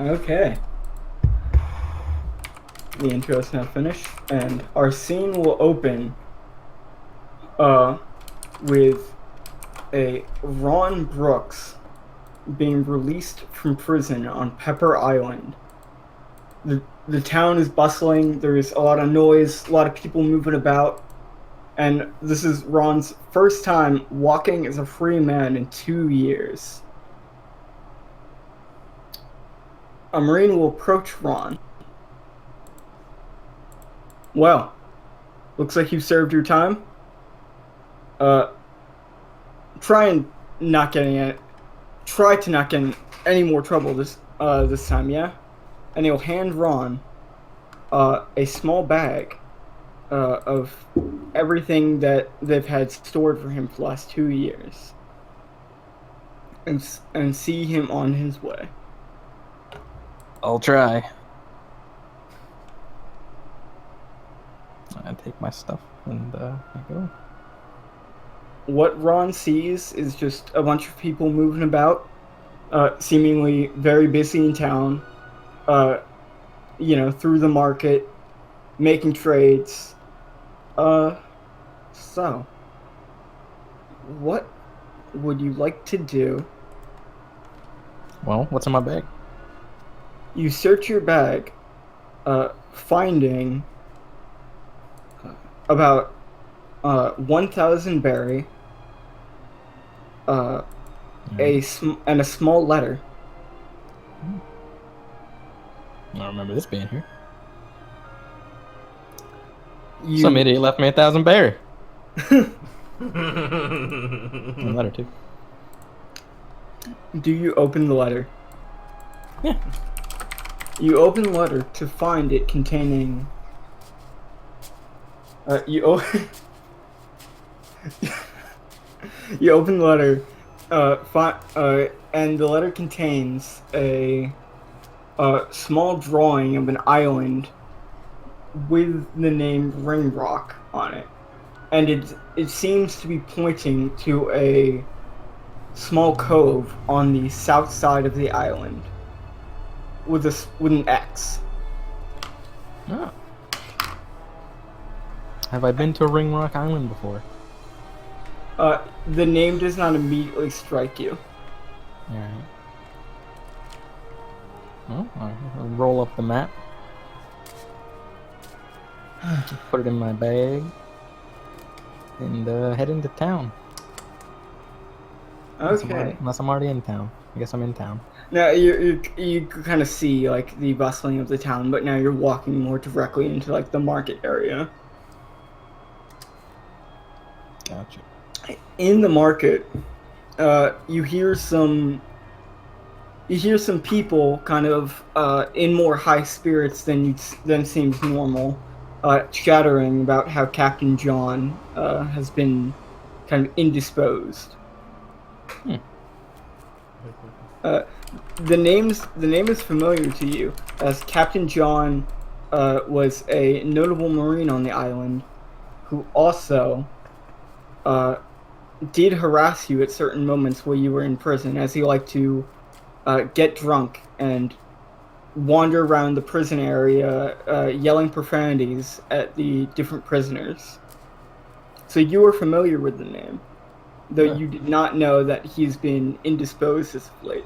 Okay. The intro is now finished, and our scene will open with a Ron Brooks being released from prison on Pepper Island. The town is bustling, there's a lot of noise, a lot of people moving about, and this is Ron's first time walking as a free man in 2 years. A Marine will approach Ron. Well, looks like you've served your time. Try and not getting it. Try to not get in any more trouble this time, yeah? And he'll hand Ron a small bag of everything that they've had stored for him for the last 2 years. And see him on his way. I'll try. I take my stuff and I go. What Ron sees is just a bunch of people moving about, seemingly very busy in town, through the market, making trades. So, what would you like to do? Well, what's in my bag? You search your bag, finding about 1,000 berry, and a small letter. I don't remember this being here. You... Some idiot left me 1,000 berry. A letter too. Do you open the letter? Yeah. You open the letter to find it containing... You open the letter, and the letter contains a small drawing of an island with the name Rimrock on it, and it seems to be pointing to a small cove on the south side of the island with an X. Oh. Have I been to Rimrock Island before? The name does not immediately strike you. Alright. Well, I'll roll up the map. Put it in my bag. And head into town. Okay. Unless I'm already in town. I guess I'm in town. Now you kind of see like the bustling of the town, but now you're walking more directly into like the market area. Gotcha. In the market, you hear some people kind of in more high spirits than seems normal, chattering about how Captain John has been kind of indisposed. The name is familiar to you, as Captain John was a notable Marine on the island who also did harass you at certain moments while you were in prison, as he liked to get drunk and wander around the prison area yelling profanities at the different prisoners. So you were familiar with the name, though you did not know that he's been indisposed as of late.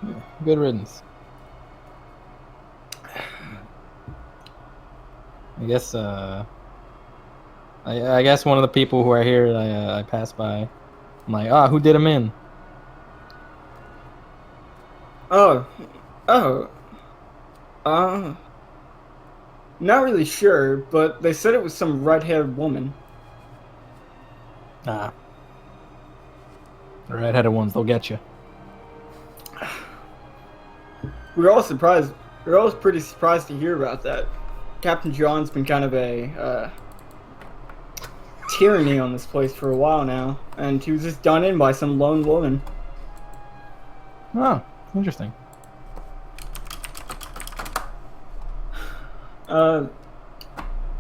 Yeah, good riddance. I guess one of the people who are here, I passed by. I'm like, who did him in? Not really sure, but they said it was some red-haired woman. The red-headed ones, they'll get you. We were all surprised. We were all pretty surprised to hear about that. Captain John's been kind of a tyranny on this place for a while now, and he was just done in by some lone woman. Oh, interesting.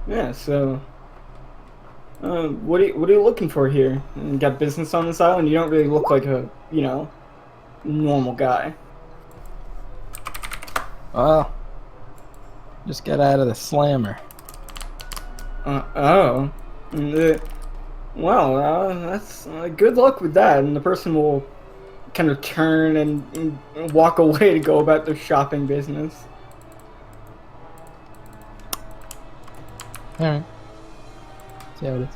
Yeah, so what are you looking for here? You got business on this island? You don't really look like a, normal guy. Well, just get out of the slammer. Oh. Well, that's good luck with that, and the person will kind of turn and walk away to go about their shopping business. All right. See how it is.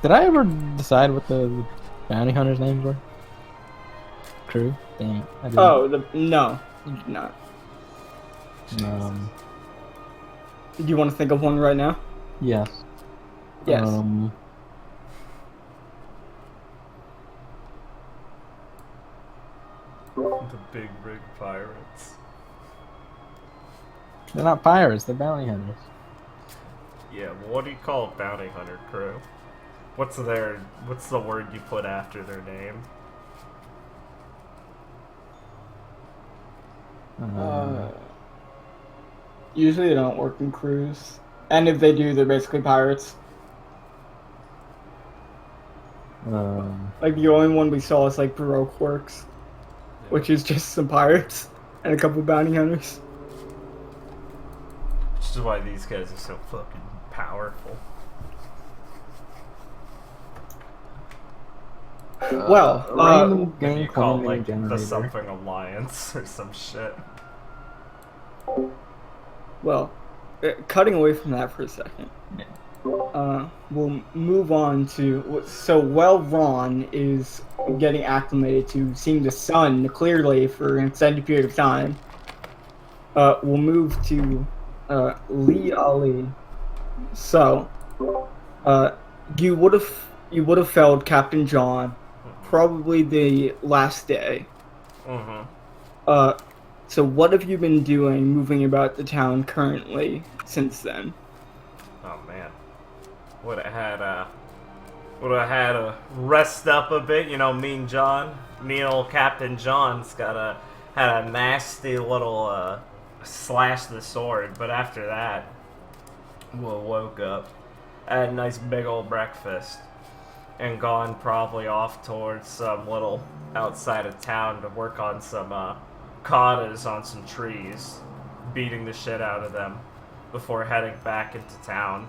Did I ever decide what the bounty hunters' names were? Crew? Dang it. I didn't. Oh, no, you did not. Do you want to think of one right now? Yes. Yes. The Big Rig Pirates. They're not pirates, they're bounty hunters. Yeah, well, what do you call a bounty hunter crew? What's the word you put after their name? Usually they don't work in crews, and if they do, they're basically pirates. Like the only one we saw is like Baroque Works, which is just some pirates and a couple bounty hunters. Which is why these guys are so fucking powerful. Well, random Maybe game you call it coin like generator. the something alliance or some shit. well, cutting away from that for a second. We'll move on to so while Ron is getting acclimated to seeing the sun clearly for an extended period of time, we'll move to Lee Ali. So, you would have felled Captain John probably the last day. So what have you been doing, moving about the town currently since then? Oh man, would have had a rest up a bit. You know, Mean old Captain John's had a nasty little slash to the sword. But after that, we woke up, had a nice big old breakfast, and gone probably off towards some little outside of town to work on some caudas on some trees, beating the shit out of them before heading back into town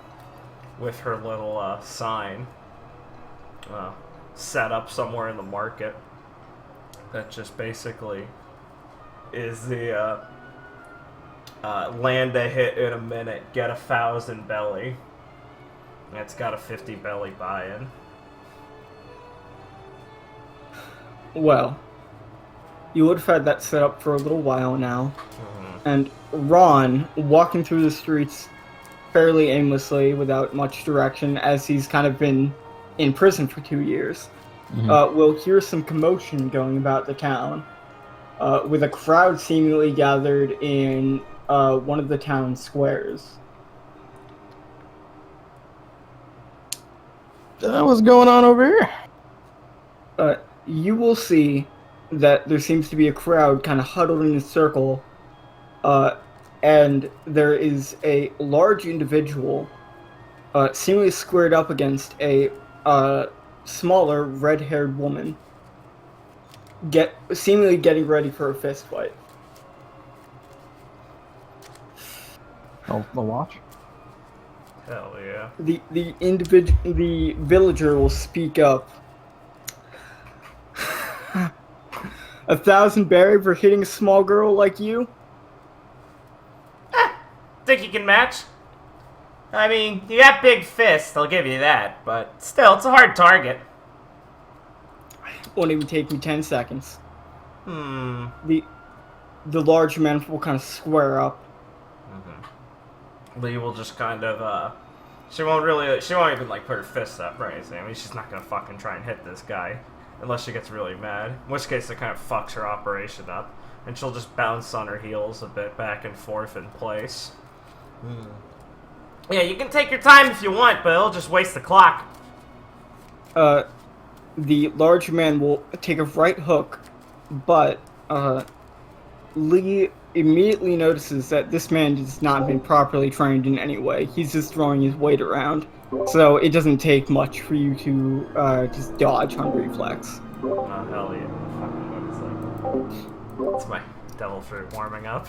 with her little sign set up somewhere in the market that just basically is the land a hit in a minute, get 1,000 belly. And it's got a 50 belly buy-in. Well, you would have had that set up for a little while now, and Ron walking through the streets fairly aimlessly without much direction, as he's kind of been in prison for 2 years, will hear some commotion going about the town, with a crowd seemingly gathered in one of the town squares. What's going on over here? You will see that there seems to be a crowd kind of huddled in a circle, and there is a large individual seemingly squared up against a smaller red-haired woman, seemingly getting ready for a fist fight. Oh, the watch? Hell yeah. The villager will speak up. 1,000 berry for hitting a small girl like you? Think you can match? I mean, you got big fists, I'll give you that, but still, it's a hard target. Won't even take me 10 seconds. The large man will kind of square up. Lee will just kind of, she won't even, like, put her fists up or anything. I mean, she's not gonna fucking try and hit this guy. Unless she gets really mad. In which case, it kind of fucks her operation up. And she'll just bounce on her heels a bit back and forth in place. Yeah, you can take your time if you want, but it'll just waste the clock. The large man will take a right hook, but, Lee immediately notices that this man has not been properly trained in any way. He's just throwing his weight around. So it doesn't take much for you to just dodge on reflex. Oh, hell yeah. Fucking what it's like. It's my devil fruit warming up.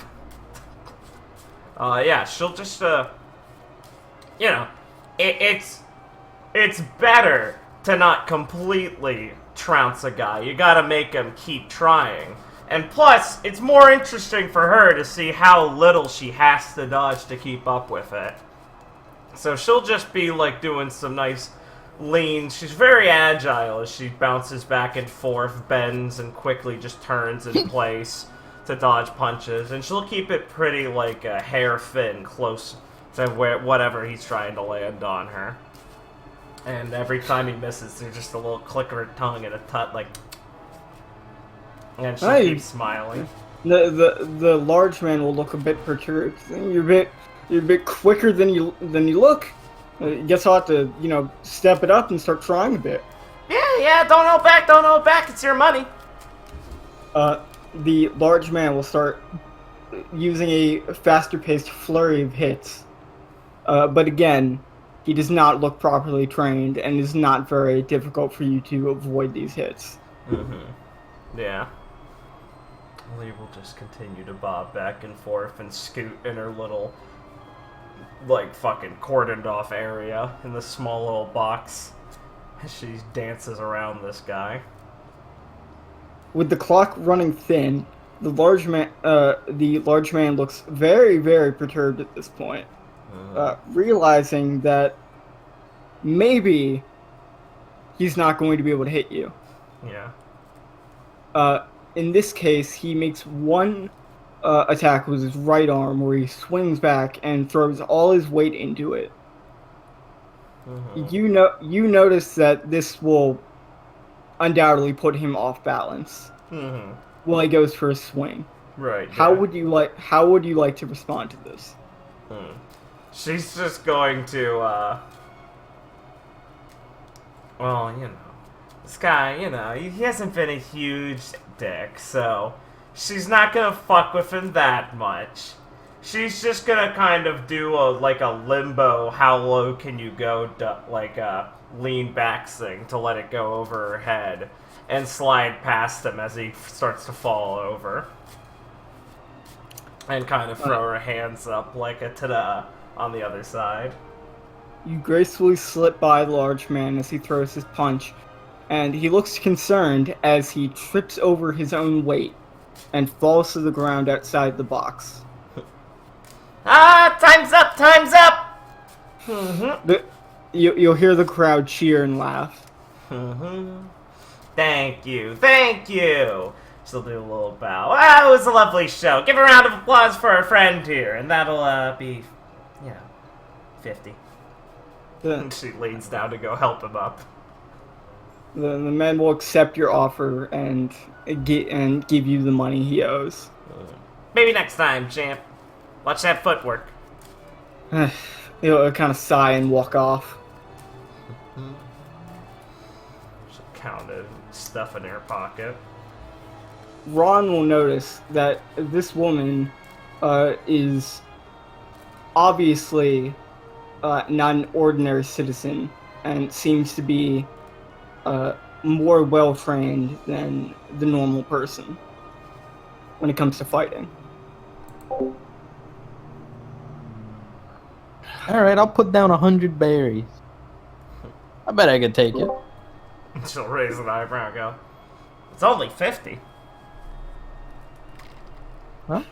Yeah, she'll just, you know, it's better to not completely trounce a guy. You gotta make him keep trying. And plus, it's more interesting for her to see how little she has to dodge to keep up with it. So she'll just be, like, doing some nice leans. She's very agile as she bounces back and forth, bends, and quickly just turns in place to dodge punches. And she'll keep it pretty, like, hair thin, close to whatever he's trying to land on her. And every time he misses, there's just a little click of her tongue and a tut, like... And she keeps smiling. The large man will look a bit perturbed. You're a bit quicker than you look. Guess I'll have to, step it up and start trying a bit. Yeah, don't hold back, it's your money. The large man will start using a faster-paced flurry of hits. But again, he does not look properly trained, and is not very difficult for you to avoid these hits. Yeah. Lee will just continue to bob back and forth and scoot in her little, like, fucking cordoned off area in the small little box as she dances around this guy. With the clock running thin, the large man looks very, very perturbed at this point, realizing that maybe he's not going to be able to hit you. Yeah. In this case, he makes one attack with his right arm where he swings back and throws all his weight into it. You notice that this will undoubtedly put him off balance while he goes for a swing. Right. Yeah. How would you like to respond to this? She's just going to, well, this guy, he hasn't been a huge dick, so she's not gonna fuck with him that much. She's just gonna kind of do a limbo, how low can you go, like a lean back thing to let it go over her head, and slide past him as he starts to fall over. And kind of throw her hands up like a ta-da on the other side. You gracefully slip by the large man as he throws his punch, and he looks concerned as he trips over his own weight and falls to the ground outside the box. Time's up! You'll hear the crowd cheer and laugh. Thank you. She'll do a little bow. It was a lovely show. Give a round of applause for our friend here, and that'll be, 50. She leans down to go help him up. The man will accept your offer and give you the money he owes. Maybe next time, champ. Watch that footwork. He'll kind of sigh and walk off. She'll count it, stuff in her pocket. Ron will notice that this woman is obviously not an ordinary citizen and seems to be more well-trained than the normal person when it comes to fighting. Alright, I'll put down 100 berries. I bet I could take it. She'll raise an eyebrow and go, it's only 50. Huh?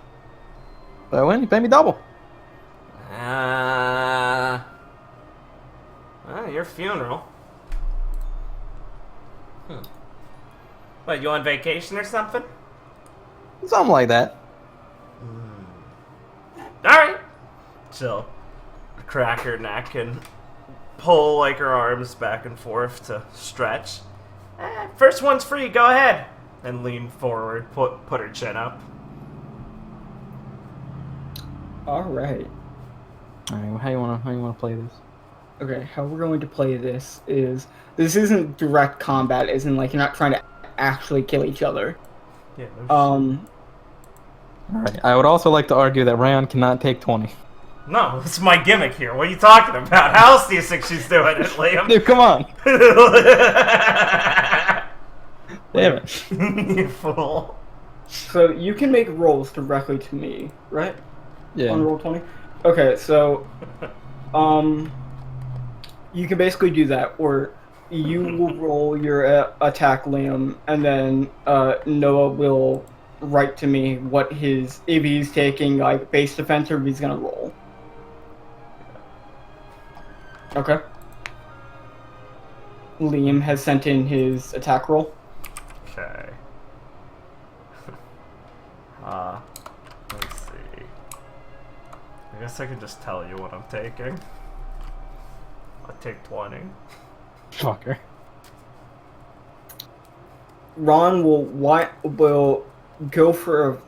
If I win, you pay me double. Your funeral. What, you on vacation or something? Something like that. Alright. She'll crack her neck and pull like her arms back and forth to stretch. First one's free, go ahead. And lean forward, put her chin up. Alright. Alright, well, how you wanna play this? Okay, how we're going to play this isn't direct combat, as in like you're not trying to actually kill each other. Yeah. Alright, I would also like to argue that Ryan cannot take 20. No, it's my gimmick here. What are you talking about? How else do you think she's doing it, Liam? Dude, come on! Damn it. You fool. So you can make rolls directly to me, right? Yeah. On roll 20. Okay, so you can basically do that, or you will roll your attack, Liam, and then Noah will write to me what his if he's taking like base defense or if he's gonna roll. Okay. Liam has sent in his attack roll. Okay. Let's see. I guess I can just tell you what I'm taking. I'll take 20. Fucker. Ron will go for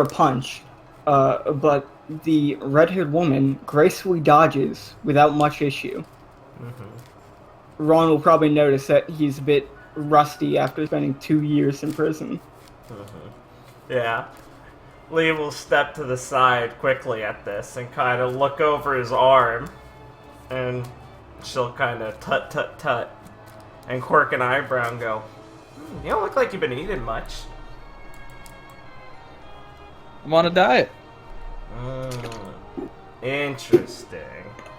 a punch, but the red-haired woman gracefully dodges without much issue. Ron will probably notice that he's a bit rusty after spending 2 years in prison. Yeah. Lee will step to the side quickly at this and kind of look over his arm, and she'll kind of tut tut tut and quirk an eyebrow and go, "You don't look like you've been eating much." I'm on a diet. Interesting.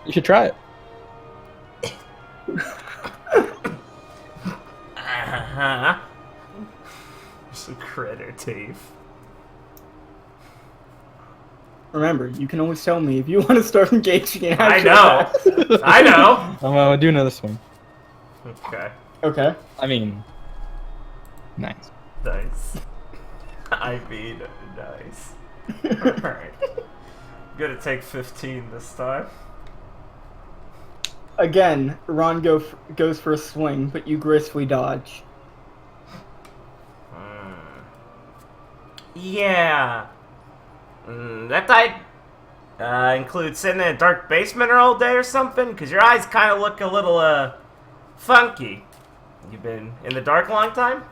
You should try it. Uh-huh. Some critter teeth. Remember, you can always tell me if you want to start engaging in I actual know. attacks. I know. Oh, I do know this one. Okay. Okay. I mean, nice. Nice. I mean, nice. Alright. I'm gonna take 15 this time. Again, Ron goes for a swing, but you gracefully dodge. Yeah. That diet includes sitting in a dark basement all day or something? Because your eyes kind of look a little, funky. You been in the dark a long time?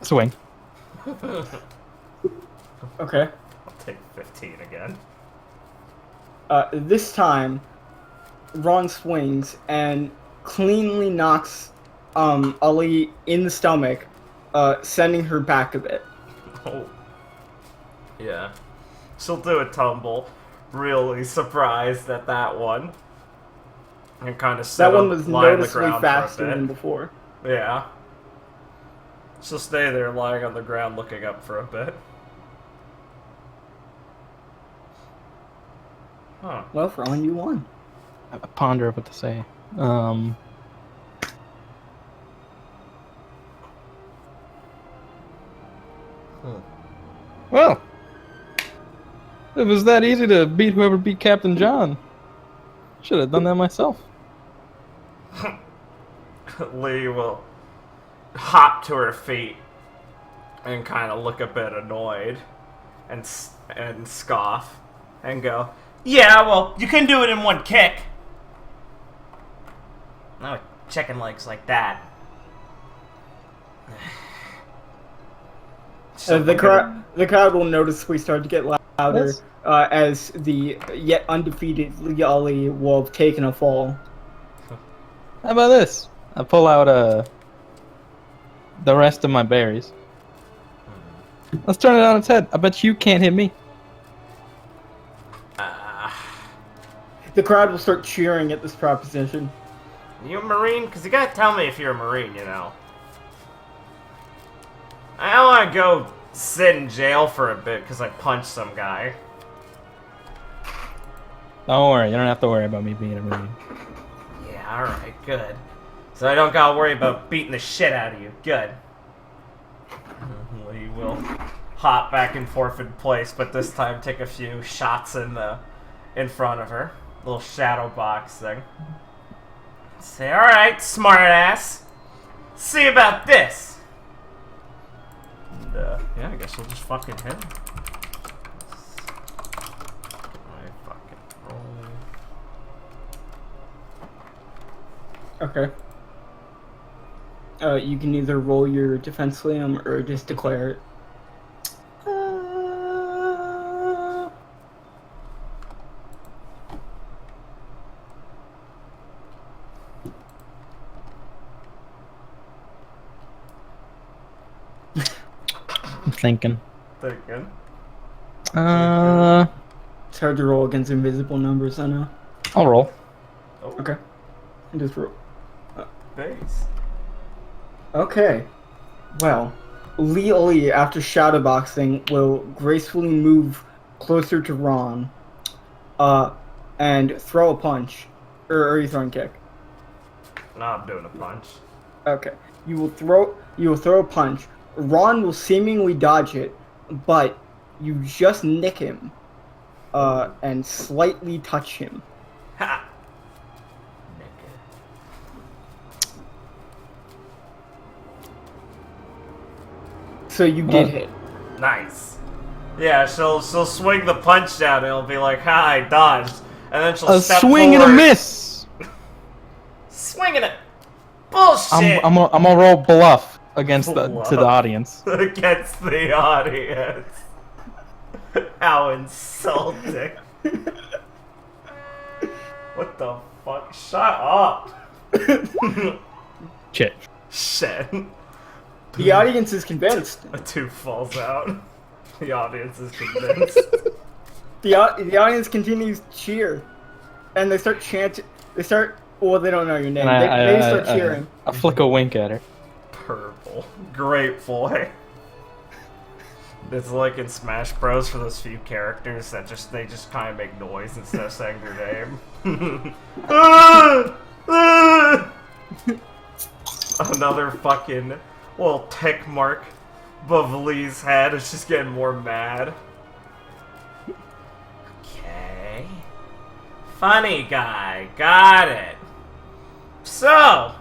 Swing. Okay. I'll take 15 again. This time, Ron swings and cleanly knocks Ali in the stomach, sending her back a bit. Oh. Yeah. She'll do a tumble. Really surprised at that one. And kind of That one was noticeably faster than before. Yeah. She'll stay there lying on the ground looking up for a bit. Huh. Well, Ron, you won. I ponder what to say. Well, it was that easy to beat whoever beat Captain John. Should have done that myself. Lee will hop to her feet and kind of look a bit annoyed and scoff and go, "Yeah, well, you couldn't do it in one kick. Not with chicken legs like that." The crowd will noticeably start to get louder Yes. as the yet undefeated Lee Ali will have taken a fall. How about this? I pull out the rest of my berries. Let's turn it on its head. I bet you can't hit me. The crowd will start cheering at this proposition. You a Marine? Because you gotta tell me if you're a Marine, you know. I don't want to go sit in jail for a bit because I punched some guy. Don't worry, you don't have to worry about me being a Marine. Yeah, alright, good. So I don't gotta worry about beating the shit out of you. Good. Lee will hop back and forth in place, but this time take a few shots in front of her. Little shadow box thing. Say, alright, smartass. See about this. And, yeah, I guess we'll just fucking hit him. I fucking roll. Okay. You can either roll your defense, Liam, or just declare it. thinking. Thinking. It's hard to roll against invisible numbers, I know. I'll roll. Oh, Okay. Just roll. base. Okay. Well, Lee, after shadowboxing, will gracefully move closer to Ron, and throw a punch. Or are you throwing kick? No, I'm doing a punch. Okay. You will throw a punch. Ron will seemingly dodge it, but you just nick him, and slightly touch him. Ha! So you did hit. Nice. Yeah, she'll swing the punch down and it'll be like, ha, I dodged. And then she'll A step swing and a forward. miss. Swinging it. Bullshit. I'm gonna roll bluff against Bluff. to the audience. Against the audience. How insulting. What the fuck? Shut up. Shit. Shit. The audience is convinced. A tooth falls out. The audience is convinced. The audience continues to cheer, and they start chanting. Well, they don't know your name. They start cheering. I flick a wink at her. Purple. Great boy. It's like in Smash Bros. For those few characters that they just kind of make noise instead of saying their name. Another fucking little tick mark above Lee's head. It's just getting more mad. Okay. Funny guy. Got it. So,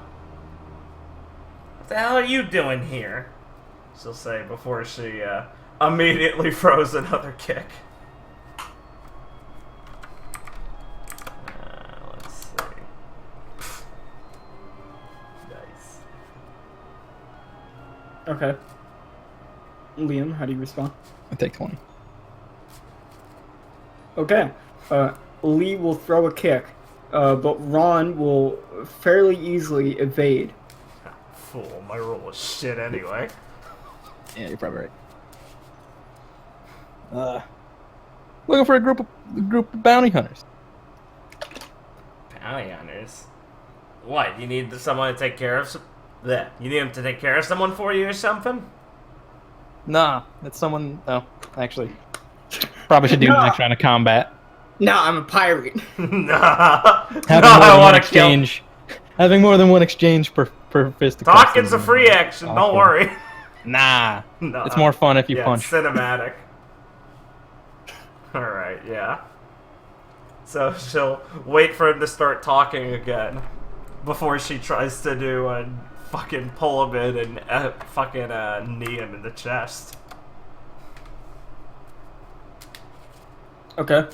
what the hell are you doing here? She'll say before she immediately throws another kick. Let's see. Nice. Okay. Liam, how do you respond? I take 20. Okay. Lee will throw a kick, but Ron will fairly easily evade. Fool, my roll was shit anyway. Yeah, you're probably right. Looking for a group of bounty hunters. Bounty hunters? What, you need someone to take care of that? You need him to take care of someone for you or something? Nah, it's someone. No, actually, probably should do an next round of combat. No, I'm a pirate. Nah. Having No, more I than one want to exchange. Having more than one exchange per fisticuffs. Talking's a free action, don't awful. worry. Nah, No. it's more fun if you Yeah, punch. cinematic. Alright, yeah. So she'll wait for him to start talking again before she tries to do a fucking pull him in and fucking knee him in the chest. Okay.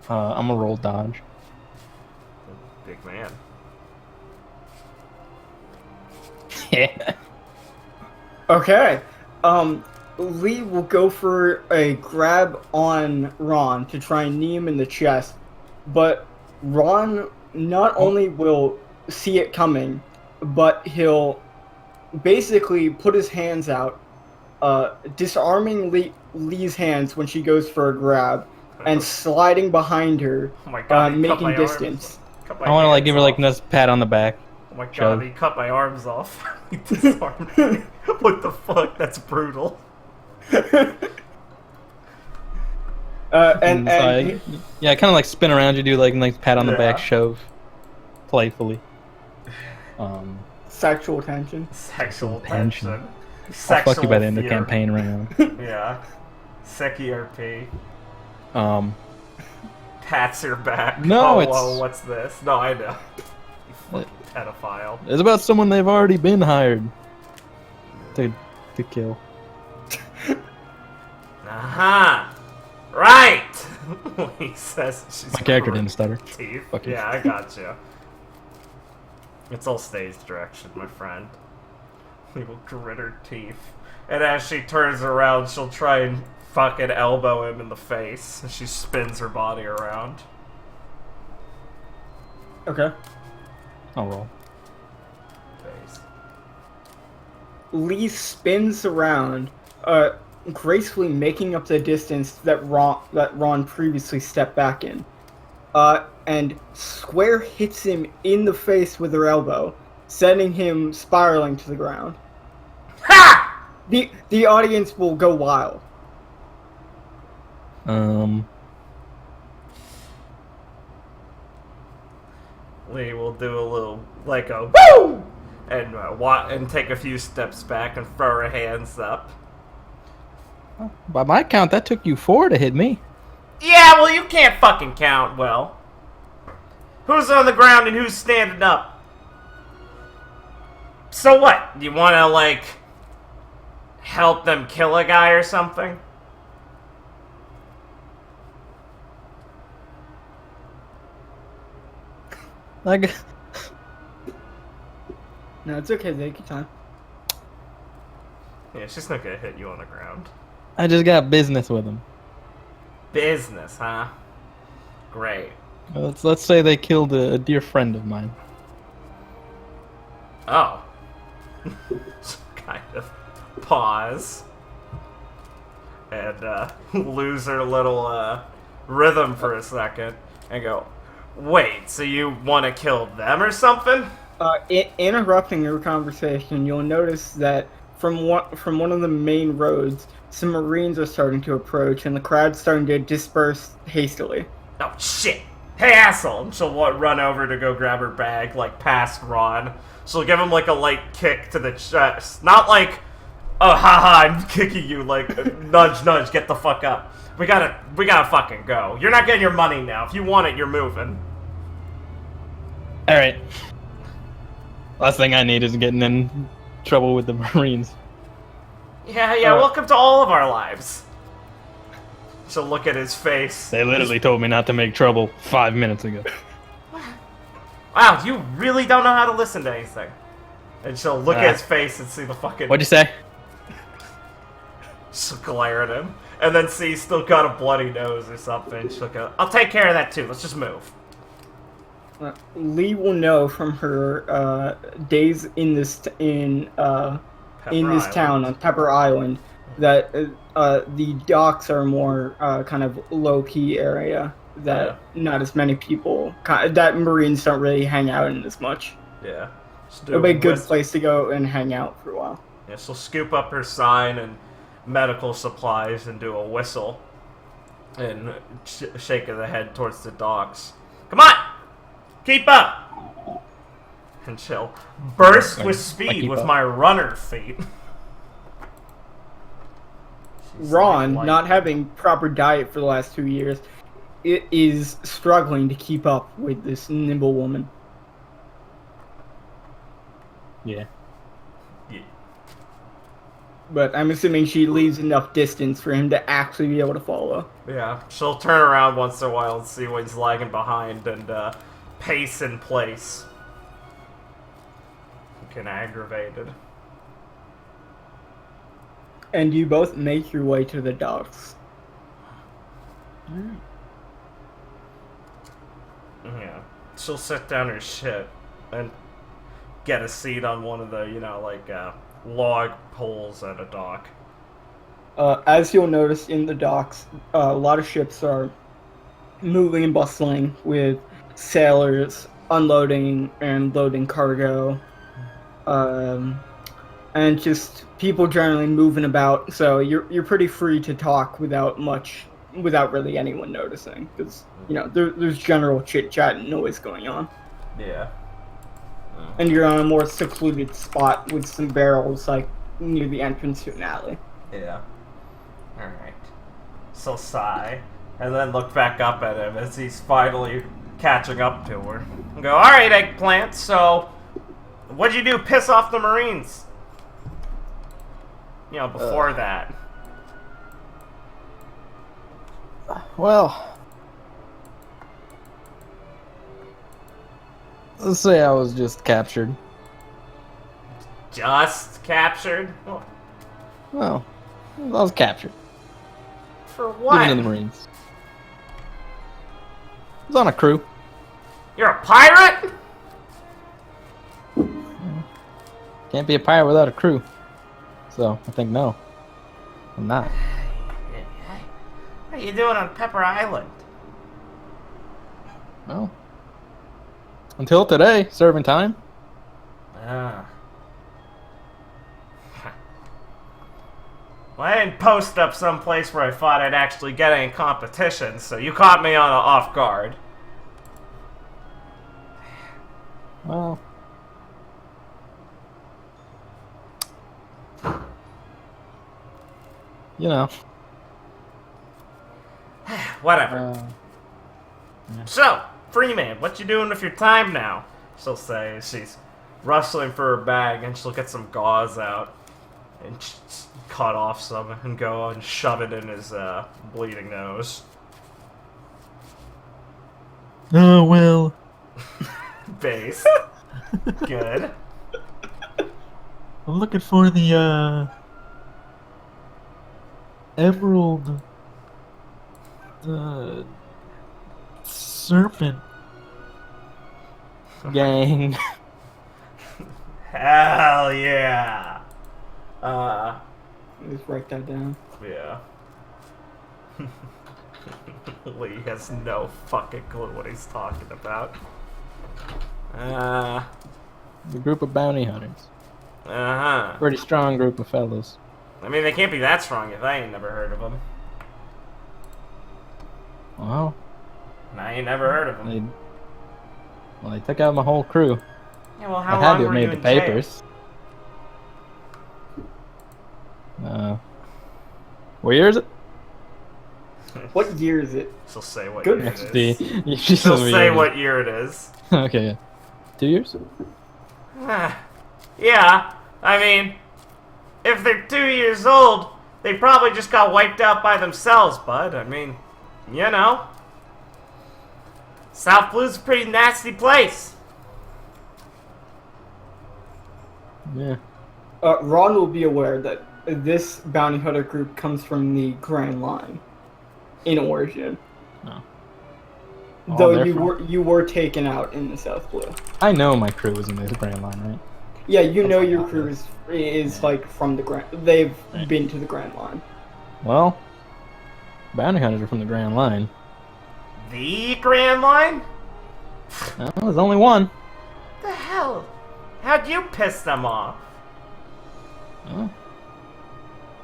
I'm gonna roll dodge. Big man. Yeah. Okay. Lee will go for a grab on Ron to try and knee him in the chest, but Ron not only will see it coming, but he'll basically put his hands out, disarming Lee's hands when she goes for a grab, and sliding behind her, Oh my god, he cut making my distance. arms. Cut my I want to like hands give her like a off. nice pat on the back. Oh my god, shove. he cut my arms off. He disarmed me. What the fuck? That's brutal. And Yeah, kind of like spin around you, do like a nice pat on the back Yeah. shove, playfully. sexual tension. Sexual Tension. tension. I'll Sexual fuck you by the end of the fury. campaign round. Yeah. Sec ERP. Pats her back. No, oh, it's- whoa, what's this? No, I know. You fucking pedophile. It's about someone they've already been hired to kill. Aha! Right! He says she's My character didn't stutter. teeth. Fuck you. Yeah, I got you. It's all stage direction, my friend. We will grit her teeth. And as she turns around, she'll try and fucking elbow him in the face as she spins her body around. Okay. I'll roll. Face. Lee spins around gracefully making up the distance that Ron previously stepped back in. And square hits him in the face with her elbow, sending him spiraling to the ground. Ha! The audience will go wild. Lee will do a little, like a woo! And take a few steps back and throw her hands up. By my count, that took you 4 to hit me. Yeah, well, you can't fucking count well. Who's on the ground and who's standing up? So what? You want to, like, help them kill a guy or something? Like, No, it's okay. Take your time. Yeah, she's not gonna hit you on the ground. I just got business with him. Business, huh? Great. Let's say they killed a dear friend of mine. Oh. Kind of pause. And lose her little rhythm for a second. And go, wait, so you want to kill them or something? Interrupting your conversation, you'll notice that from one of the main roads, some Marines are starting to approach, and the crowd's starting to disperse hastily. Oh, shit. Hey, asshole. And she'll run over to go grab her bag, like, past Ron. She'll give him, like, a light kick to the chest. Not like, oh, haha, I'm kicking you, like, nudge, nudge, get the fuck up. We gotta fucking go. You're not getting your money now. If you want it, you're moving. Alright. Last thing I need is getting in trouble with the Marines. Yeah, welcome to all of our lives. She'll look at his face. They literally told me not to make trouble 5 minutes ago. Wow, you really don't know how to listen to anything. And she'll look at his face and see the fucking... What'd you say? She'll glare at him. And then see he's still got a bloody nose or something. She'll go, I'll take care of that too. Let's just move. Lee will know from her days in this town on Pepper Island that the docks are a more kind of low key area that not as many people that Marines don't really hang out in as much. Yeah, it'll be a good place to go and hang out for a while. Yeah, she'll scoop up her sign and medical supplies and do a whistle and shake of the head towards the docks. Come on! Keep up! And she'll burst with speed with my runner feet. Ron, not having proper diet for the last 2 years, it is struggling to keep up with this nimble woman. Yeah. But I'm assuming she leaves enough distance for him to actually be able to follow. Yeah, she'll turn around once in a while and see when he's lagging behind and pace in place. Looking aggravated. And you both make your way to the docks. Yeah. She'll sit down her shit and get a seat on one of the, log poles at a dock. As you'll notice in the docks, a lot of ships are moving and bustling with sailors unloading and loading cargo, and just people generally moving about. So you're pretty free to talk without really anyone noticing, because there's general chit chat and noise going on. Yeah. And you're on a more secluded spot with some barrels, like, near the entrance to an alley. Yeah. Alright. So sigh, and then look back up at him as he's finally catching up to her. And go, alright, Eggplant, so what'd you do? Piss off the Marines? Before that. Well, let's say I was just captured. Just captured? Well, I was captured. For what? Given to the Marines. I was on a crew. You're a pirate? Can't be a pirate without a crew. So, I think no. I'm not. What are you doing on Pepper Island? Well, until today, serving time. Ah. Well, I didn't post up someplace where I thought I'd actually get any competition, so you caught me on off guard. Well, you know. Whatever. So, Freeman, what you doing with your time now? She'll say as she's rustling for her bag, and she'll get some gauze out and cut off some and go and shove it in his bleeding nose. Oh, well. Base. Good. I'm looking for the, emerald, serpent. Gang. Hell yeah. Just write that down. Yeah. Lee has no fucking clue what he's talking about. A group of bounty hunters. Uh-huh. Pretty strong group of fellows. I mean, they can't be that strong if I ain't never heard of them. Well, And I ain't never heard of them. they took out my whole crew. Yeah, well, how I had long to have were you made the in jail? papers. What year is it? What year is it? She'll say what Good. year it is. She'll She'll say what year it is. Okay, yeah. 2 years? Yeah, I mean, if they're 2 years old, they probably just got wiped out by themselves, bud. I mean, you know. South Blue's a pretty nasty place. Yeah. Ron will be aware that this bounty hunter group comes from the Grand Line in origin. Oh. Though they're you were taken out in the South Blue. I know my crew was in the Grand Line, right? Yeah, you know your crew is like from the Grand. They've Right. been to the Grand Line. Well, bounty hunters are from the Grand Line. The Grand Line? Well, there's only one. The hell? How'd you piss them off? Well,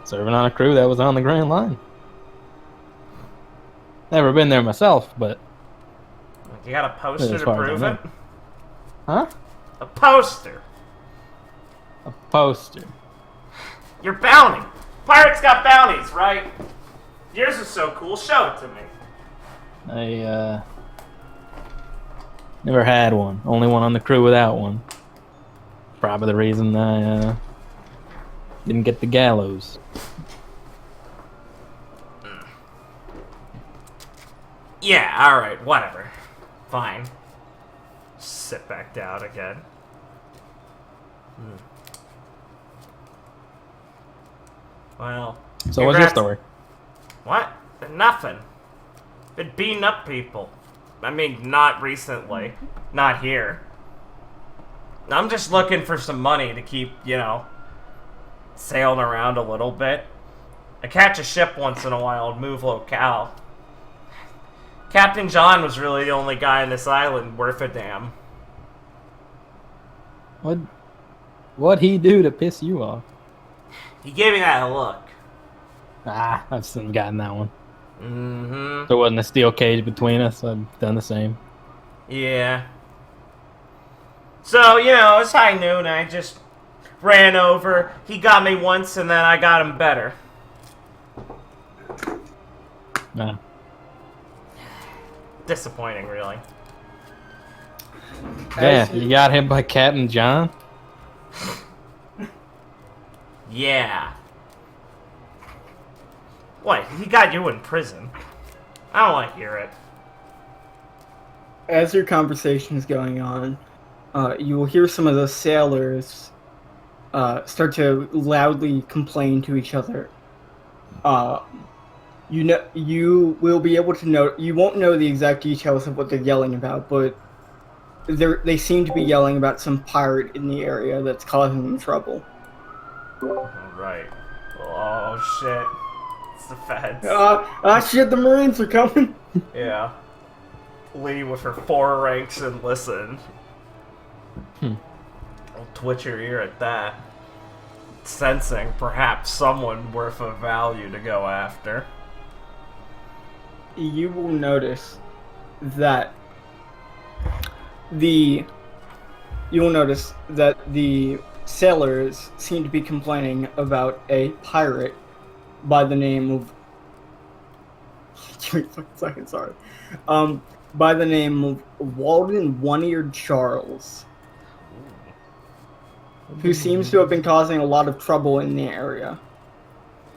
serving on a crew that was on the Grand Line. Never been there myself, but... You got a poster As to far as I prove know. it? Huh? A poster. A poster. Your bounty. Pirates got bounties, right? Yours is so cool. Show it to me. I, never had one. Only one on the crew without one. Probably the reason I, didn't get the gallows. Yeah, alright, whatever. Fine. Sit back down again. Well. So what's your congrats- story? What? Nothing. Been beating up people. I mean, not recently. Not here. I'm just looking for some money to keep, you know, sailing around a little bit. I catch a ship once in a while and move locale. Captain John was really the only guy on this island worth a damn. What'd he do to piss you off? He gave me that look. Ah, I've still gotten that one. Mm-hmm. There wasn't a steel cage between us. I've done the same. Yeah. So, you know, it's high noon. I just ran over. He got me once, and then I got him better. Nah. Disappointing, really. Yeah, you got hit by Captain John? Yeah. What? He got you in prison? I don't want to hear it. As your conversation is going on, you will hear some of the sailors start to loudly complain to each other. You will be able to know. You won't know the exact details of what they're yelling about, but they seem to be yelling about some pirate in the area that's causing them trouble. Right. Oh, shit. It's the feds. Shit, the Marines are coming. Yeah. Lee with her 4 ranks and listen. I'll twitch your ear at that. Sensing perhaps someone worth of value to go after. You will notice that the sailors seem to be complaining about a pirate by the name of by the name of Walden One-Eared Charles, who seems to have been causing a lot of trouble in the area.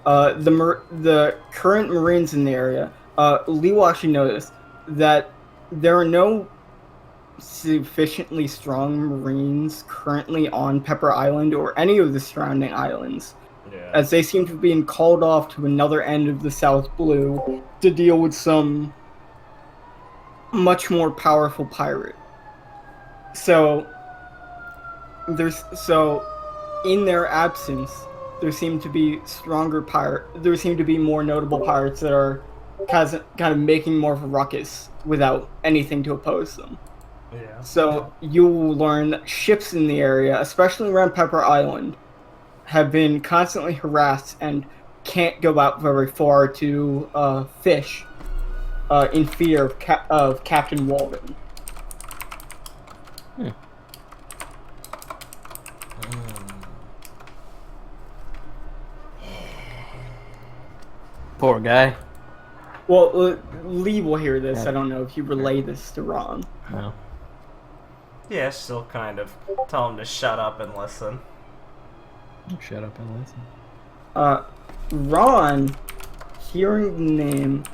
The current Marines in the area, Lee will actually notice that there are no sufficiently strong Marines currently on Pepper Island or any of the surrounding islands, as they seem to be being called off to another end of the South Blue to deal with some much more powerful pirate. So in their absence, there seem to be more notable pirates that are kind of making more of a ruckus without anything to oppose them. Yeah. So you will learn that ships in the area, especially around Pepper Island, have been constantly harassed and can't go out very far to fish in fear of Captain Walden. Poor guy. Well, Lee will hear this. I don't know if you relay this to Ron. No. Yeah, she'll kind of tell him to shut up and listen. Shut up and listen. Ron, hearing the name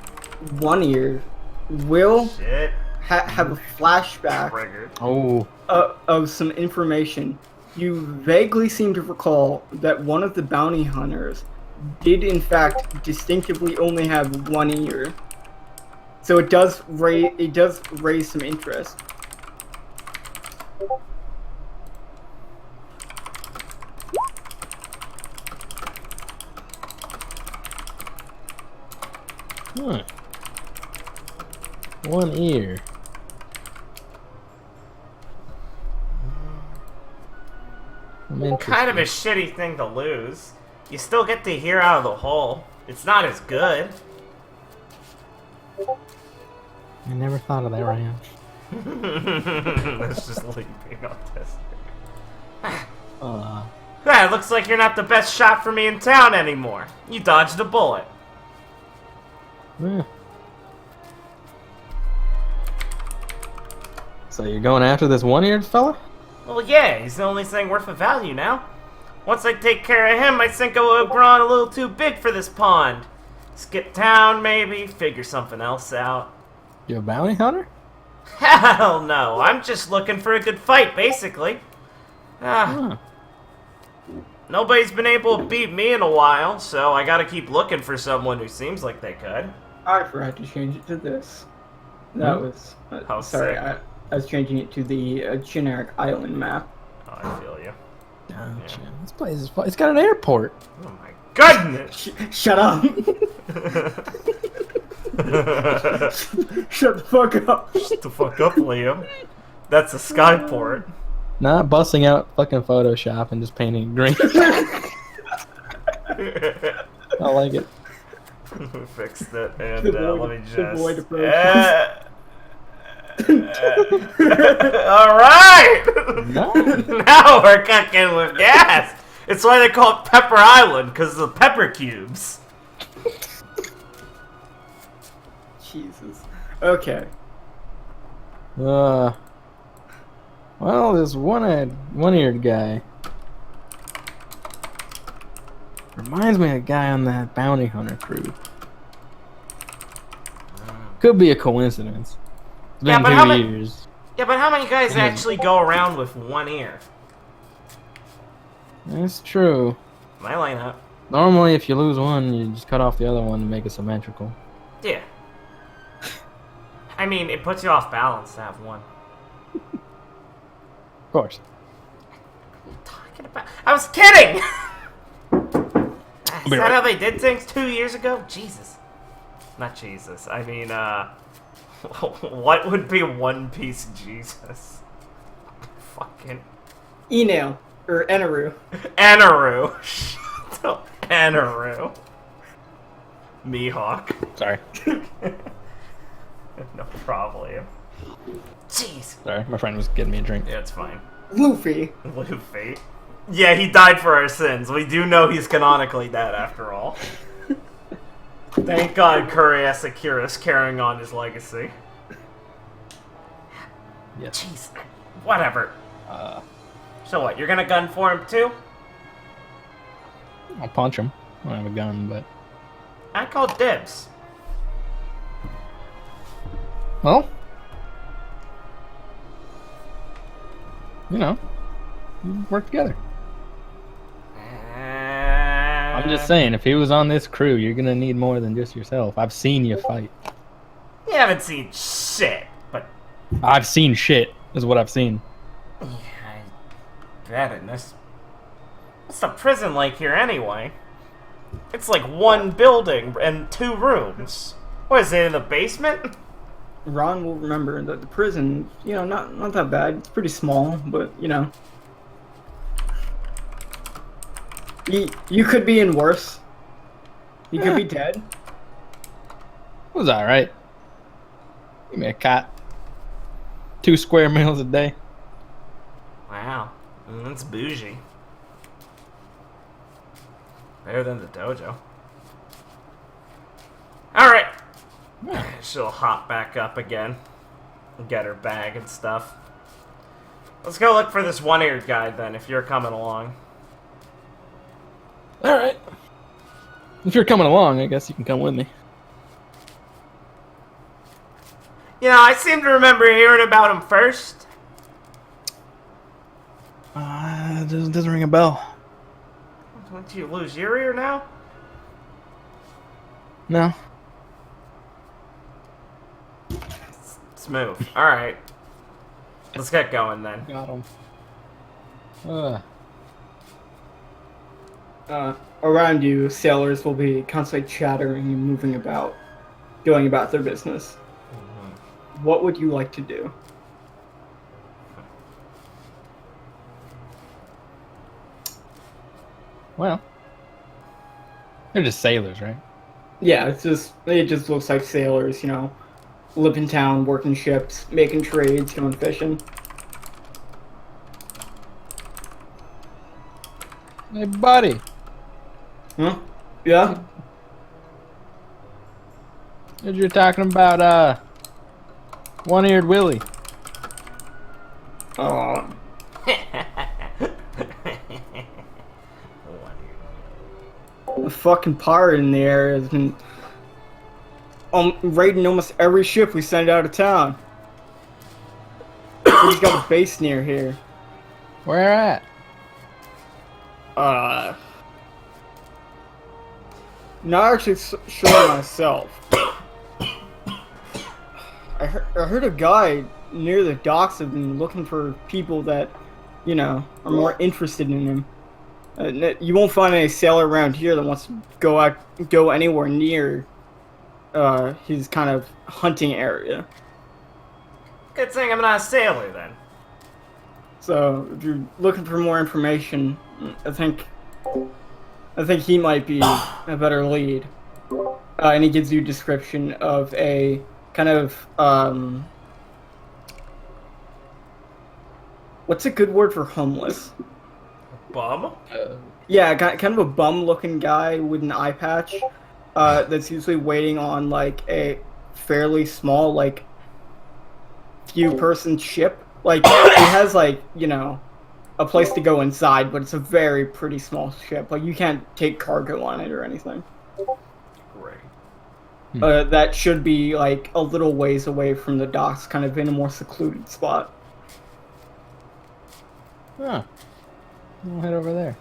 One-Ear, will have a flashback Triggered. of some information. You vaguely seem to recall that one of the bounty hunters did in fact distinctively only have one ear. So it does raise some interest. One ear. Kind of a shitty thing to lose. You still get to hear out of the hole. It's not as good. I never thought of that, Ryan. That's just like being autistic. It looks like you're not the best shot for me in town anymore. You dodged a bullet. So you're going after this one-eared fella? Well, yeah, he's the only thing worth of value now. Once I take care of him, I think I will have grown a little too big for this pond. Skip town, maybe, figure something else out. You a bounty hunter? Hell no, I'm just looking for a good fight, basically. Nobody's been able to beat me in a while, so I gotta keep looking for someone who seems like they could. I forgot to change it to this. That was... sorry, I was changing it to the generic island map. Oh, I feel you. Gotcha. Yeah. This place is fun. It's got an airport. Oh my goodness! Shut up! Shut the fuck up! Shut the fuck up, Liam. That's a skyport. Not busting out fucking Photoshop and just painting it green. I like it. We fixed it, and let me just... Alright! Now we're cooking with gas! It's why they call it Pepper Island, because of the pepper cubes. Jesus. Okay. Well, this one-eared guy reminds me of a guy on that bounty hunter crew. Could be a coincidence. It's been 2 years. Yeah, but how many guys actually go around with one ear? That's true. My lineup. Normally, if you lose one, you just cut off the other one to make it symmetrical. Yeah. I mean, it puts you off balance to have one. Of course. What are you talking about? I was kidding! Is that how they did things 2 years ago? Jesus. Not Jesus. I mean, what would be One Piece Jesus? Fucking... Enel. Or Enaru. Anaru. Anaru. Mihawk. Sorry. No problem. Jeez. Sorry, my friend was getting me a drink. Yeah, it's fine. Luffy. Luffy. Yeah, he died for our sins. We do know he's canonically dead after all. Thank God Kurei Asakura's carrying on his legacy. Yes. Jeez. Whatever. So what, you're gonna gun for him too? I'll punch him. I don't have a gun, but... I call dibs. Well... You know, we work together. I'm just saying, if he was on this crew, you're gonna need more than just yourself. I've seen you fight. You haven't seen shit, but... I've seen shit, is what I've seen. Yeah, I bet in this... What's the prison like here anyway? It's like one building and 2 rooms. What is it, in the basement? Ron will remember that the prison, you know, not that bad. It's pretty small, but, you know. You could be in worse. You could be dead. It was alright. Give me a cot. 2 square meals a day. Wow, that's bougie. Better than the dojo. Alright. She'll hop back up again. And get her bag and stuff. Let's go look for this one-eared guy then, if you're coming along. Alright. If you're coming along, I guess you can come with me. You know, I seem to remember hearing about him first. Doesn't ring a bell. Did you lose your ear now? No. Smooth. Alright. Let's get going then. Got him. Around you, sailors will be constantly chattering and moving about, going about their business. What would you like to do? Well, they're just sailors, right? Yeah, it just looks like sailors, you know, live in town, working ships, making trades, going fishing. Hey, buddy. Huh? Yeah? You're talking about, one-eared Willie. Oh. The fucking pirate in the area has been raiding almost every ship we send out of town. He's got a base near here. Where at? Not actually sure myself. I heard a guy near the docks have been looking for people that, you know, are more interested in him. You won't find any sailor around here that wants to go anywhere near his kind of hunting area. Good thing I'm not a sailor then. So if you're looking for more information, I think he might be a better lead. And he gives you a description of a kind of what's a good word for homeless? Bum? Yeah, kind of a bum-looking guy with an eye patch. That's usually waiting on like a fairly small, like few-person ship. Like it has like, you know, a place to go inside, but it's a very pretty small ship. Like you can't take cargo on it or anything. Great. That should be like a little ways away from the docks, kind of in a more secluded spot. Huh. We'll head over there.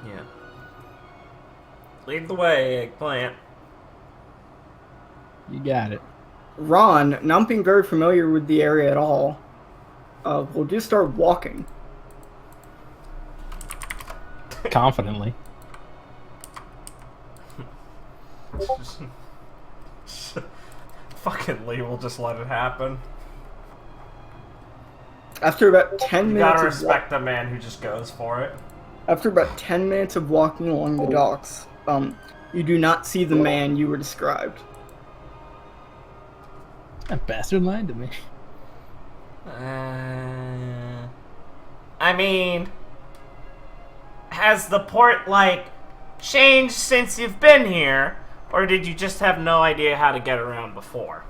Yeah. Lead the way, eggplant. You got it. Ron, not being very familiar with the area at all, will just start walking. Confidently. Fucking Lee will just let it happen. After about 10 You minutes gotta of respect a man who just goes for it. After about 10 minutes of walking along the docks, you do not see the man you were described. That bastard lied to me. I mean, has the port, like, changed since you've been here? Or did you just have no idea how to get around before?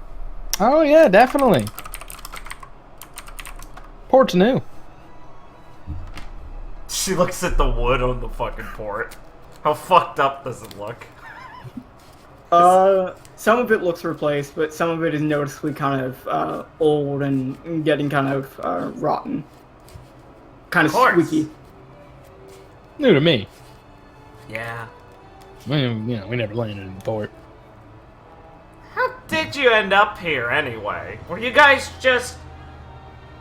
Oh yeah, definitely. Port's new. She looks at the wood on the fucking port. How fucked up does it look? Some of it looks replaced, but some of it is noticeably kind of old and getting kind of rotten. Kind of squeaky. New to me. Yeah. We never landed in the port. How did you end up here anyway? Were you guys just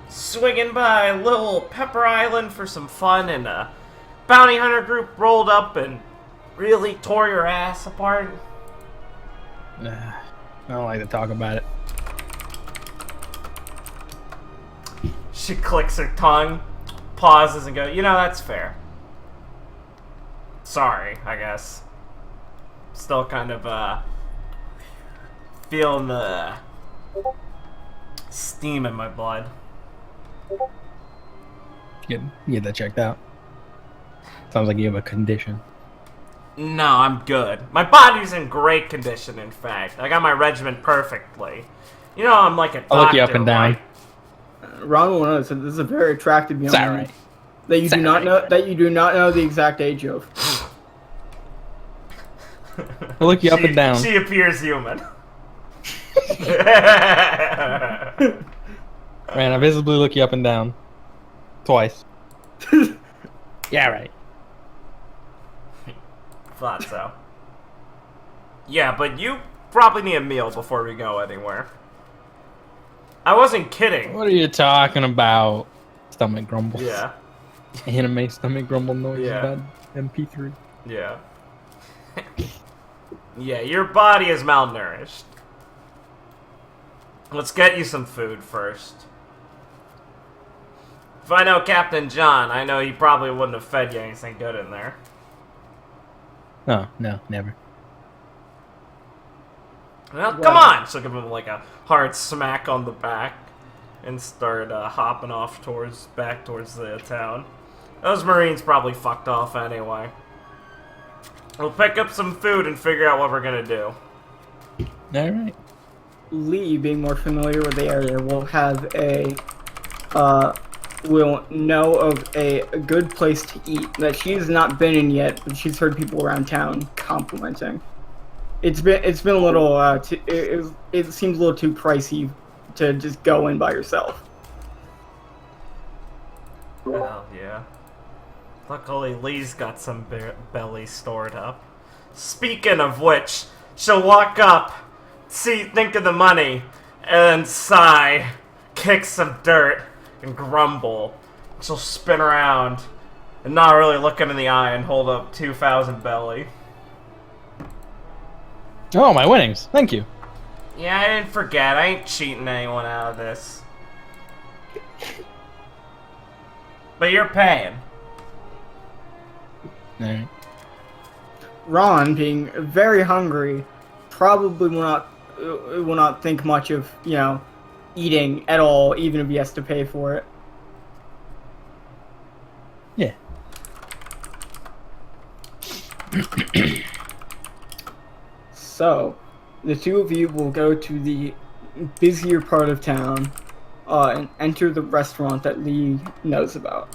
swinging by Little Pepper Island for some fun and a bounty hunter group rolled up and really tore your ass apart? I don't like to talk about it. She clicks her tongue, pauses, and goes, "You know, that's fair. Sorry, I guess. Still kind of, feeling the steam in my blood." Get that checked out. Sounds like you have a condition. No, I'm good. My body's in great condition, in fact. I got my regimen perfectly. You know, I'm like a doctor, I'll look you up and down. right? Ron will notice that this is a very attractive young It's man alright. that you do not know the exact age of. I'll look you up and down. She appears human. Man, I visibly look you up and down. Twice. Yeah, right. Thought so. Yeah, but you probably need a meal before we go anywhere. I wasn't kidding. What are you talking about? Stomach grumbles. Yeah, Anime stomach grumble noises Yeah. about MP3. yeah. Yeah, your body is malnourished. Let's get you some food first. If I know Captain John, I know he probably wouldn't have fed you anything good in there. Oh, no, never. Well, come on! So give him like a hard smack on the back and start hopping off back towards the town. Those Marines probably fucked off anyway. We'll pick up some food and figure out what we're gonna do. Alright. Lee, being more familiar with the area, will have will know of a good place to eat that she has not been in yet, but she's heard people around town complimenting. It's been a little it seems a little too pricey to just go in by yourself. Well, yeah. Luckily, Lee's got some belly stored up. Speaking of which, she'll walk up, think of the money, and sigh, kick some dirt, and grumble. She'll spin around and not really look him in the eye and hold up 2,000 belly. Oh, my winnings. Thank you. Yeah, I didn't forget. I ain't cheating anyone out of this. But you're paying. Alright. Ron, being very hungry, probably will not think much of, eating at all, even if he has to pay for it. Yeah. So, the two of you will go to the busier part of town and enter the restaurant that Lee knows about.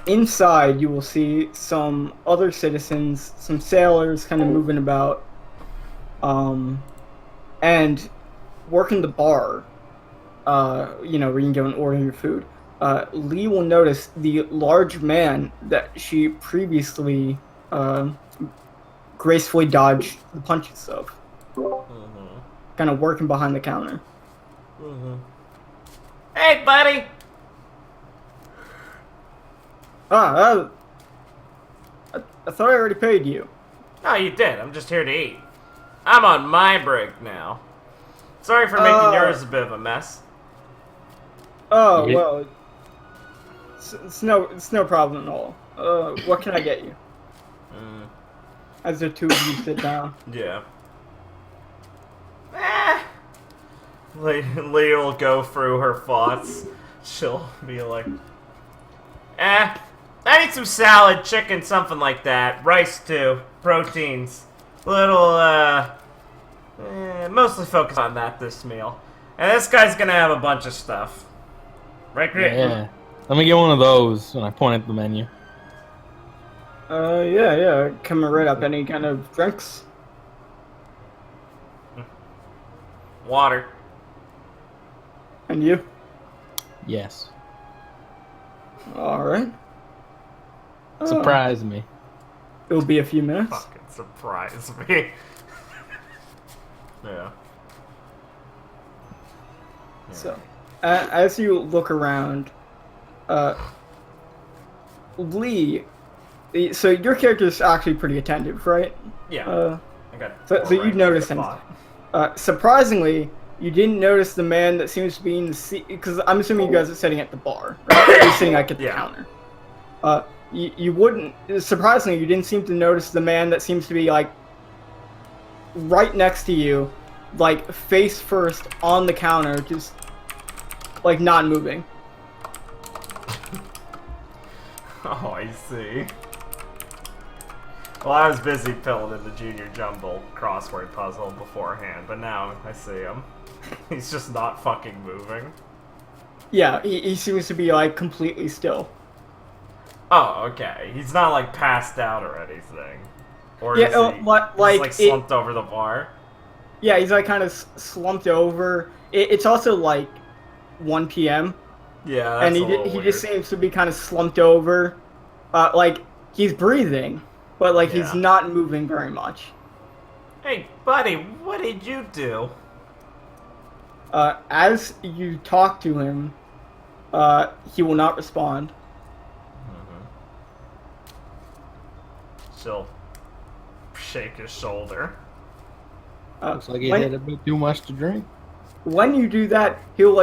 Inside, you will see some other citizens, some sailors kind of moving about, and working the bar, where you can go and order your food. Lee will notice the large man that she previously gracefully dodged the punches of. Kind of working behind the counter. Hey, buddy! I thought I already paid you. No, you did. I'm just here to eat. I'm on my break now. Sorry for making yours a bit of a mess. Oh, Yeah. well, it's no problem at all. What can I get you? As the two of you sit down. Yeah. Leah will go through her thoughts. She'll be like, I need some salad, chicken, something like that. Rice too. Proteins. Little, mostly focus on that this meal. And this guy's gonna have a bunch of stuff. Right, Rick? Yeah. Let me get one of those. And I point at the menu. Yeah. Coming right up. Any kind of drinks? Water. And you? Yes. All right. Surprise me. It'll be a few minutes. Fucking surprise me. Yeah. So, as you look around, Lee. So your character's actually pretty attentive, right? Yeah. I got So you noticed him. Surprisingly, you didn't notice the man that seems to be in the seat, because I'm assuming you guys are sitting at the bar, right? You're sitting like at the counter. You wouldn't. Surprisingly, you didn't seem to notice the man that seems to be like right next to you, like face first on the counter, just like not moving. Oh, I see. Well, I was busy filling in the Junior Jumble crossword puzzle beforehand, but now I see him. He's just not fucking moving. Yeah, he seems to be like completely still. Oh, okay. He's not like passed out or anything. Or Yeah, is he like just, slumped over the bar? Yeah, he's like kind of slumped over. It's also like 1 p.m. Yeah, that's and a little he weird. just seems to be kind of slumped over. Like he's breathing, but like he's Yeah. not moving very much. Hey, buddy, what did you do? As you talk to him, he will not respond. She'll shake his shoulder. Looks like he had a bit too much to drink. When you do that, he'll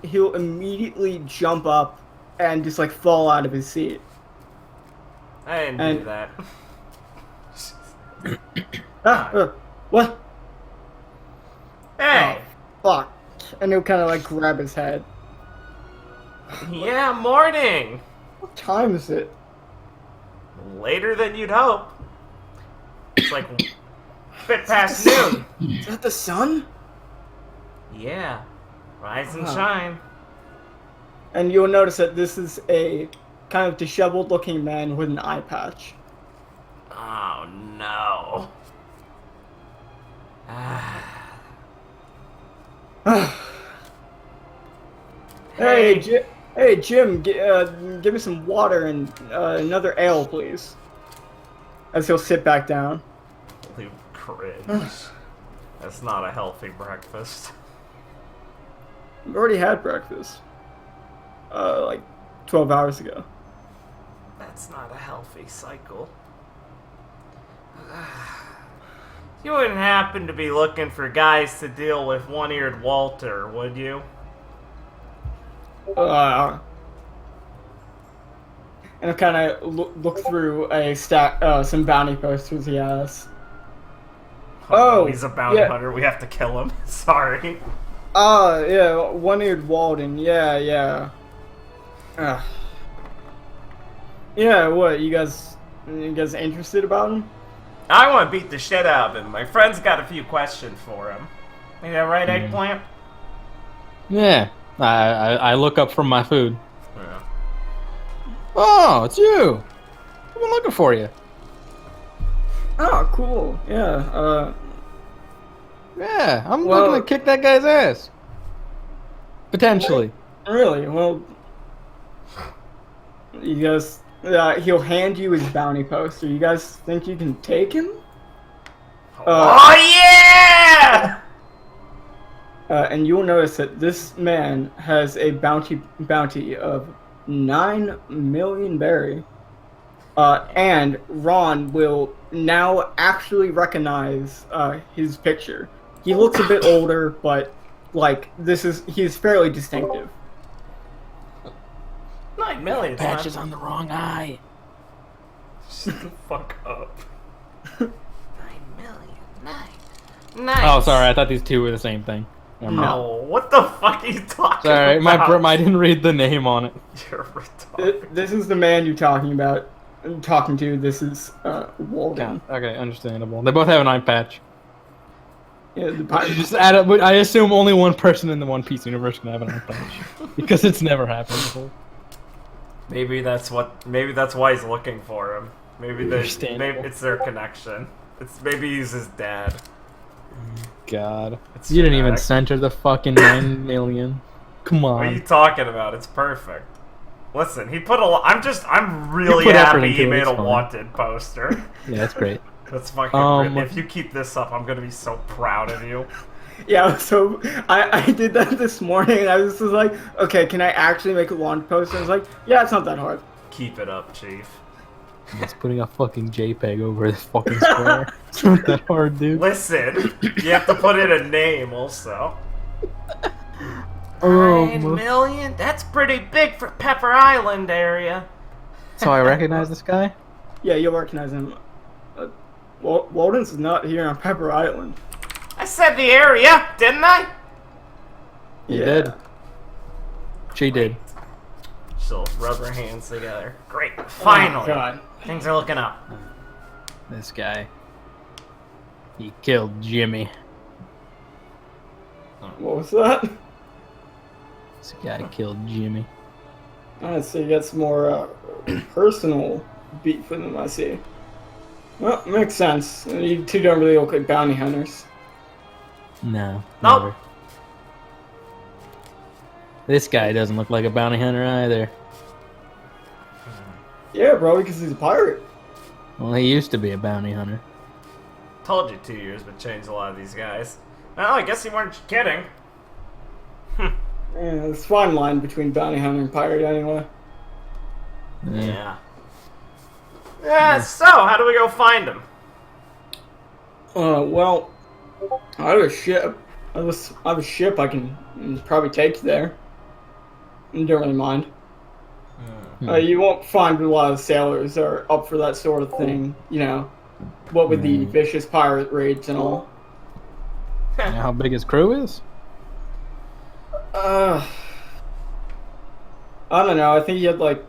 he'll immediately jump up and just like fall out of his seat. I didn't do that. What? Hey! Fuck. And he'll kind of like grab his head. Yeah, morning! What time is it? Later than you'd hope. It's like a bit past noon. Is that the sun? Yeah. Rise and Huh. shine. And you'll notice that this is a kind of disheveled looking man with an eye patch. Oh no. Hey Jim, give me some water and another ale, please. As he'll sit back down. Holy cringe. That's not a healthy breakfast. I've already had breakfast. Like 12 hours ago. That's not a healthy cycle. You wouldn't happen to be looking for guys to deal with one-eared Walter, would you? And I kind of look through a stack, some bounty posters he has. Oh, he's a bounty yeah. hunter. We have to kill him. Sorry. Yeah, one-eared Walden. Yeah. Yeah, what, you guys interested about him? I want to beat the shit out of him. My friend's got a few questions for him. Is that right, Eggplant? Yeah. I look up from my food. Yeah. Oh, it's you. I've been looking for you. Oh, cool. Yeah, Yeah, I'm Well- looking to kick that guy's ass. Potentially. really? Well, you guys, he'll hand you his bounty poster. You guys think you can take him? Oh yeah! And you'll notice that this man has a bounty of 9 million berry. And Ron will now actually recognize his picture. He looks a bit older, but like he's fairly distinctive. 9 million. Patches on the wrong eye. Shut the fuck up. 9 million. Nice. Oh, sorry. I thought these two were the same thing. Never mind. No, what the fuck are you talking Sorry, about? I didn't read the name on it. You're retarded. This is the man you're talking to. This is Walden. Okay, understandable. They both have an eye patch. Yeah, the pirate. Just add up. I assume only one person in the One Piece universe can have an eye patch because it's never happened before. Maybe that's why he's looking for him. Maybe Understandable. it's their connection. Maybe he's his dad. God, It's you didn't even genetic. center the fucking 9 million. Come What are you on. talking about? It's perfect. Listen, he put a lot. I'm really put effort happy he into it, made it's a fine. wanted poster. Yeah, that's great. That's fucking great. If you keep this up, I'm gonna be so proud of you. Yeah, so I did that this morning, and I was just like, okay, can I actually make a launch post? And I was like, yeah, it's not that hard. Keep it up, Chief. Just putting a fucking JPEG over this fucking square. It's not that hard, dude. Listen, you have to put in a name also. Oh, 9 million? That's pretty big for Pepper Island area. so I recognize this guy? Yeah, you'll recognize him. Walden's not here on Pepper Island. I said the area, didn't I? You Yeah. did. She did. She'll rub her hands together. Great. Oh, Finally. God. Things are looking up. This guy. He killed Jimmy. What was that? This guy killed Jimmy. I see you got some more personal beef with him, I see. Well, makes sense. You two don't really look like bounty hunters. No. Nope. Never. This guy doesn't look like a bounty hunter either. Yeah, bro, because he's a pirate. Well, he used to be a bounty hunter. Told you 2 years would change a lot of these guys. Well, I guess you weren't kidding. Yeah, there's a fine line between bounty hunter and pirate anyway. Yeah. Yeah, so, how do we go find him? Well, I have a ship. I have a ship I can probably take you there. You don't really mind. You won't find a lot of sailors are up for that sort of thing, you know. What with the vicious pirate raids and all. You know how big his crew is? I don't know. I think he had like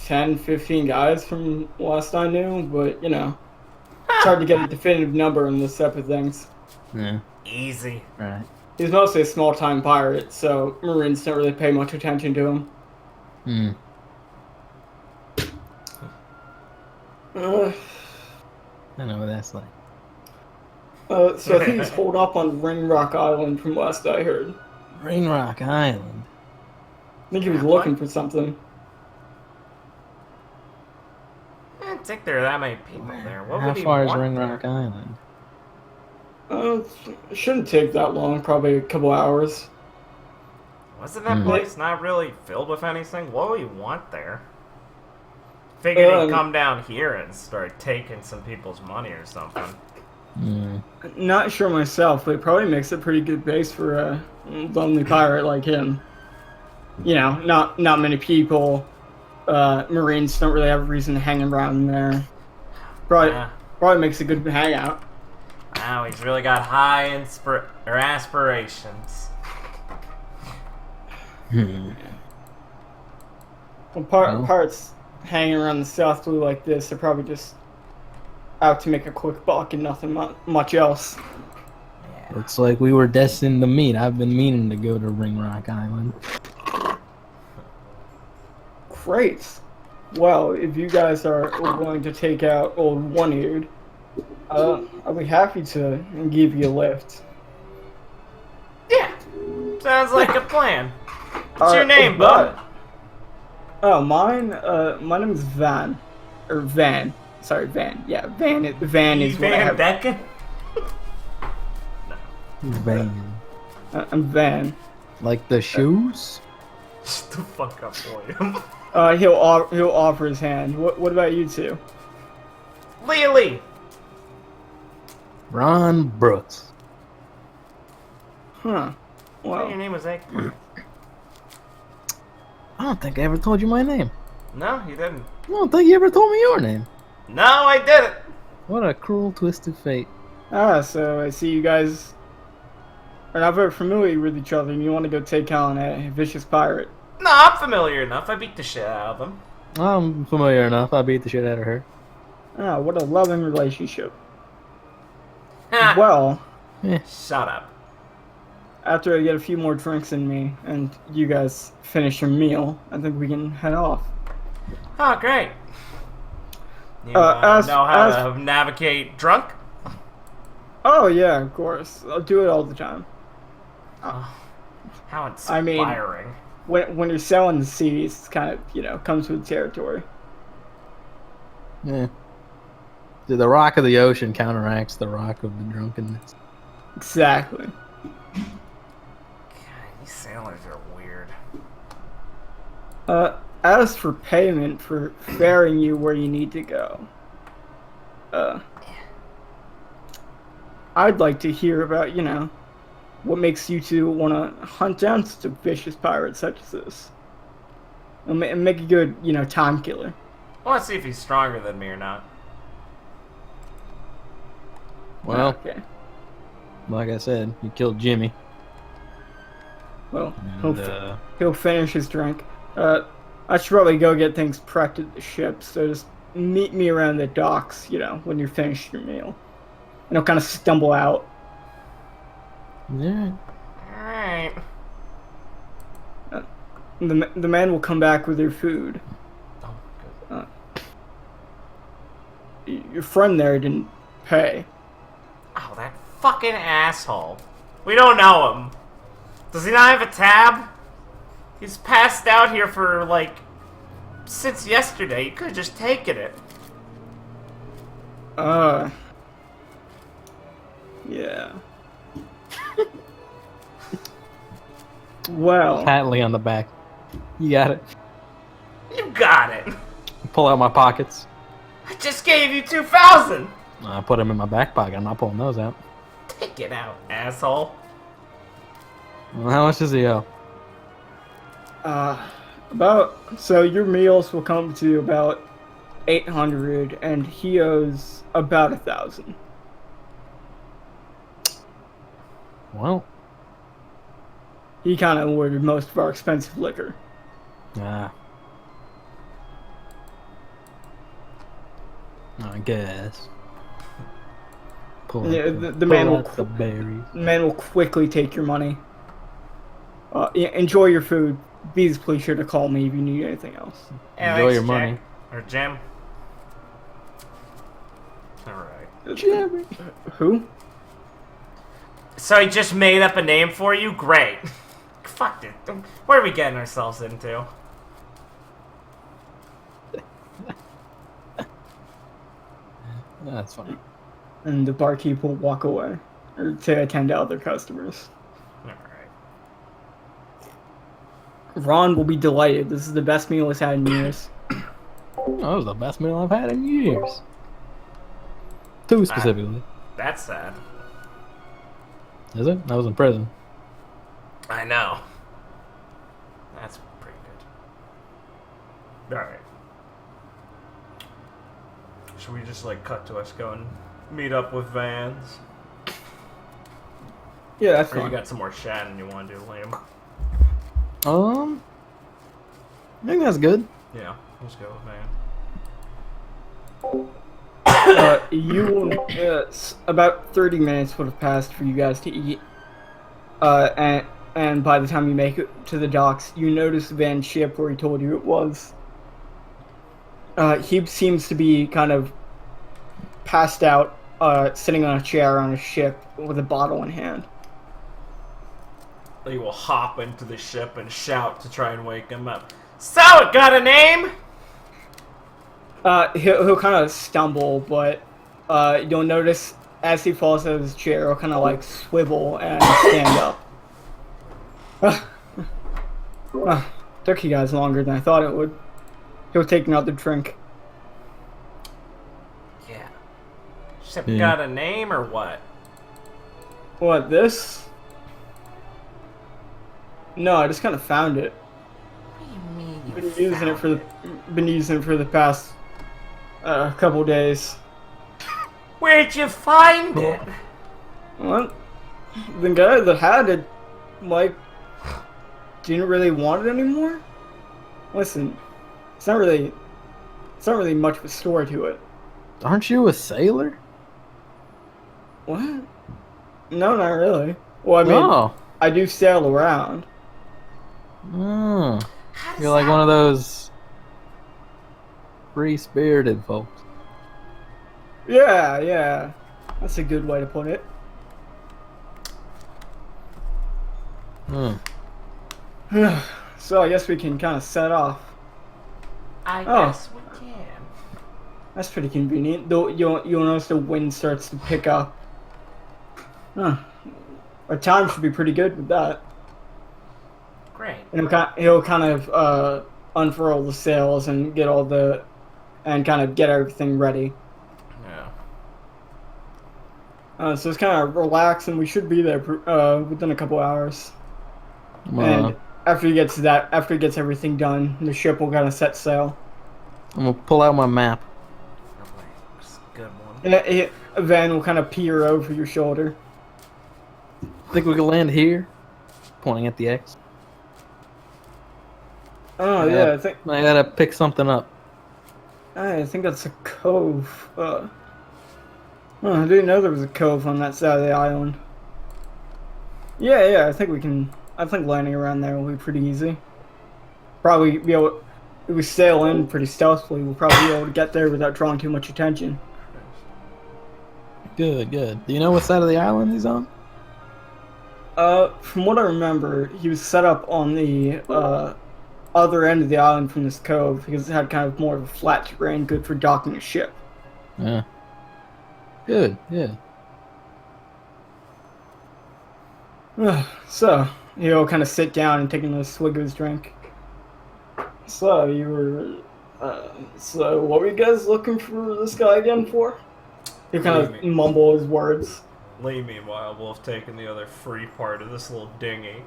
10, 15 guys from last I knew, but you know, it's hard to get a definitive number on this type of things. Yeah. Easy. Right. He's mostly a small-time pirate, so Marines don't really pay much attention to him. Hmm. I know what that's like. So I think he's holed up on Rimrock Island from last I heard. Rimrock Island. I think he was looking for something. I didn't think there are that many people there. What How would he far is want Rimrock there? Island? It shouldn't take that long, probably a couple hours. Wasn't that place not really filled with anything? What would he want there? Figured he'd come down here and start taking some people's money or something. Not sure myself, but it probably makes a pretty good base for a lonely pirate like him. You know, not many people. Marines don't really have a reason to hang around there. Probably makes a good hangout. Wow, he's really got high aspirations. Well, pirates hanging around the South Blue like this are probably just out to make a quick buck and nothing much else. Looks like we were destined to meet. I've been meaning to go to Rimrock Island. Great. Well, if you guys are willing to take out old One-Eared, I'll be happy to give you a lift. Yeah, sounds like a plan. What's your Alright, name, bud? Oh, mine. My name is Van, or Van. Sorry, Van. Yeah, Van is what I Van have. Decken? Van. I'm Van. Like the shoes? Shut the fuck up, William. He'll offer his hand. What about you two? Lily! Ron Brooks. Huh. I thought your Well, name was Eggplant. I don't think I ever told you my name. No, you didn't. I don't think you ever told me your name. No, I didn't. What a cruel twist of fate. so I see you guys are not very familiar with each other, and you want to go take on a vicious pirate. No, I'm familiar enough. I beat the shit out of them. I'm familiar enough. I beat the shit out of her. What a loving relationship. Ha! Well, Shut up. after I get a few more drinks in me and you guys finish your meal, I think we can head off. Oh, great. You as- know how as- to navigate drunk? Oh yeah, of course. I'll do it all the time. How I mean- inspiring. When you're selling the seas, it's kind of, comes with territory. Yeah. See, the rock of the ocean counteracts the rock of the drunkenness. Exactly. God, these sailors are weird. As for payment for ferrying you where you need to go, I'd like to hear about, what makes you two want to hunt down such a vicious pirate such as this. And make a good, time killer. I want to see if he's stronger than me or not. Well, Okay. like I said, you killed Jimmy. Well, And, he'll finish his drink. I should probably go get things prepped at the ship, so just meet me around the docks, when you're finished your meal. And he'll kind of stumble out. yeah. Alright. The man will come back with your food. Oh, good. Your friend there didn't pay. Oh, that fucking asshole. We don't know him. Does he not have a tab? He's passed out here for, since yesterday. He could have just taken it. Yeah. Well, Patently on the back. You got it. You got it. Pull out my pockets. I just gave you 2,000. I put them in my back pocket. I'm not pulling those out. Take it out, asshole. Well, how much does he owe? so your meals will come to about 800, and he owes about 1,000. Well, He kind of ordered most of our expensive liquor. I guess. Pull Yeah, out the man pull will out the berries. The man will quickly take your money. Enjoy your food. Please sure to call me if you need anything else. Yeah, Enjoy thanks, your money. Jack. Or Jim. Alright. Jimmy. Who? So he just made up a name for you? Great. Fuck it. What are we getting ourselves into? That's funny. And the barkeep will walk away, or to attend to other customers. Alright. Ron will be delighted. This is the best meal he's had in years. Oh, that was the best meal I've had in years. 2 specifically. That's sad. Is it? I was in prison. I know. That's pretty good. Alright. Should we just cut to us going meet up with Vans? Yeah, that's Or you fine. got some more Shannon you want to do, Liam? I think that's good. Yeah, let's go with Van. About 30 minutes would have passed for you guys to eat. And by the time you make it to the docks, you notice Van's ship where he told you it was. He seems to be kind of passed out, sitting on a chair on a ship with a bottle in hand. He will hop into the ship and shout to try and wake him up. So, it got a name? He'll kind of stumble, but you'll notice as he falls out of his chair, he'll kind of swivel and stand up. Took you guys longer than I thought it would. He'll take another drink. Yeah. Ship Yeah. got a name or what? What, this? No, I just kind of found it. What do you mean you Been using it for the past couple days. Where'd you find it? What? The guy that had it, like, didn't really want it anymore. Listen, it's not really much of a story to it. Aren't you a sailor? What? No, not really. Well, I mean, Oh. I do sail around. Oh. How does You're like that one of those free-spirited folks. Yeah. That's a good way to put it. Hmm. So I guess we can kind of set off. I Oh. guess we can. That's pretty convenient. Though you'll notice the wind starts to pick up. Huh. Our time should be pretty good with that. Great. And he'll kind of unfurl the sails and kind of get everything ready. Yeah. So it's kind of relaxed, and we should be there within a couple hours. And after he gets everything done, the ship will kind of set sail. I'm gonna pull out my map. Oh, wait. That's a good one. And Van will kind of peer over your shoulder. Think we can land here? Pointing at the X. Oh Yeah. yeah, I gotta pick something up. I think that's a cove. I didn't know there was a cove on that side of the island. Yeah, I think landing around there will be pretty easy. Probably be able. If we sail in pretty stealthily, we'll probably be able to get there without drawing too much attention. Good. Do you know what side of the island he's on? From what I remember, he was set up on the other end of the island from this cove because it had kind of more of a flat terrain, good for docking a ship. Yeah. Good. So he'll kind of sit down and take another swig of his drink. So so what were you guys looking for this guy again for? He'll kind of mumble his words. Lee, meanwhile, will have taken the other free part of this little dinghy,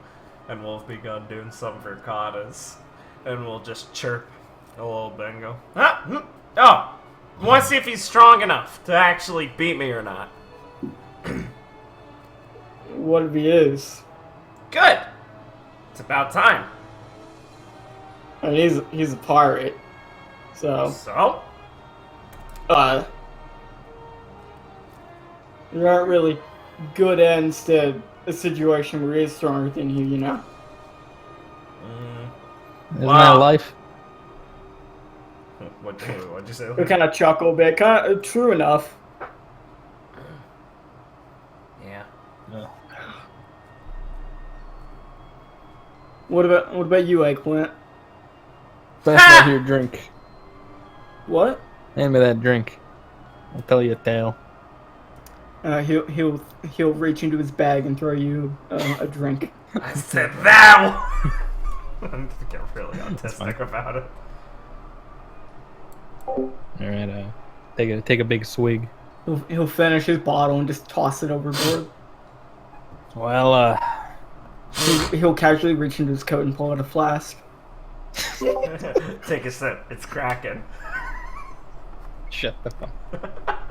and we'll have begun doing some verkatas, and we'll just chirp a little bit and go, oh, want to see if he's strong enough to actually beat me or not. What if he is? Good. It's about time. I mean, he's a pirate, so there aren't really good ends to a situation where he is stronger than you, you know. Isn't that life? What'd you say? He'll kind of chuckle a bit. Kind of true enough. Yeah. What about you, Eggplant? Pass that here drink. What? Hand me that drink. I'll tell you a tale. He'll reach into his bag and throw you a drink. I said that one. I'm getting really autistic about it. All right. Take a big swig. He'll finish his bottle and just toss it overboard. Well, He'll casually reach into his coat and pull out a flask. Take a sip. It's cracking. shut the fuck.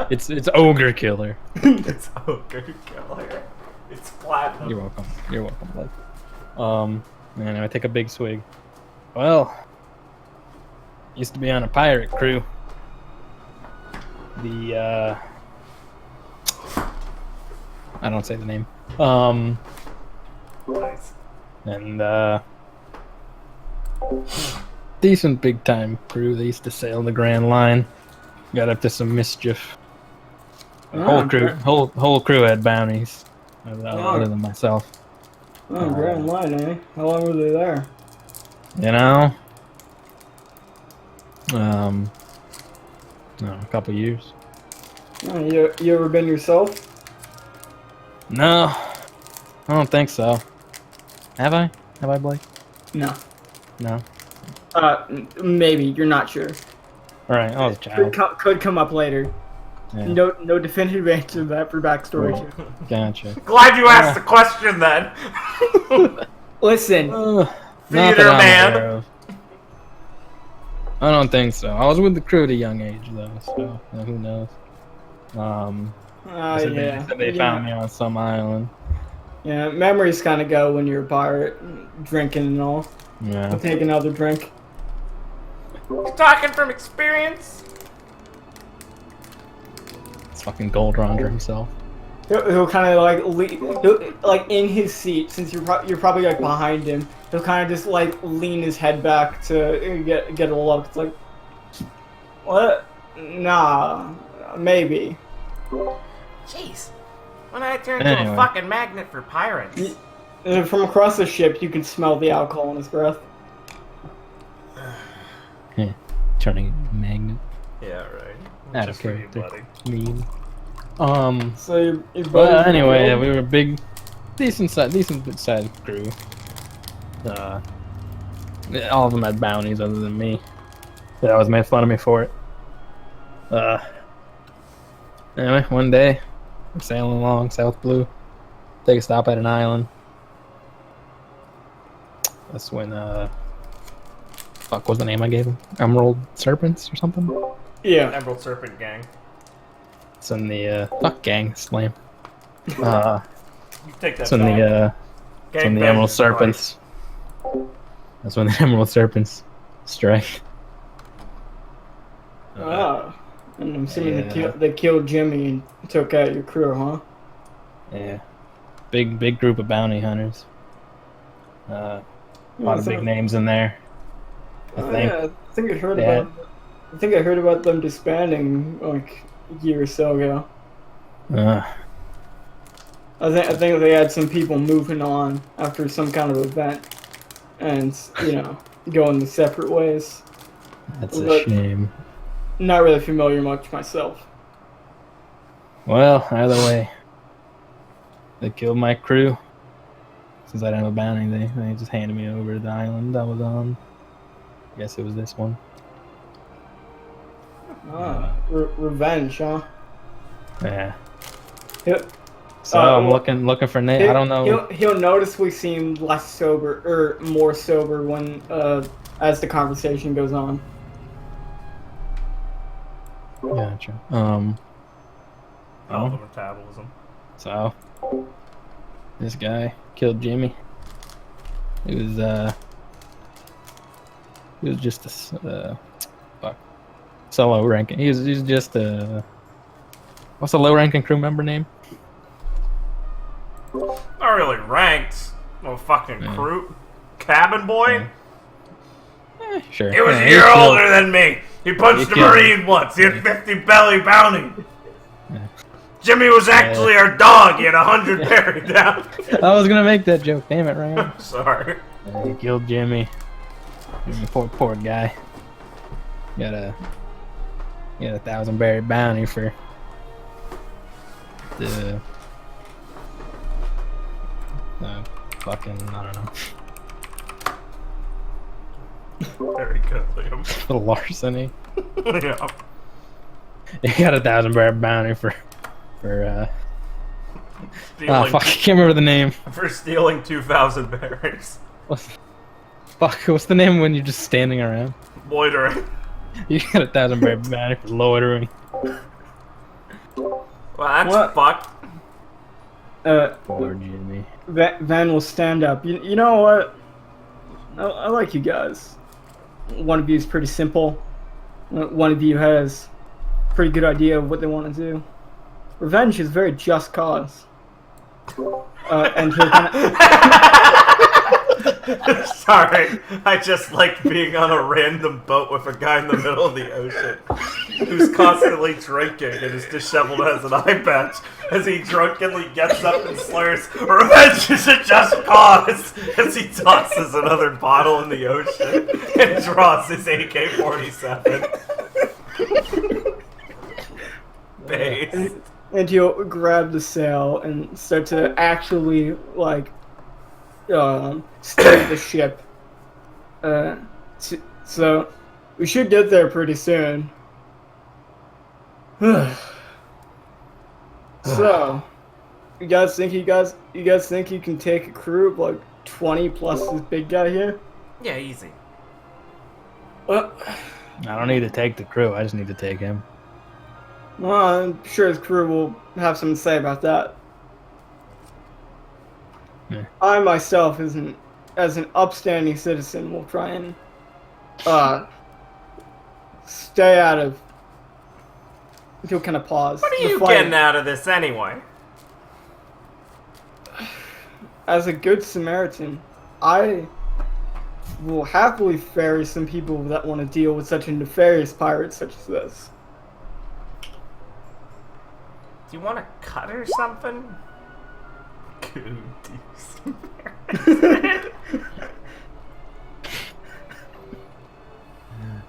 It's ogre killer. It's ogre killer. It's platinum. You're welcome, bud. Man, I take a big swig. Well, used to be on a pirate crew. I don't say the name. Nice. And decent big time crew. They used to sail the Grand Line. Got up to some mischief. Whole crew had bounties. Other than myself. Oh, Grand Line, eh? How long were they there? You know? A couple years. Oh, you ever been yourself? No, I don't think so. Have I? Have I, Blake? No. No. Maybe you're not sure. All right, I was a child. Could come up later. Yeah. No definitive answer to that for backstory. Right. Gotcha. Glad you asked the question then. Listen, Not Theater that I'm man. aware of. I don't think so. I was with the crew at a young age, though, so who knows? They found me on some island. Yeah, memories kind of go when you're a pirate, drinking and all. Yeah. I'll take another drink. You're talking from experience. It's fucking Gold Roger himself. He'll kind of like in his seat, since you're probably like behind him. He'll kind of just like lean his head back to get a look. It's like, what? Nah, maybe. Jeez, when did I turn into a fucking magnet for pirates? From across the ship, you can smell the alcohol in his breath. Turning into a magnet. Yeah, right. Out of Just for you, character. buddy. Mean. So your But anyway, we were a big, decent sized crew. All of them had bounties other than me. They always made fun of me for it. Anyway, one day, we're sailing along South Blue. Take a stop at an island. That's when, fuck, what was the name I gave him? Emerald Serpents or something? Yeah. Emerald Serpent Gang. It's in the, fuck gang, slam. You take that It's in back. the, it's when the Emerald Serpents. That's when the Emerald Serpents strike. And I'm assuming they killed Jimmy and took out your crew, huh? Yeah. Big group of bounty hunters. A lot of big names in there. I think. Yeah, I think I heard about them disbanding like a year or so ago. I think they had some people moving on after some kind of event, and going the separate ways. That's a shame. Not really familiar much myself. Well, either way, they killed my crew. Since I didn't have a bounty, they just handed me over to the island I was on. I guess it was this one. Revenge, huh? Yeah. Yep. So I'm looking for Nate. I don't know. He'll notice we seem less sober or more sober when as the conversation goes on. Gotcha. Metabolism. So this guy killed Jimmy. He was just a solo ranking. He's just a what's the low ranking crew member name? Not really ranked. No fucking crew. Cabin boy? Sure. He was a year older than me. He punched a Marine once. He had 50 belly bounty. Jimmy was actually our dog. He had 100 buried down. I was gonna make that joke. Damn it, Ryan. Sorry. He killed Jimmy. Poor guy. Got a 1,000 buried bounty for the fucking I don't know. Very good, Liam. The larceny. Yeah. He got a 1,000 buried bounty for Stealing, fuck, I can't remember the name. for stealing 2,000 berries. What's the name when you're just standing around? Loitering. You got a 1,000 buried bounty for loitering. Well, that's What? fucked. Poor Jimmy. Van will stand up. You know what? I like you guys. One of you is pretty simple. One of you has a pretty good idea of what they want to do. Revenge is a very just cause. And he'll kind of... Sorry, I just like being on a random boat with a guy in the middle of the ocean who's constantly drinking and is disheveled as an eye patch as he drunkenly gets up and slurs, "Revenge is a just cause," as he tosses another bottle in the ocean and draws his AK-47. Base. And he'll grab the sail and start to actually, like, steer the ship So, we should get there pretty soon. So, you guys think you can take a crew of like 20 plus this big guy here? Yeah, easy. Well, I don't need to take the crew. I just need to take him. I'm sure his crew will have something to say about that. Yeah. I myself, as an upstanding citizen, will try and stay out of. He'll kind of pause. What are you getting out of this anyway? As a good Samaritan, I will happily ferry some people that want to deal with such a nefarious pirate such as this. Do you want to cut or something? Good.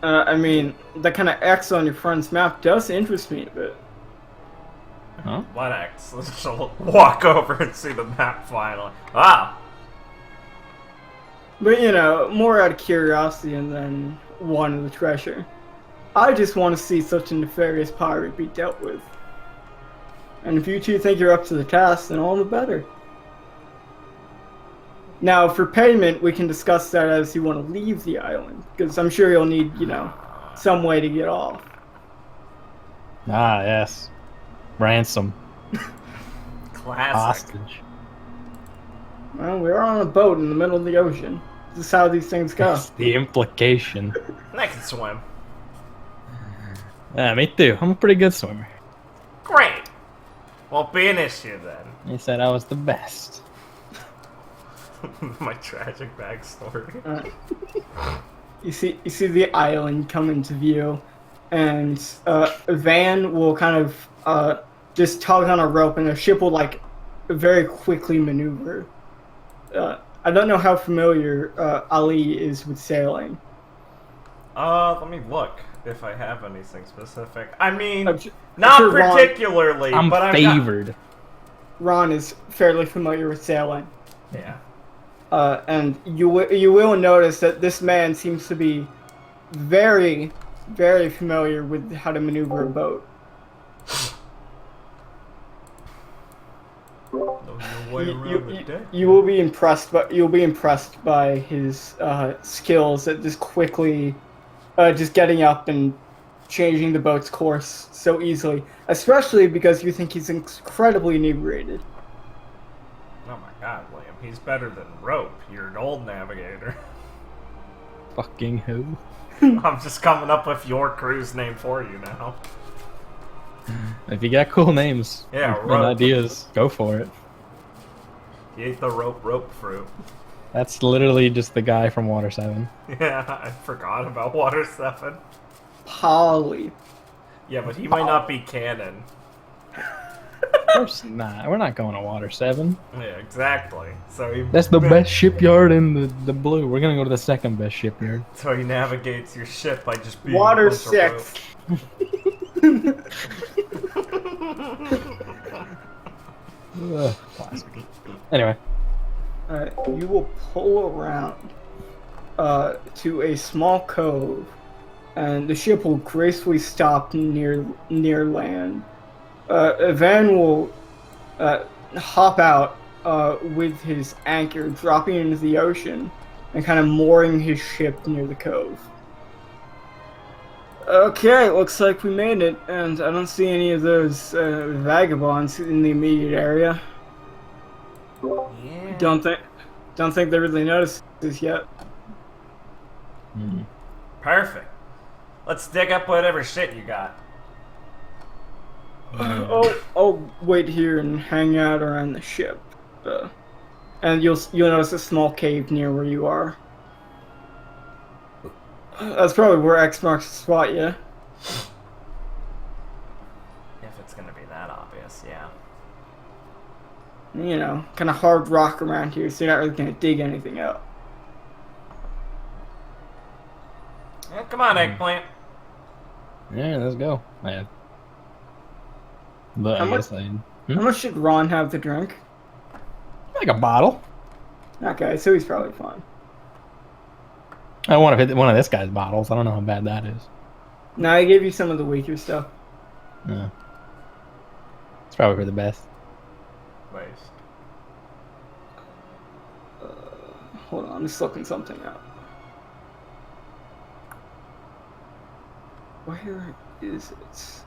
I mean, that kind of X on your friend's map does interest me a bit. Huh? What X? She'll walk over and see the map finally. Ah! But you know, more out of curiosity and then one of the treasure. I just want to see such a nefarious pirate be dealt with. And if you two think you're up to the task, then all the better. Now, for payment, we can discuss that as you want to leave the island, because I'm sure you'll need, you know, some way to get off. Ah, yes. Ransom. Classic. Hostage. Well, we are on a boat in the middle of the ocean. This is how these things go. That's the implication. I can swim. Yeah, me too. I'm a pretty good swimmer. Great! Won't be an issue then. He said I was the best. My tragic backstory. You see the island come into view, and a van will kind of just tug on a rope, and the ship will like very quickly maneuver. I don't know how familiar Ali is with sailing. Let me look if I have anything specific. I mean, I'm not sure Ron- particularly, I'm but favored. Ron is fairly familiar with sailing. Yeah. And you will notice that this man seems to be very, very familiar with how to maneuver a boat. You will be impressed, but you'll be impressed by his skills at just quickly, just getting up and changing the boat's course so easily. Especially because you think he's incredibly inebriated. Oh my god, Liam. He's better than Rope. You're an old navigator. Fucking who? I'm just coming up with your crew's name for you now. If you got cool names Yeah, and Rope. ideas, go for it. You ate the rope fruit. That's literally just the guy from Water 7. Yeah, I forgot about Water 7. Polly. Yeah, but he might not be canon. Of course not. We're not going to Water 7. Yeah, exactly. So he That's the best shipyard in the blue. We're gonna go to the second best shipyard. So he navigates your ship by just being Water a bunch of 6. Ugh, classic. Anyway, Alright, you will pull around to a small cove, and the ship will gracefully stop near land. A van will hop out with his anchor, dropping into the ocean, and kind of mooring his ship near the cove. Okay, looks like we made it, and I don't see any of those vagabonds in the immediate area. Yeah. Don't think they really noticed this yet. Perfect. Let's dig up whatever shit you got. I'll wait here and hang out around the ship, and you'll notice a small cave near where you are. That's probably where X marks the spot, yeah. If it's gonna be that obvious, yeah. You know, kind of hard rock around here, so you're not really gonna dig anything up. Yeah, come on, eggplant. yeah, let's go. Man. But How I much- guess I... How much should Ron have to drink? Like a bottle. Okay, so he's probably fine. I want to hit one of this guy's bottles. I don't know how bad that is. Now I gave you some of the weaker stuff. Yeah. It's probably for the best. Nice. Hold on, I'm just looking something up. Where is it?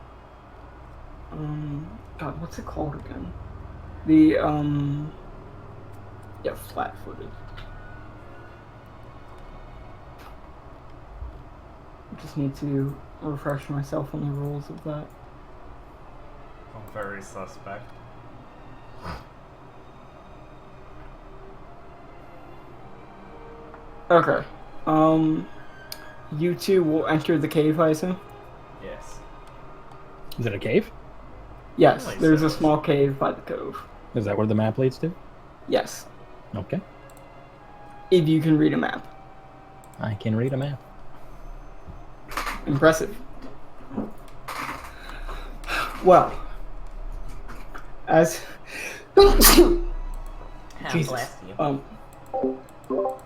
God, what's it called again? The, yeah, flat-footed. I just need to refresh myself on the rules of that. I'm very suspect. Okay. You two will enter the cave, I assume? Yes. Is it a cave? Yes, Nice. there's a small cave by the cove. Is that where the map leads to? Yes, Okay. if you can read a map. I can read a map. Impressive. Well, as Jesus. Bless you.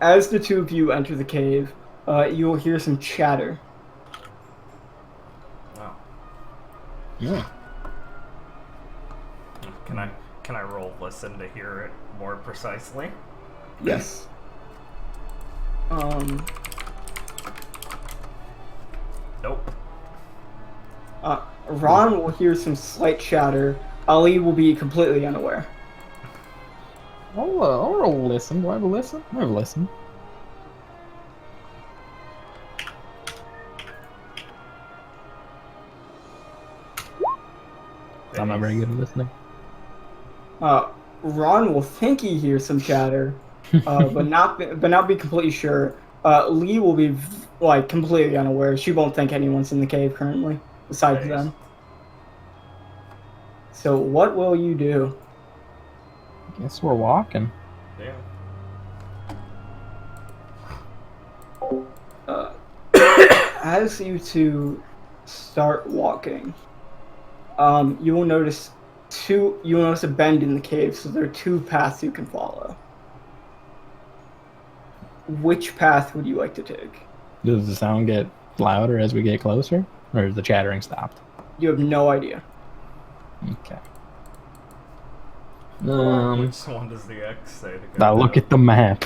As the two of you enter the cave, you will hear some chatter. Wow. Yeah. Can I roll listen to hear it more precisely? Yes. Nope. Ron will hear some slight chatter. Ali will be completely unaware. I'll listen. Do I have a listen? I have a listen. I'm not very good at listening. Ron will think he hears some chatter, but not be completely sure. Lee will be like completely unaware. She won't think anyone's in the cave currently, besides Nice. them. So what will you do? Guess we're walking. Yeah. As you two start walking, you will notice a bend in the cave, so there are two paths you can follow. Which path would you like to take? Does the sound get louder as we get closer? Or is the chattering stopped? You have no idea. Okay. Which one does the X say to go Now look down? at the map.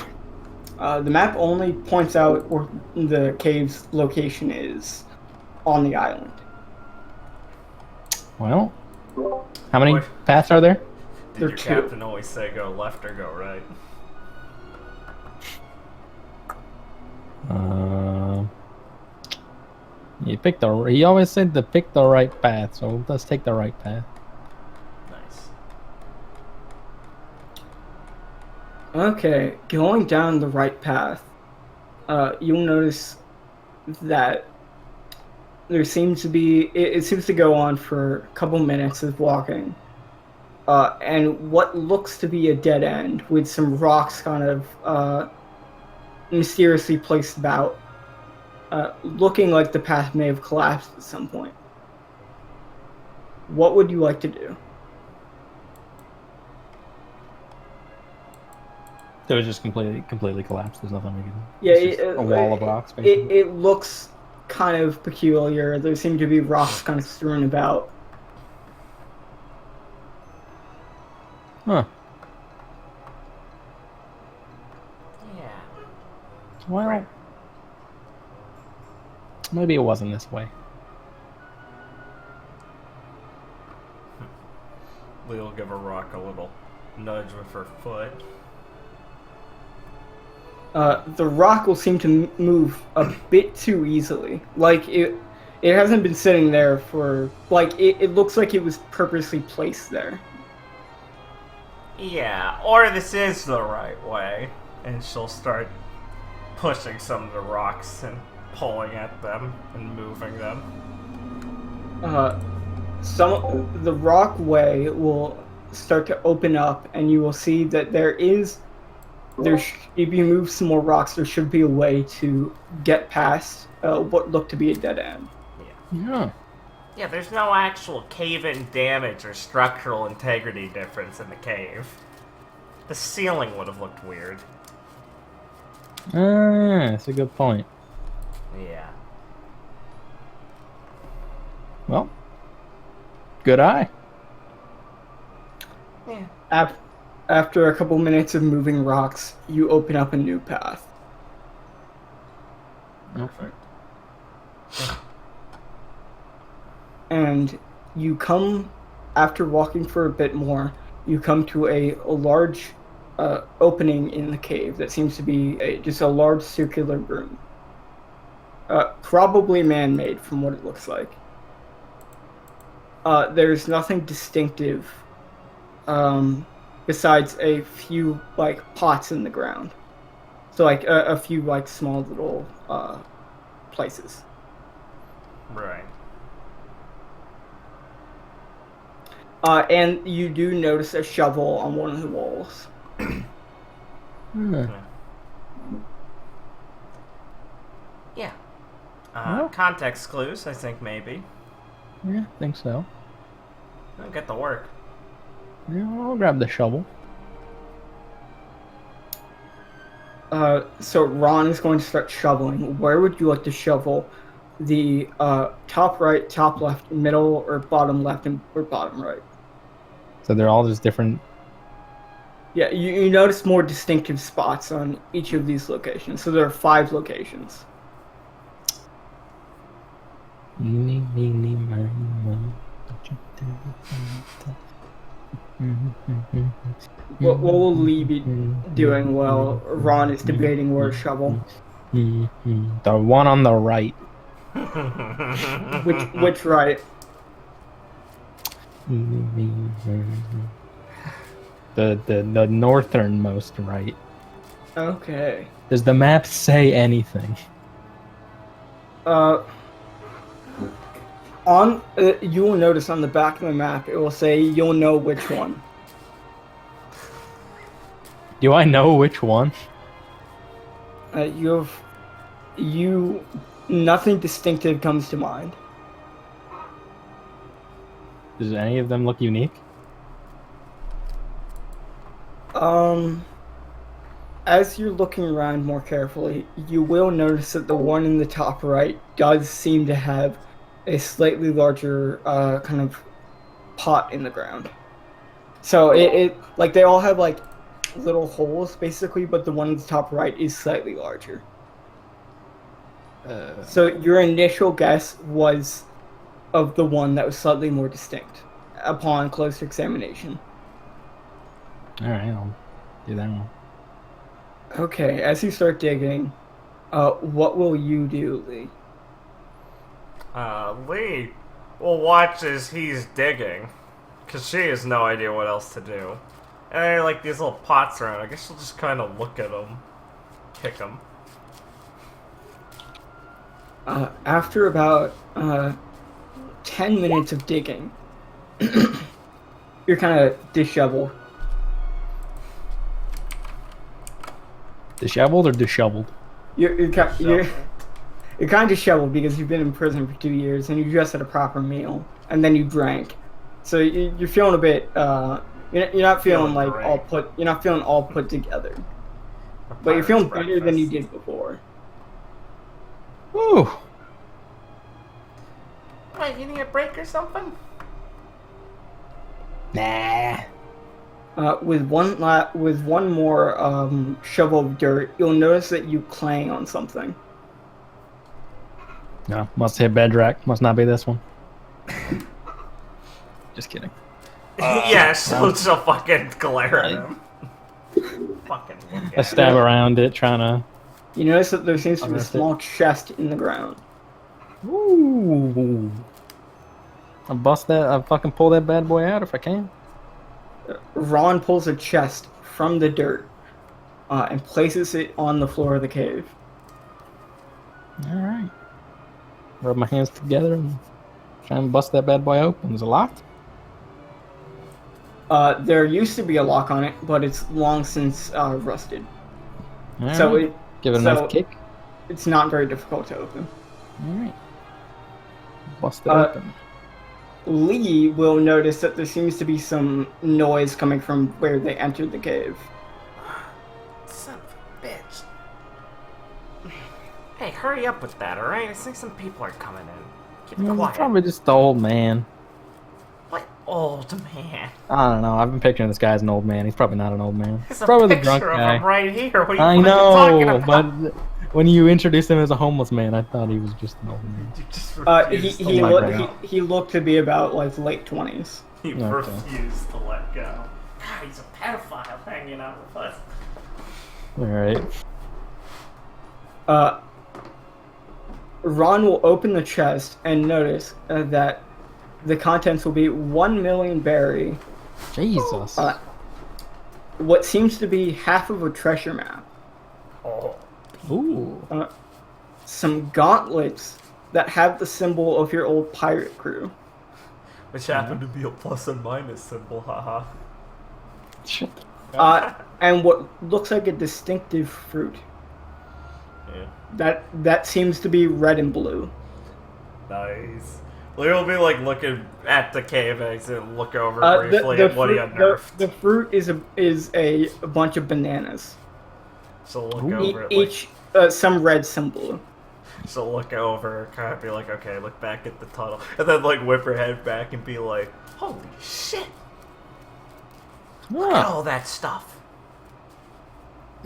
The map only points out where the cave's location is on the island. Well, how many What? paths are there? Did There your are two. captain always say go left or go right? He always said to pick the right path, so let's take the right path. Nice. Okay, going down the right path, you'll notice that there seems to be it seems to go on for a couple minutes of walking, and what looks to be a dead end with some rocks kind of mysteriously placed about, looking like the path may have collapsed at some point. What would you like to do? It was just completely collapsed. There's nothing we can. Yeah, it's just a wall of rocks. Basically. It looks kind of peculiar. There seem to be rocks kind of strewn about. Huh. Yeah. Well, Right. maybe it wasn't this way. Lee'll give a rock a little nudge with her foot. The rock will seem to move a bit too easily. Like it hasn't been sitting there for it looks like it was purposely placed there. Yeah, or this is the right way. And she'll start pushing some of the rocks and pulling at them and moving them. The rock way will start to open up, and you will see that if you move some more rocks, there should be a way to get past what looked to be a dead end. Yeah. Yeah, there's no actual cave-in damage or structural integrity difference in the cave. The ceiling would have looked weird. That's a good point. Yeah. Well, good eye. Yeah. After a couple minutes of moving rocks, you open up a new path. Okay. And you come, after walking for a bit more, you come to a large opening in the cave that seems to be just a large circular room. Probably man-made from what it looks like. There's nothing distinctive besides a few pots in the ground. So a few small little places. Right. And you do notice a shovel on one of the walls. Yeah. Well. Context clues, I think maybe. Yeah, I think so. I'll get to work. Yeah, I'll grab the shovel. So Ron is going to start shoveling. Where would you like to shovel? The top right, top left, middle, or bottom left, or bottom right? So they're all just different. Yeah, you notice more distinctive spots on each of these locations. So there are 5 locations. Eeny, meeny, miny, moe. What will Lee be doing while Ron is debating where to shovel? The one on the right. Which right? The northernmost right. Okay. Does the map say anything? You will notice on the back of the map it will say you'll know which one. Do I know which one? Nothing distinctive comes to mind. Does any of them look unique? As you're looking around more carefully, you will notice that the one in the top right does seem to have a slightly larger kind of pot in the ground. So it they all have little holes basically, but the one in the top right is slightly larger. So your initial guess was of the one that was slightly more distinct upon closer examination. Alright, I'll do that one. Okay, as you start digging, what will you do, Lee? Lee will watch as he's digging, because she has no idea what else to do. And there are these little pots around. I guess she'll just kind of look at them, pick them. After about 10 minutes of digging, you're kind of disheveled. Disheveled or disheveled? You're kind of disheveled because you've been in prison for 2 years and you just had a proper meal and then you drank, so you're feeling a bit. You're not feeling You're not feeling all put together, but you're feeling better than you did before. Ooh. Wait, you need a break or something? Nah. With one more shovel of dirt, you'll notice that you clang on something. No, must hit bedrock. Must not be this one. Just kidding. Yeah, she'll fucking glare at him. Fucking look I at stab around it, trying to. You notice that there seems to be a Unearth it. small chest in the ground. Ooh. I fucking pull that bad boy out if I can. Ron pulls a chest from the dirt and places it on the floor of the cave. Alright. Rub my hands together and try and bust that bad boy open. Is it locked? There used to be a lock on it, but it's long since rusted. All So right. Give it a nice kick. It's not very difficult to open. Alright. Bust it open. Lee will notice that there seems to be some noise coming from where they entered the cave. Son of a bitch. Hey, hurry up with that, alright? I think some people are coming in. Keep it It's quiet. probably just the old man. What old man? I don't know. I've been picturing this guy as an old man. He's probably not an old man. There's He's a probably the picture drunk of guy. him right here. What are you I fucking talking know, about? but when you introduced him as a homeless man, I thought he was just an old man. You just He refused to he, let let look, go. he looked to be about like late 20s. He Okay. refused to let go. God, he's a pedophile hanging out with us. All right. Ron will open the chest and notice that the contents will be 1 million berry, Jesus. what seems to be half of a treasure map, Oh. Ooh. some gauntlets that have the symbol of your old pirate crew, Which happened to be a plus and minus symbol, haha. Shit. and what looks like a distinctive fruit. Yeah. That seems to be red and blue. Nice. We'll be like looking at the cave eggs and look over The, briefly the at what he fruit, unearthed. the fruit is a bunch of bananas. So look Ooh. over it, like, Each some red symbol. so look over, kind of be like, okay, look back at the tunnel, and then like whip her head back and be like, holy shit, look at Ah. all that stuff.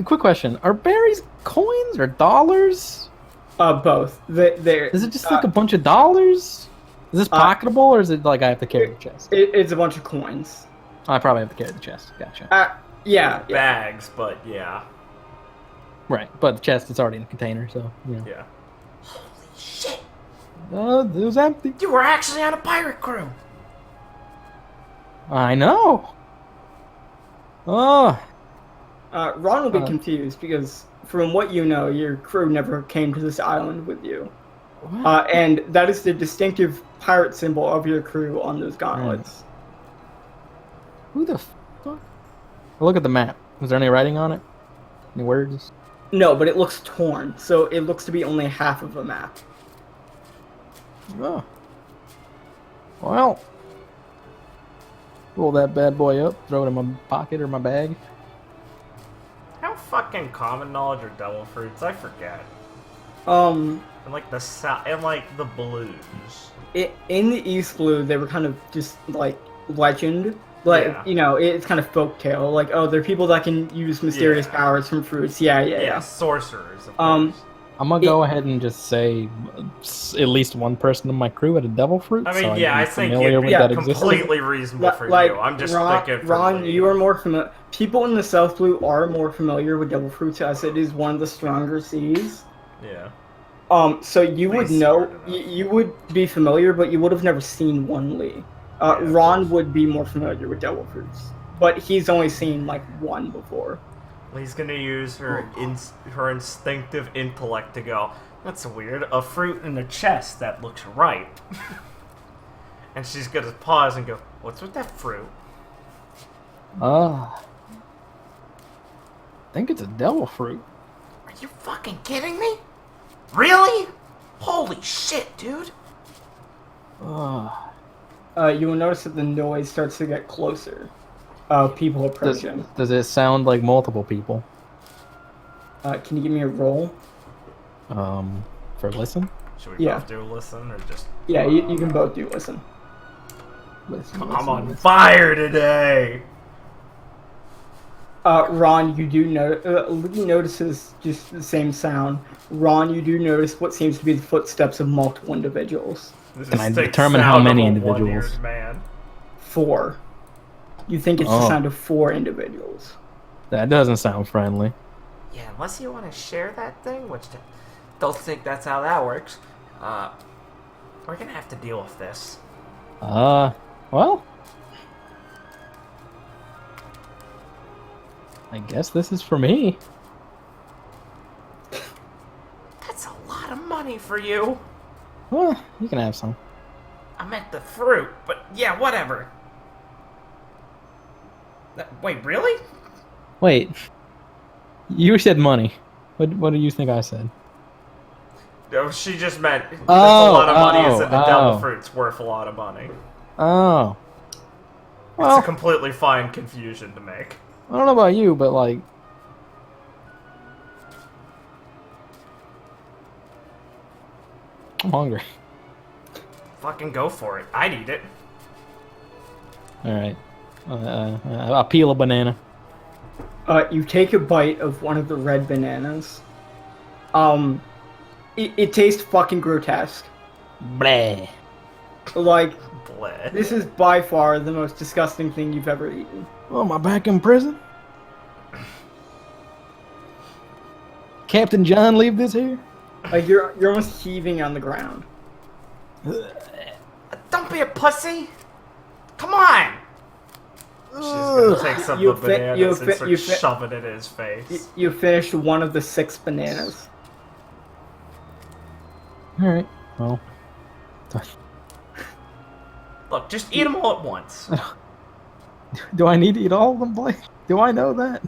Quick question: are berries coins or dollars? Both. They're Is it just like a bunch of dollars? Is this pocketable, or is it like I have to carry the chest? it's a bunch of coins. I probably have to carry the chest. Gotcha. Yeah. Bags, but yeah. Right, but the chest is already in the container, so yeah. Yeah. Holy shit, It was empty. you were actually on a pirate crew. I know. Oh, Ron will be confused because, from what you know, your crew never came to this island with you. And that is the distinctive pirate symbol of your crew on those gauntlets. who the fuck? Look at the map. Was there any writing on it? Any words? No, but it looks torn, so it looks to be only half of a map. Oh. Well, roll that bad boy up, throw it in my pocket or my bag. How fucking common knowledge are devil fruits? I forget. Um, And like the and like the blues. in the East Blue, they were kind of just like legend. Like, Yeah. you know, it's kind of folktale. Like, oh, they're people that can use mysterious Yeah. powers from fruits. Yeah. Sorcerers. Of Um, course. I'm gonna go ahead and just say at least one person in my crew had a devil fruit. I mean, so yeah, I'm I think familiar it'd with be that existence. completely reasonable for like, you. I'm just Ron, thinking for Ron, Lee. you are more familiar. People in the South Blue are more familiar with devil fruits as it is one of the stronger seas. Yeah. So you would Lee's know, smart enough. you would be familiar, but you would have never seen one Lee. Yeah, of Ron course. would be more familiar with devil fruits, but he's only seen like one before. Lee's gonna use her her instinctive intellect to go, that's weird, a fruit in a chest that looks ripe. And she's gonna pause and go, what's with that fruit? I think it's a devil fruit. Are you fucking kidding me? Really? Holy shit, dude. You will notice that the noise starts to get closer. People approaching. Does it sound like multiple people? Can you give me a roll? For listen? Should we Yeah. both do a listen or just... Yeah, you can both do listen. I'm on fire today! Ron, you do Lee notices just the same sound. Ron, you do notice what seems to be the footsteps of multiple individuals. This Can I is the determine how sound many of a individuals? one-eared man. 4. You think it's the sound of 4 individuals. That doesn't sound friendly. Yeah, unless you want to share that thing, which I don't think that's how that works. We're gonna have to deal with this. Well, I guess this is for me. That's a lot of money for you. Well, you can have some. I meant the fruit, but yeah, whatever. Wait, really? Wait, you said money. What do you think I said? No, she just meant that's a lot of money is that the devil oh. fruit's worth a lot of money. Oh. It's Well, a completely fine confusion to make. I don't know about you, but like, I'm hungry. Fucking go for it. I'd eat it. All right. I'll peel a banana. You take a bite of one of the red bananas. It tastes fucking grotesque. Bleh. Like, Bleh. this is by far the most disgusting thing you've ever eaten. Oh, am I back in prison? Captain John, leave this here? Like, you're almost heaving on the ground. Don't be a pussy. Come on. She's gonna take some of the bananas and start shoving it in his face. You finished one of the 6 bananas. Alright, well. Look, just eat them all at once. Do I need to eat all of them, Blake? Do I know that?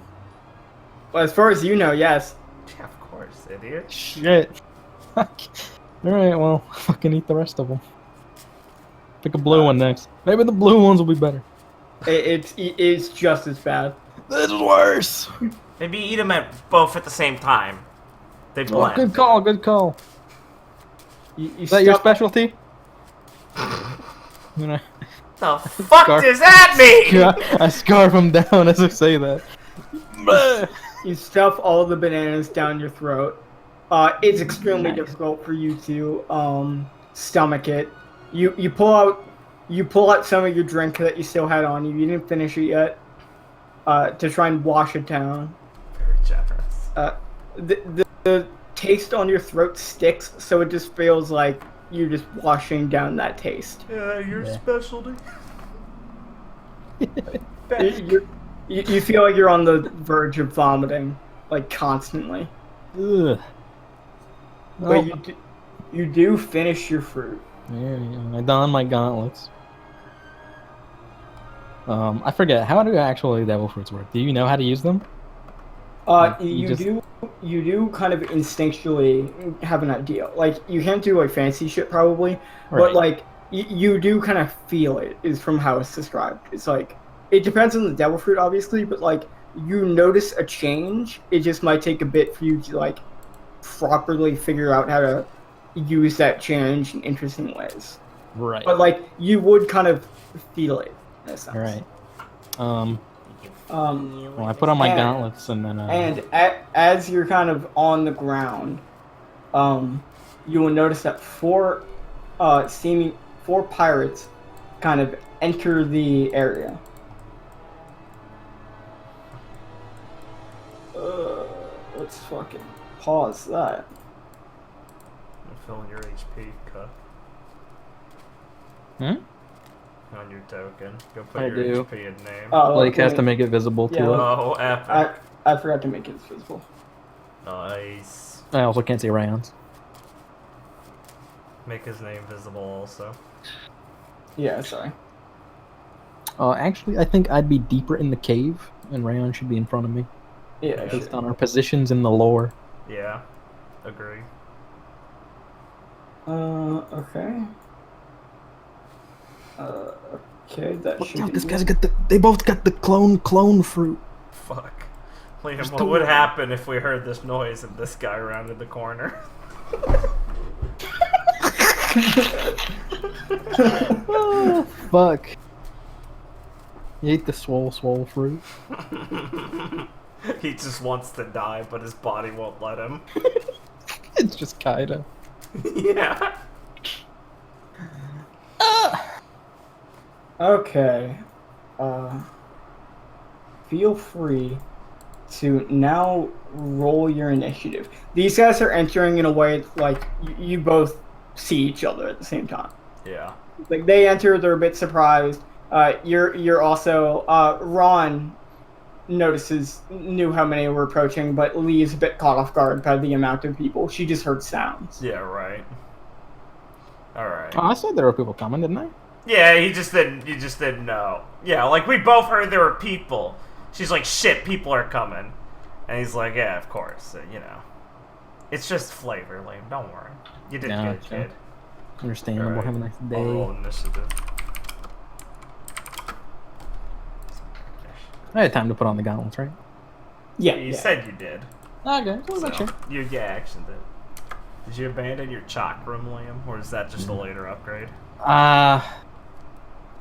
Well, as far as you know, yes. Yeah, of course, idiot. Shit. Alright, well, fucking eat the rest of them. Pick a blue one next. Maybe the blue ones will be better. It's just as bad. This is worse. Maybe eat them both at the same time. They blend. Oh, good call, good call. You Is that your specialty? You know, The fuck does that mean? I scarf them down as I say that. You stuff all the bananas down your throat. It's extremely difficult for you to stomach it. You pull out some of your drink that you still had on you. You didn't finish it yet. To try and wash it down. Very generous. The taste on your throat sticks, so it just feels like you're just washing down that taste. Yeah, your specialty. You feel like you're on the verge of vomiting, like constantly. Ugh. But you do finish your fruit. There you go. I don my gauntlets. I forget, how do actually devil fruits work? Do you know how to use them? You do kind of instinctually have an idea. Like, you can't do like fancy shit probably, but like you do kind of feel it, is from how it's described. It's like, it depends on the devil fruit obviously, but like you notice a change. It just might take a bit for you to like properly figure out how to use that change in interesting ways. Right. But like you would kind of feel it in a sense. Right. Well, I put on my gauntlets and then. And as you're kind of on the ground, you will notice that four pirates kind of enter the area. Let's fucking pause that. Fill your HP, cut. On your token. Go put your HP in name. Blake has to make it visible too. Oh, epic. I forgot to make it visible. Nice. I also can't see rayons. Make his name visible also. Yeah, sorry. Actually, I think I'd be deeper in the cave, and rayon should be in front of me. Yeah, based on our positions in the lore. Yeah, agree. Okay. Okay, that Look should out, be this guy's got they both got the clone fruit. Fuck. Liam, what would happen if we heard this noise and this guy rounded the corner? Oh, fuck. You ate the swole fruit. He just wants to die, but his body won't let him. It's just Kaido. Yeah. Okay. Feel free to now roll your initiative. These guys are entering in a way like you both see each other at the same time. Yeah. Like they enter, they're a bit surprised. You're also Ron knew how many were approaching, but Lee is a bit caught off guard by the amount of people. She just heard sounds. Yeah, right. Alright. Oh, I said there were people coming, didn't I? Yeah, you just didn't know. Yeah, like we both heard there were people. She's like, shit, people are coming. And he's like, yeah, of course, you know. It's just flavor, Liam, don't worry. You did good, kid. Understandable, Right. have a nice day. I'll roll initiative. I had time to put on the gauntlets, right? Yeah. You said you did. Okay, what about you? You actioned it. Did you abandon your chalk room, Liam, or is that just a later upgrade? I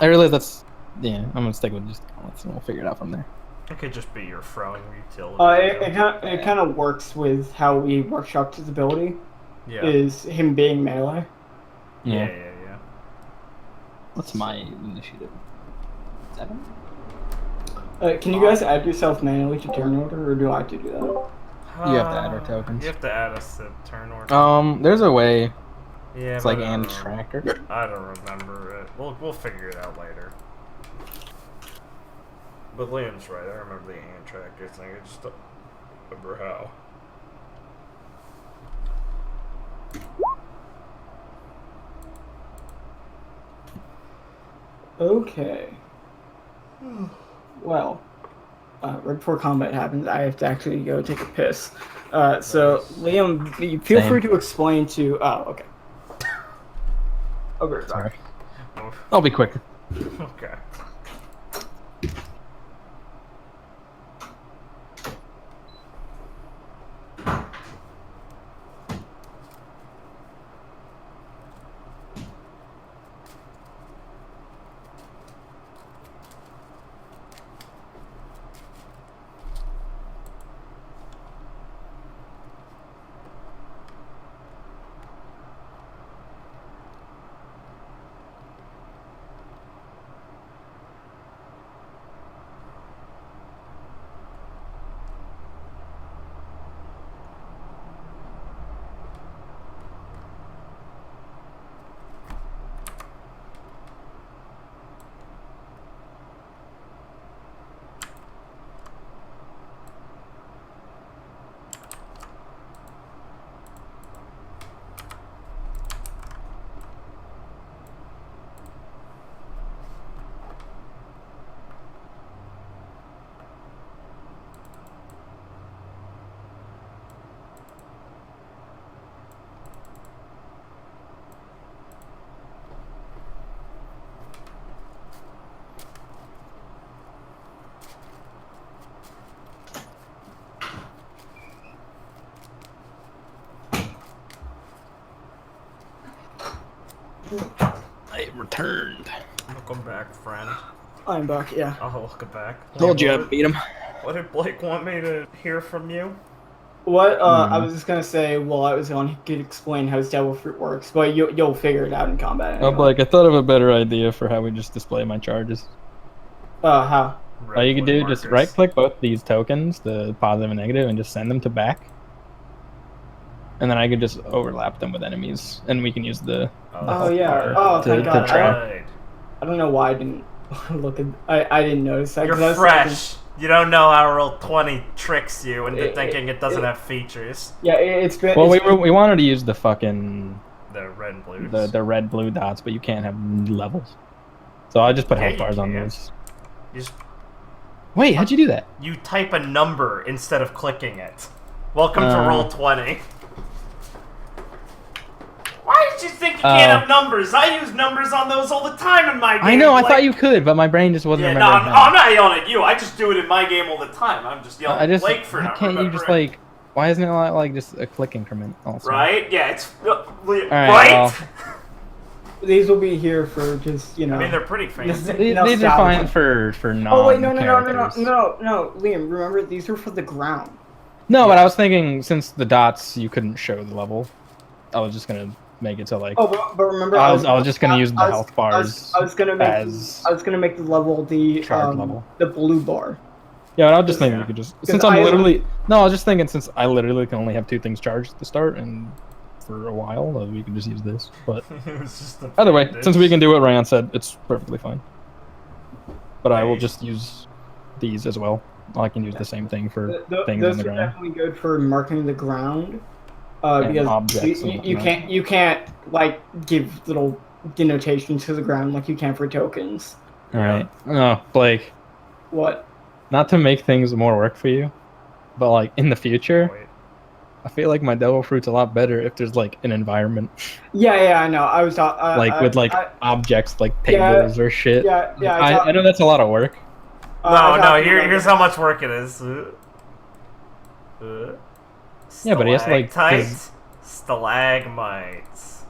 realize that's yeah. I'm gonna stick with just gauntlets, and we'll figure it out from there. It could just be your throwing utility. It kind of works with how we workshopped his ability. Yeah. Is him being melee. Yeah. What's my initiative? 7. Can you guys add yourself manually to turn order, or do I have to do that? You have to add our tokens. You have to add us to turn order. There's a way. Yeah, It's but like I don't and know. tracker. I don't remember it. We'll figure it out later. But Liam's right. I remember the and tracker thing. I just don't remember how. Okay. Well, right before combat happens, I have to actually go take a piss. So, Liam, you feel free to explain to... Oh, okay. Okay, sorry. I'll be quick. Okay. I returned. Welcome back, friend. I'm back, yeah. Oh, welcome back. Told you Liam, I'd beat him. What did Blake want me to hear from you? What, I was just gonna say, well, I was going to explain how his devil fruit works, but you'll figure it out in combat anyway. Oh, Blake, I thought of a better idea for how we just display my charges. How? All you can do, just Markers. right-click both these tokens, the positive and negative, and just send them to back. And then I could just overlap them with enemies, and we can use the Oh, yeah. bar Oh, to thank God. track. Right. I don't know why I didn't look at... I didn't notice that. 'cause I You're was fresh. You don't know how Roll20 tricks you into thinking it doesn't it- have features. Yeah, it's been... Well, it's we wanted to use the fucking The red and blues. the red blue dots, but you can't have levels. So I just put Yeah, health you bars on can. those. You just Wait, how'd you do that? you type a number instead of clicking it. Welcome to Roll20. Why did you think you can't have numbers? I use numbers on those all the time in my game. I know, I Blake. thought you could, but my brain just wasn't Yeah, no, remembering. I'm not yelling at you. I just do it in my game all the time. I'm just yelling I just, at Blake for why not can't you just remembering. like, why isn't it like just a click increment also? Right? Yeah, it's right. well, These will be here for just, you know... I mean, they're pretty fancy. These are fine for non. Oh, wait, no, Liam, remember, these are for the ground. No, but I was thinking since the dots you couldn't show the level, I was just gonna make it so like. Oh, but remember, I was just gonna use the health bars. I was gonna make as I was gonna make the level the charge level. the blue bar. Yeah, I was just thinking Yeah. we could just Because since I was just thinking since I literally can only have 2 things charged at the start and for a while we can just use this. But It was just a either way, bandage. since we can do what Ryan said, it's perfectly fine. But I will Hey. just use these as well. I can use the same thing for things Those on the are ground. definitely good for marking the ground. And Because objects and you can't like give little denotations to the ground like you can for tokens. All right. Oh, Blake, What? not to make things more work for you, but like in the future, Wait. I feel like my devil fruit's a lot better if there's like an environment, Yeah, I know. I was with objects like tables or shit. Yeah, I know that's a lot of work. Here's how much work it is. Yeah, but he has to, like, Stalactites, Stalagmites.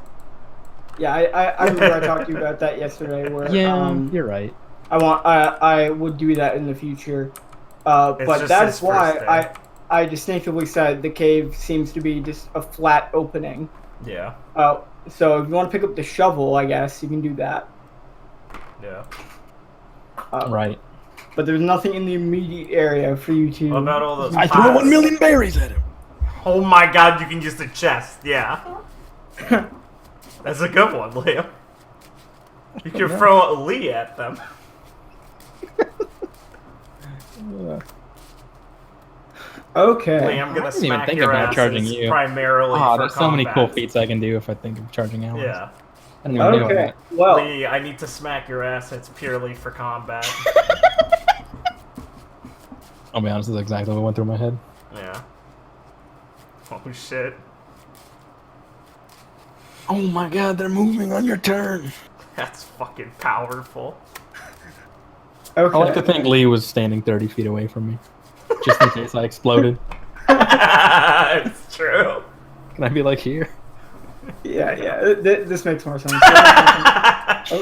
Yeah, I remember I talked to you about that yesterday. Where Yeah, you're right. I would do that in the future. It's But just that's his why first day. I distinctively said the cave seems to be just a flat opening. Yeah. So if you want to pick up the shovel, I guess you can do that. Yeah. Right. But there's nothing in the immediate area for you to. What about all those I threw pots? 1 million berries at him. Oh my god, you can use the chest. Yeah. That's a good one, Liam. You can throw a Lee at them. Okay. Lee, I'm gonna I didn't even smack think your about ass. charging It's you. primarily for There's so many cool combat. feats I can do if I think of charging allies. Yeah. I didn't even think Okay. about Well, Lee, I need to smack your ass. It's purely for combat. that. I'll be honest, this is exactly what went through my head. Yeah. Oh shit. Oh my god, they're moving on your turn. That's fucking powerful. okay. I like to think Lee was standing 30 feet away from me. Just in case I exploded. It's true. Can I be like here? Yeah. This makes more sense.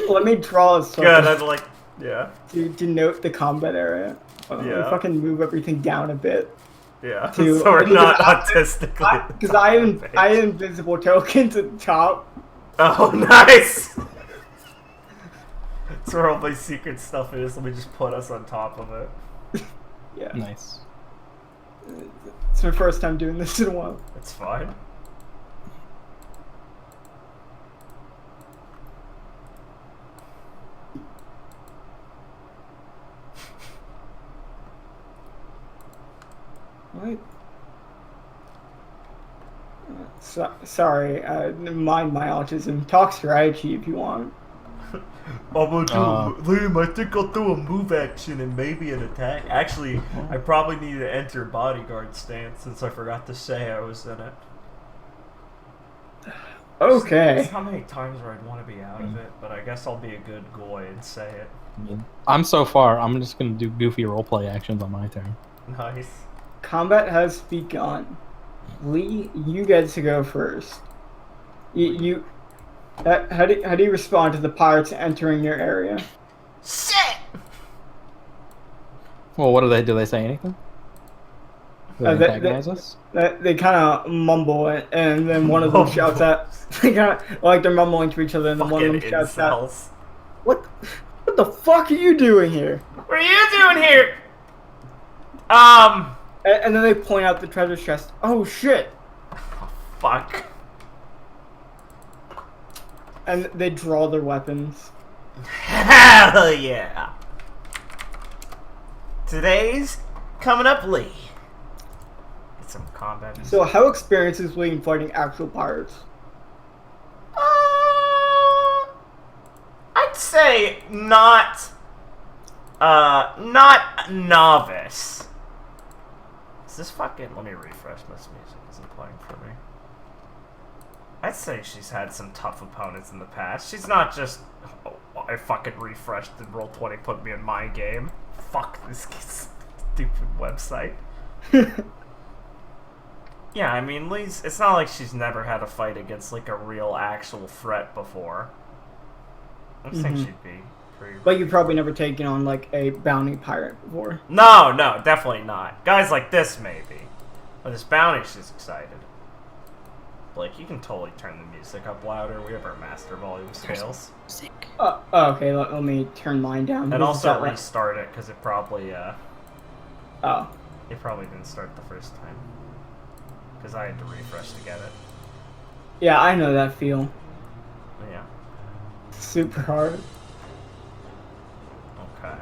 Let me draw a circle Good, I'd like... Yeah. to denote the combat area. Let me Yeah. fucking move everything down a bit. Yeah. To- So we're not because autistically... Because I have invisible tokens at the top. Oh, nice! That's where all my secret stuff is. Let me just put us on top of it. Yeah. Nice. It's my first time doing this in a while. It's fine. What? Sorry, mind my autism. Talk strategy if you want. I'm gonna do Liam, I think I'll do a move action and maybe an attack. Actually, I probably need to enter bodyguard stance since I forgot to say I was in it. Okay. There's not many times where I'd want to be out of it, but I guess I'll be a good goy and say it. I'm so far, I'm just gonna do goofy roleplay actions on my turn. Nice. Combat has begun. Lee, you get to go first. How do you respond to the pirates entering your area? Shit! Well, what do they say anything? Do they They- antagonize us? They kind of mumble, and then one of them shouts out. They kind of like they're mumbling to each other, and then one of them Fucking shouts out, incels. What the fuck are you doing here?" What are you doing here? And then they point out the treasure chest. Oh shit! Fuck. And they draw their weapons. Hell yeah. Today's coming up, Lee. Get some combat. So, how experienced is Lee in fighting actual pirates? I'd say not novice. Is this fucking... Let me refresh this music. Isn't playing for me. I'd say she's had some tough opponents in the past. She's not just... Oh, I fucking refreshed and Roll20 put me in my game. Fuck this stupid website. Yeah, I mean, Lee's... It's not like she's never had a fight against, like, a real actual threat before. I think she'd be pretty... But you've probably never taken on like a bounty pirate before. No, definitely not. Guys like this, maybe. But this bounty, she's excited. Blake, you can totally turn the music up louder. We have our master volume scales. Okay, let me turn mine down. And because it's also not like- restart it, because it probably, Oh. it probably didn't start the first time. Because I had to refresh to get it. Yeah, I know that feel. Yeah. Super hard. Okay.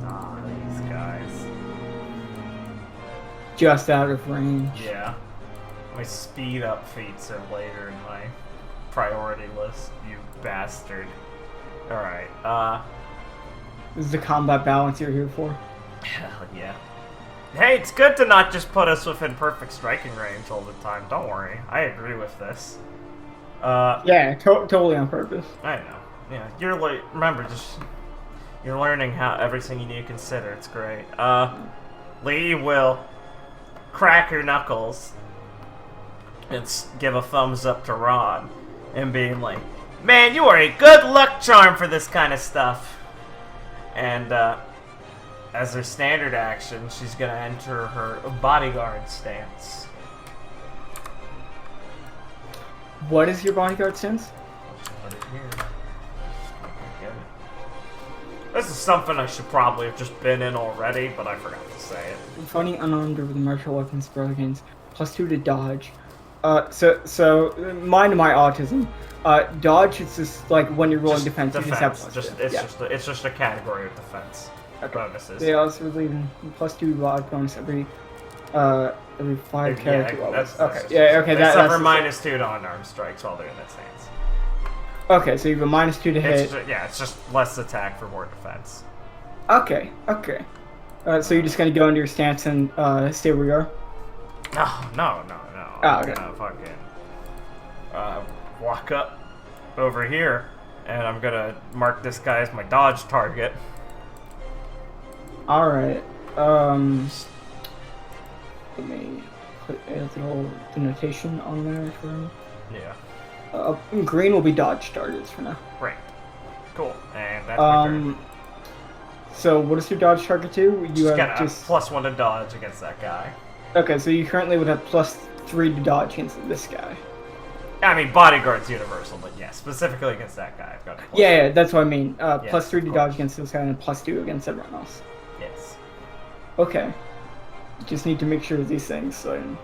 Ah, these guys. Just out of range. Yeah. My speed up feats are later in my priority list, you bastard. Alright, This is the combat balance you're here for. hell yeah. Hey, it's good to not just put us within perfect striking range all the time. Don't worry. I agree with this. Yeah, totally on purpose. I know. Yeah, you're like, remember, you're learning how everything you need to consider. It's great. Lee will crack her knuckles and give a thumbs up to Ron, and being like, "Man, you are a good luck charm for this kind of stuff." And as her standard action, she's gonna enter her bodyguard stance. What is your bodyguard stance? Put it here. Get it. This is something I should probably have just been in already, but I forgot to say it. Fighting unarmed or with martial weapons, Sparring gains +2 to dodge. So mind my autism. Dodge is just like when you're rolling defense, you just have +2. It's just a category of defense bonuses. They also relieve +2 dodge bonus every 5 character levels. That's over -2 to unarmed strikes while they're in that stance. Okay, so you have a -2 to hit. It's just less attack for more defense. Okay. So you're just gonna go into your stance and stay where you are? No. Oh, okay. I'm gonna fucking walk up over here, and I'm gonna mark this guy as my dodge target. Alright. Let me put a little denotation on there for him. Yeah. Green will be dodge targets for now. Great. Cool. And that's my turn. So what is your dodge target to? You Just have got a just +1 to dodge against that guy. Okay, so you currently would have +3 to dodge against this guy. I mean, bodyguard's universal, but yeah, specifically against that guy, I've got a +1. Yeah, that's what I mean. +3 to of dodge course. against this guy and +2 against everyone else. Yes. Okay. Just need to make sure of these things so I'm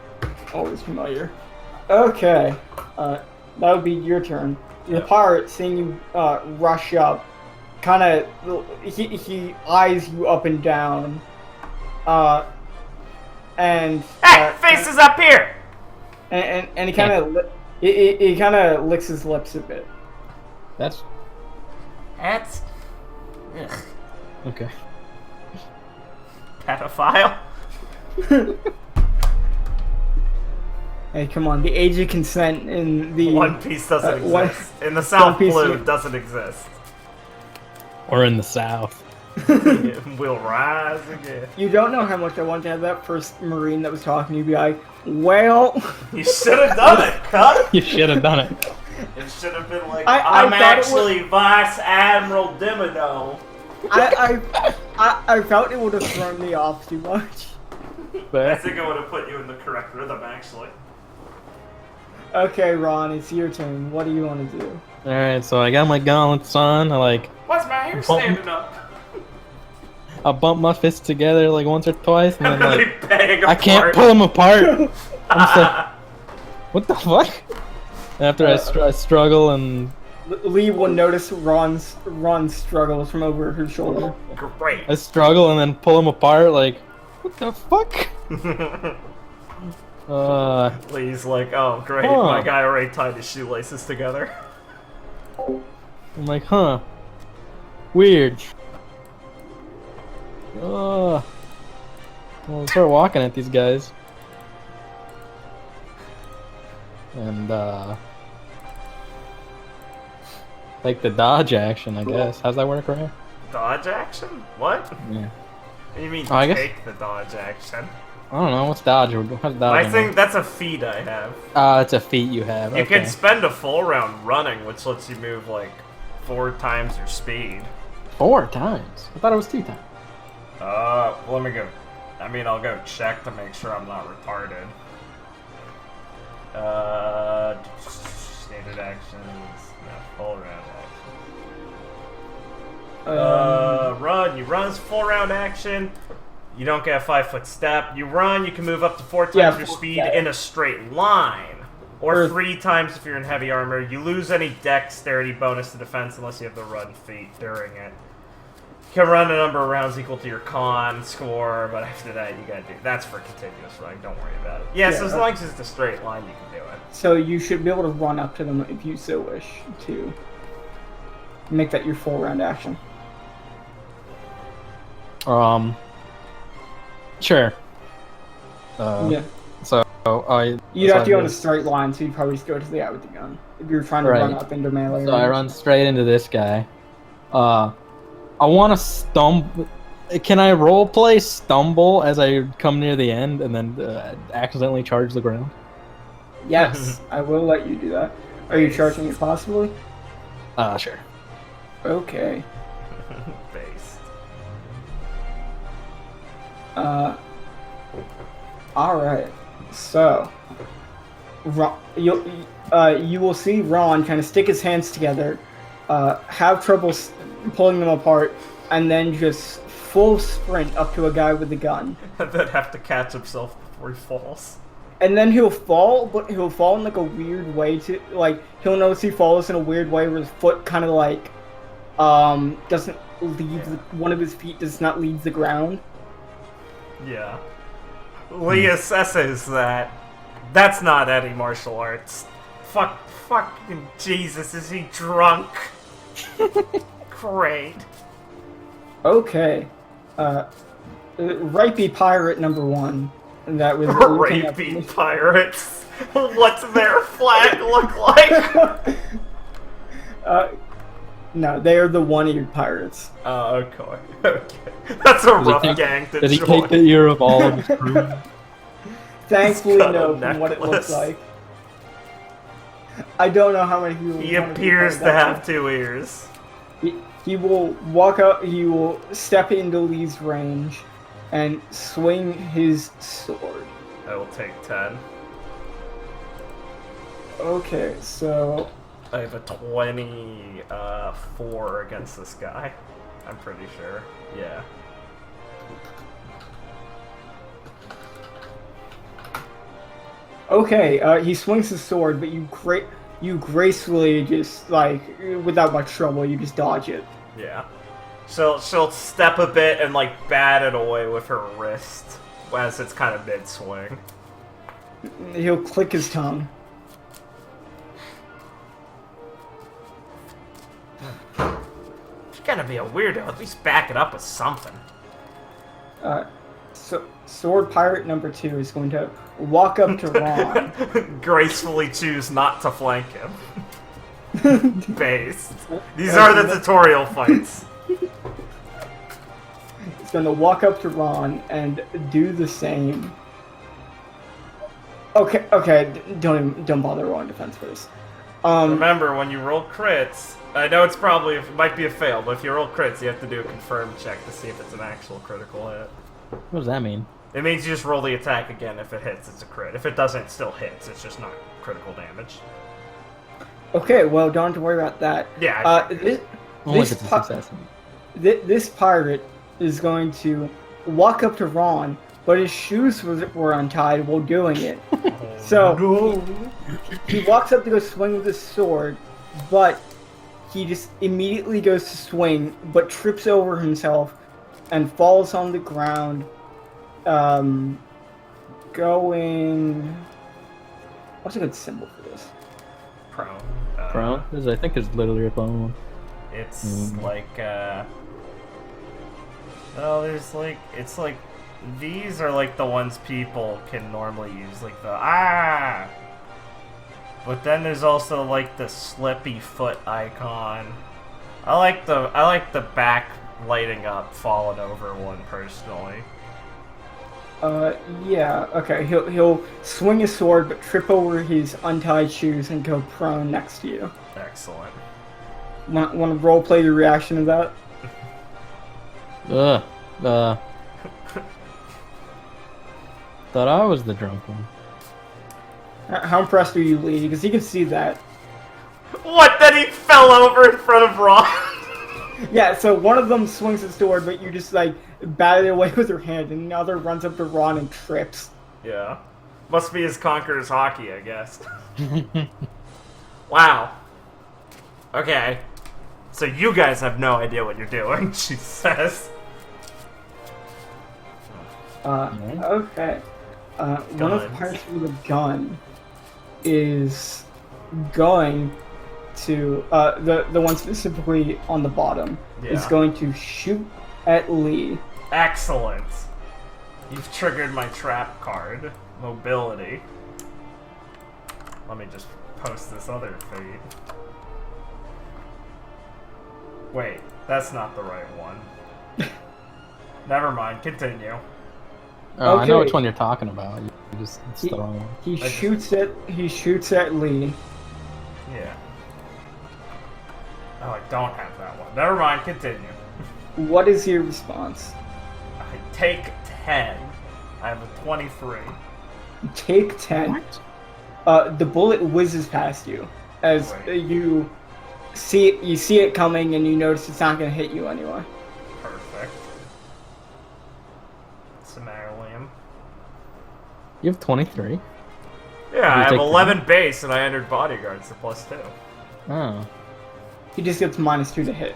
always familiar. Okay. That would be your turn. The pirate, seeing you rush up, kind of he eyes you up and down, and Hey, face is up here. and he kind of he kind of licks his lips a bit. That's Ugh. okay. Pedophile. Hey, come on! The age of consent in the One Piece doesn't One exist. In the South Piece Blue, you- it doesn't exist. Or in the south. We'll rise again. You don't know how much I want to have that first Marine that was talking to you be like, well, You should have done it, cut. You should have done it. It should have been like, I I'm thought it was- actually Vice Admiral Dimino. I felt it would have thrown me off too much. I But think I would have put you in the correct rhythm, actually. Okay, Ron, it's your turn. What do you want to do? all right, so I got my gauntlets on. Why's my hair standing up? I bump my fists together like once or twice, and then Really like bang I can't apart. pull them apart. I'm just like, what the fuck? After I struggle and Lee will notice Ron's struggles from over her shoulder. Great. I struggle and then pull them apart, like, what the fuck? Lee's like, oh great, Huh. my guy already tied his shoelaces together. I'm like, huh, weird. Well, start walking at these guys, and like the dodge action, I guess. How's that work, right? Dodge action? What? Yeah. What do you mean Oh, I guess- take the dodge action? I don't know. What's dodge? How's dodge? I think that's a feat I have. it's a feat you have. You okay. can spend a full round running, which lets you move like 4 times your speed. 4 times. I thought it was 2 times. Let me go. I mean, I'll go check to make sure I'm not retarded. Standard actions. No, full round action. Run. You run's full round action. You don't get a 5-foot step. You run. You can move up to 4 times your full speed step. in a straight line, or 3 times if you're in heavy armor. You lose any dexterity bonus to defense unless you have the run feat during it. You can run a number of rounds equal to your con score, but after that you gotta do. That's for continuous running. Don't worry about it. Yes, Yeah, as long as it's a straight line, you can do it. So you should be able to run up to them if you so wish to make that your full round action. Sure. Yeah. So You'd have to go in a this. straight line, so you'd probably just go to the guy with the gun. If you're trying to Right. run up into melee. So I range. run straight into this guy. I want to stumble. Can I roleplay stumble as I come near the end and then accidentally charge the ground? Yes, I will let you do that. Are you charging it possibly? Sure. Okay. Based. Alright. So, you will see Ron kind of stick his hands together, have trouble pulling them apart, and then just full sprint up to a guy with a gun. And then have to catch himself before he falls. And then he'll fall, but he'll fall in like a weird way to, like, he'll notice he falls in a weird way where his foot kind of like, doesn't leave, one of his feet does not leave the ground. Yeah. Lee assesses that that's not any martial arts. Fucking Jesus, is he drunk? Great. Okay. Ripey Pirate #1. That was looking up- Rapey pirates. What's their flag look like? No, they are the one-eared pirates. Oh, okay. Okay. That's a rough gang to Did he join. take the ear of all of his crew? Thankfully, got a no, from what it looks necklace. like. I don't know how many people. He appears to have 2 ears. He will walk up. He will step into Lee's range, and swing his sword. I will take 10. Okay, so I have a 24 against this guy. I'm pretty sure. Yeah. okay, he swings his sword, but you gracefully just like without much trouble, you just dodge it. Yeah. She'll step a bit and like bat it away with her wrist as it's kind of mid swing. He'll click his tongue. She's gonna be a weirdo. At least back it up with something. So sword pirate #2 is going to walk up to Ron. Gracefully choose not to flank him. Based. These are the tutorial fights. He's going to walk up to Ron and do the same. Okay, don't bother rolling defense for this. Remember, when you roll crits, I know it might be a fail, but if you roll crits, you have to do a confirm check to see if it's an actual critical hit. What does that mean? It means you just roll the attack again. If it hits, it's a crit. If it doesn't, it still hits. It's just not critical damage. Okay, well, don't have to worry about that. Yeah. Only if it's a success. This pirate is going to walk up to Ron, but his shoes were untied while doing it. So he walks up to go swing with his sword, but he just immediately goes to swing, but trips over himself and falls on the ground. Going. What's a good symbol for this? Prone. Prone? I think it's literally a bone. It's like, well, there's like, it's like, these are like the ones people can normally use, like the, But then there's also like the slippy foot icon. I like the back lighting up, falling over one personally. Yeah, okay, he'll swing his sword, but trip over his untied shoes and go prone next to you. Excellent. Want to roleplay your reaction to that? Thought I was the drunk one. How impressed are you, Lee? Because he can see that. What? Then he fell over in front of Ron? Yeah, so one of them swings his sword, but you just, like, bat it away with your hand, and the other runs up to Ron and trips. Yeah. Must be his Conqueror's hockey, I guess. Wow. Okay. So you guys have no idea what you're doing, she says. Okay. One of the pirates with a gun is going to, the one specifically on the bottom, is Yeah. going to shoot at Lee. Excellent. You've triggered my trap card. Mobility. Let me just post this other feed. Wait, that's not the right one. Never mind, continue. Oh, I know Okay. which one you're talking about. Just it's the wrong one. He shoots at Lee. Yeah. Oh, I don't have that one. Never mind, continue. What is your response? I take 10. I have a 23. Take 10. The bullet whizzes past you as Right. you see it coming, and you notice it's not going to hit you anyway. Perfect. Summarilium. You have 23. Yeah, I have take 11 base, and I entered bodyguards, so +2. Oh. He just gets -2 to hit.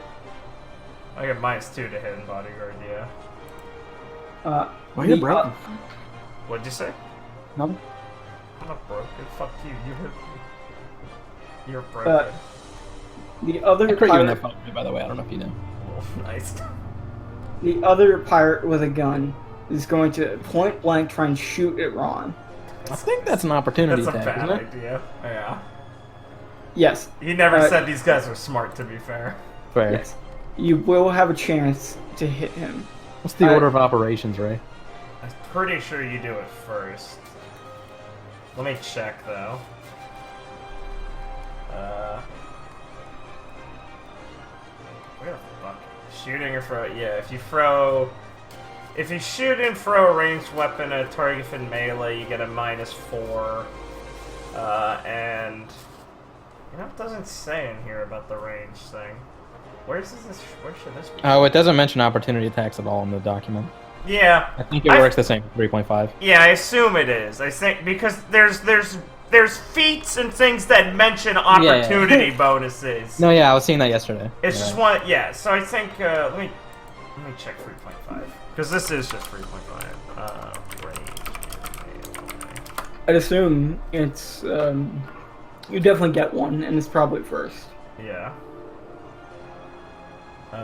I get -2 to hit in bodyguard, yeah. Why are you broken? What'd you say? Nothing. I'm not broken. Fuck you. You hit me. You're broken. The other I crit you in pirate, that fight, by the way. I don't know if you know. Oh, nice. the other pirate with a gun is going to point blank try and shoot at Ron. I think that's an opportunity That's a tag, bad isn't it? idea. Yeah. Yes. He never Uh, said these guys were smart, to be fair. Fair. Yes. You will have a chance to hit him. What's the order of operations, Ray? I'm pretty sure you do it first. Let me check, though. Where the fuck? Shooting or throw? Yeah, if you shoot and throw a ranged weapon at a target in melee, you get a -4. And you know, it doesn't say in here about the range thing. Where should this be? Oh, it doesn't mention opportunity attacks at all in the document. Yeah. I think it works the same. 3.5. Yeah, I assume it is. I think because there's feats and things that mention opportunity bonuses. No, yeah, I was seeing that yesterday. It's Yeah. just one. Yeah. So I think let me check 3.5 because this is just 3.5. I'd assume it's you definitely get one, and it's probably first. Yeah.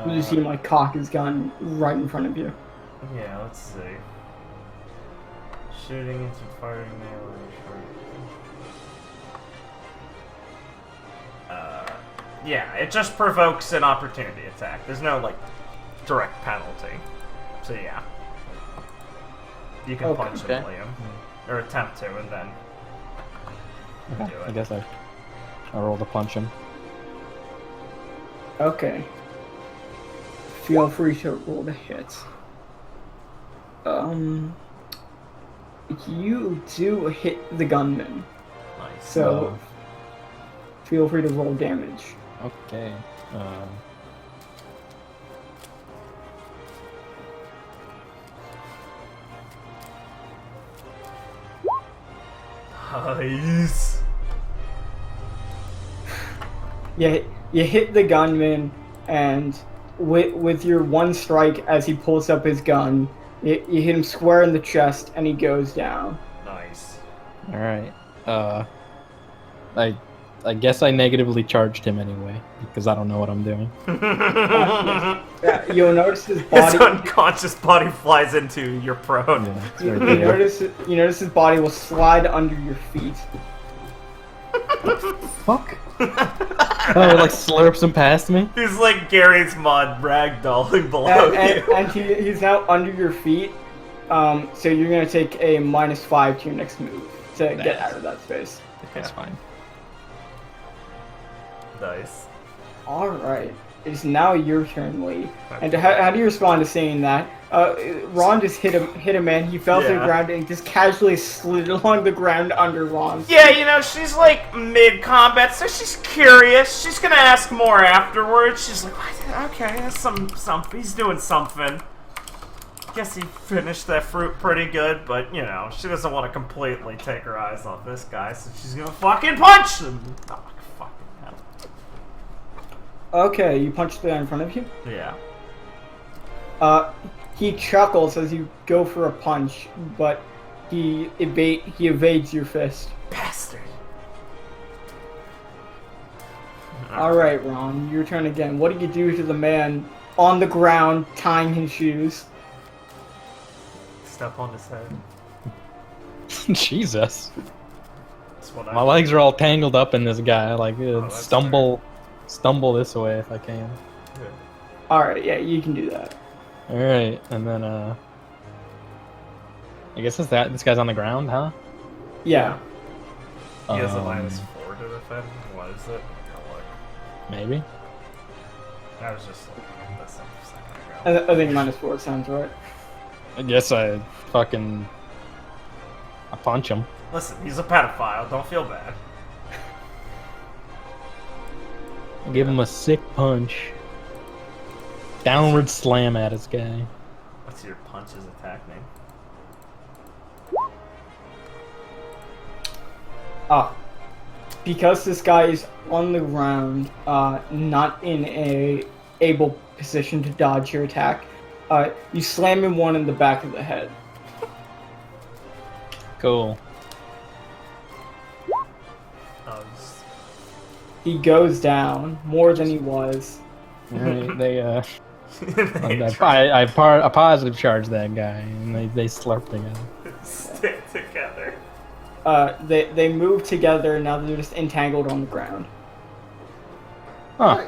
You just see him like cock his gun right in front of you. Yeah. Let's see. Shooting into firing melee. Yeah, it just provokes an opportunity attack. There's no, like, direct penalty. So, yeah. You can Okay. punch him, Liam. Or attempt to, and then Okay, do I it. guess I rolled a punch him. Okay. Feel free to roll the hit. You do hit the gunman, Nice. so feel free to roll damage. Okay. Nice. You hit the gunman, and with your one strike as he pulls up his gun, you hit him square in the chest, and he goes down. Nice. All right. I guess I negatively charged him anyway because I don't know what I'm doing. Yeah, you'll notice his His body. unconscious body flies into your prone. Yeah, it's You, right there. you notice his body will slide under your feet. Fuck. Oh, it like slurps him past me. He's like Gary's mod ragdolling below And, you. and he's now under your feet. So you're gonna take a -5 to your next move to get out of that space. That's fine. Nice. All right, it's now your turn, Lee. And how do you respond to saying that? Ron just hit a man. He fell to the Yeah. ground and just casually slid along the ground under Ron. Yeah, you know, she's like mid-combat, so she's curious. She's gonna ask more afterwards. She's like, what? Okay, that's something. He's doing something. Guess he finished that fruit pretty good, but, you know, she doesn't want to completely take her eyes off this guy, so she's gonna fucking punch him! Oh, fucking hell. Okay, you punch the guy in front of you. Yeah. He chuckles as you go for a punch, but he evades your fist. Bastard. All right, Ron, your turn again. What do you do to the man on the ground tying his shoes? Step on his head. Jesus. That's what My legs are all tangled up in this guy. Like, that's stumble this way if I can. Good. All right, yeah, you can do that. All right, and then I guess this guy's on the ground, huh? Yeah. He has a Um, -4 to defend. What is it? I'll look. Maybe. I was just looking at this a second ago. I think -4 sounds right. I guess I punch him. Listen, he's a pedophile. Don't feel bad. Give him a sick punch. Downward slam at his guy. What's your punch's attack name? Because this guy is on the ground, not in a able position to dodge your attack, you slam him one in the back of the head. Cool. He goes down more than he was. Alright, they They I positive charge that guy, and they slurp together. stick together. They move together, and now they're just entangled on the ground. Huh.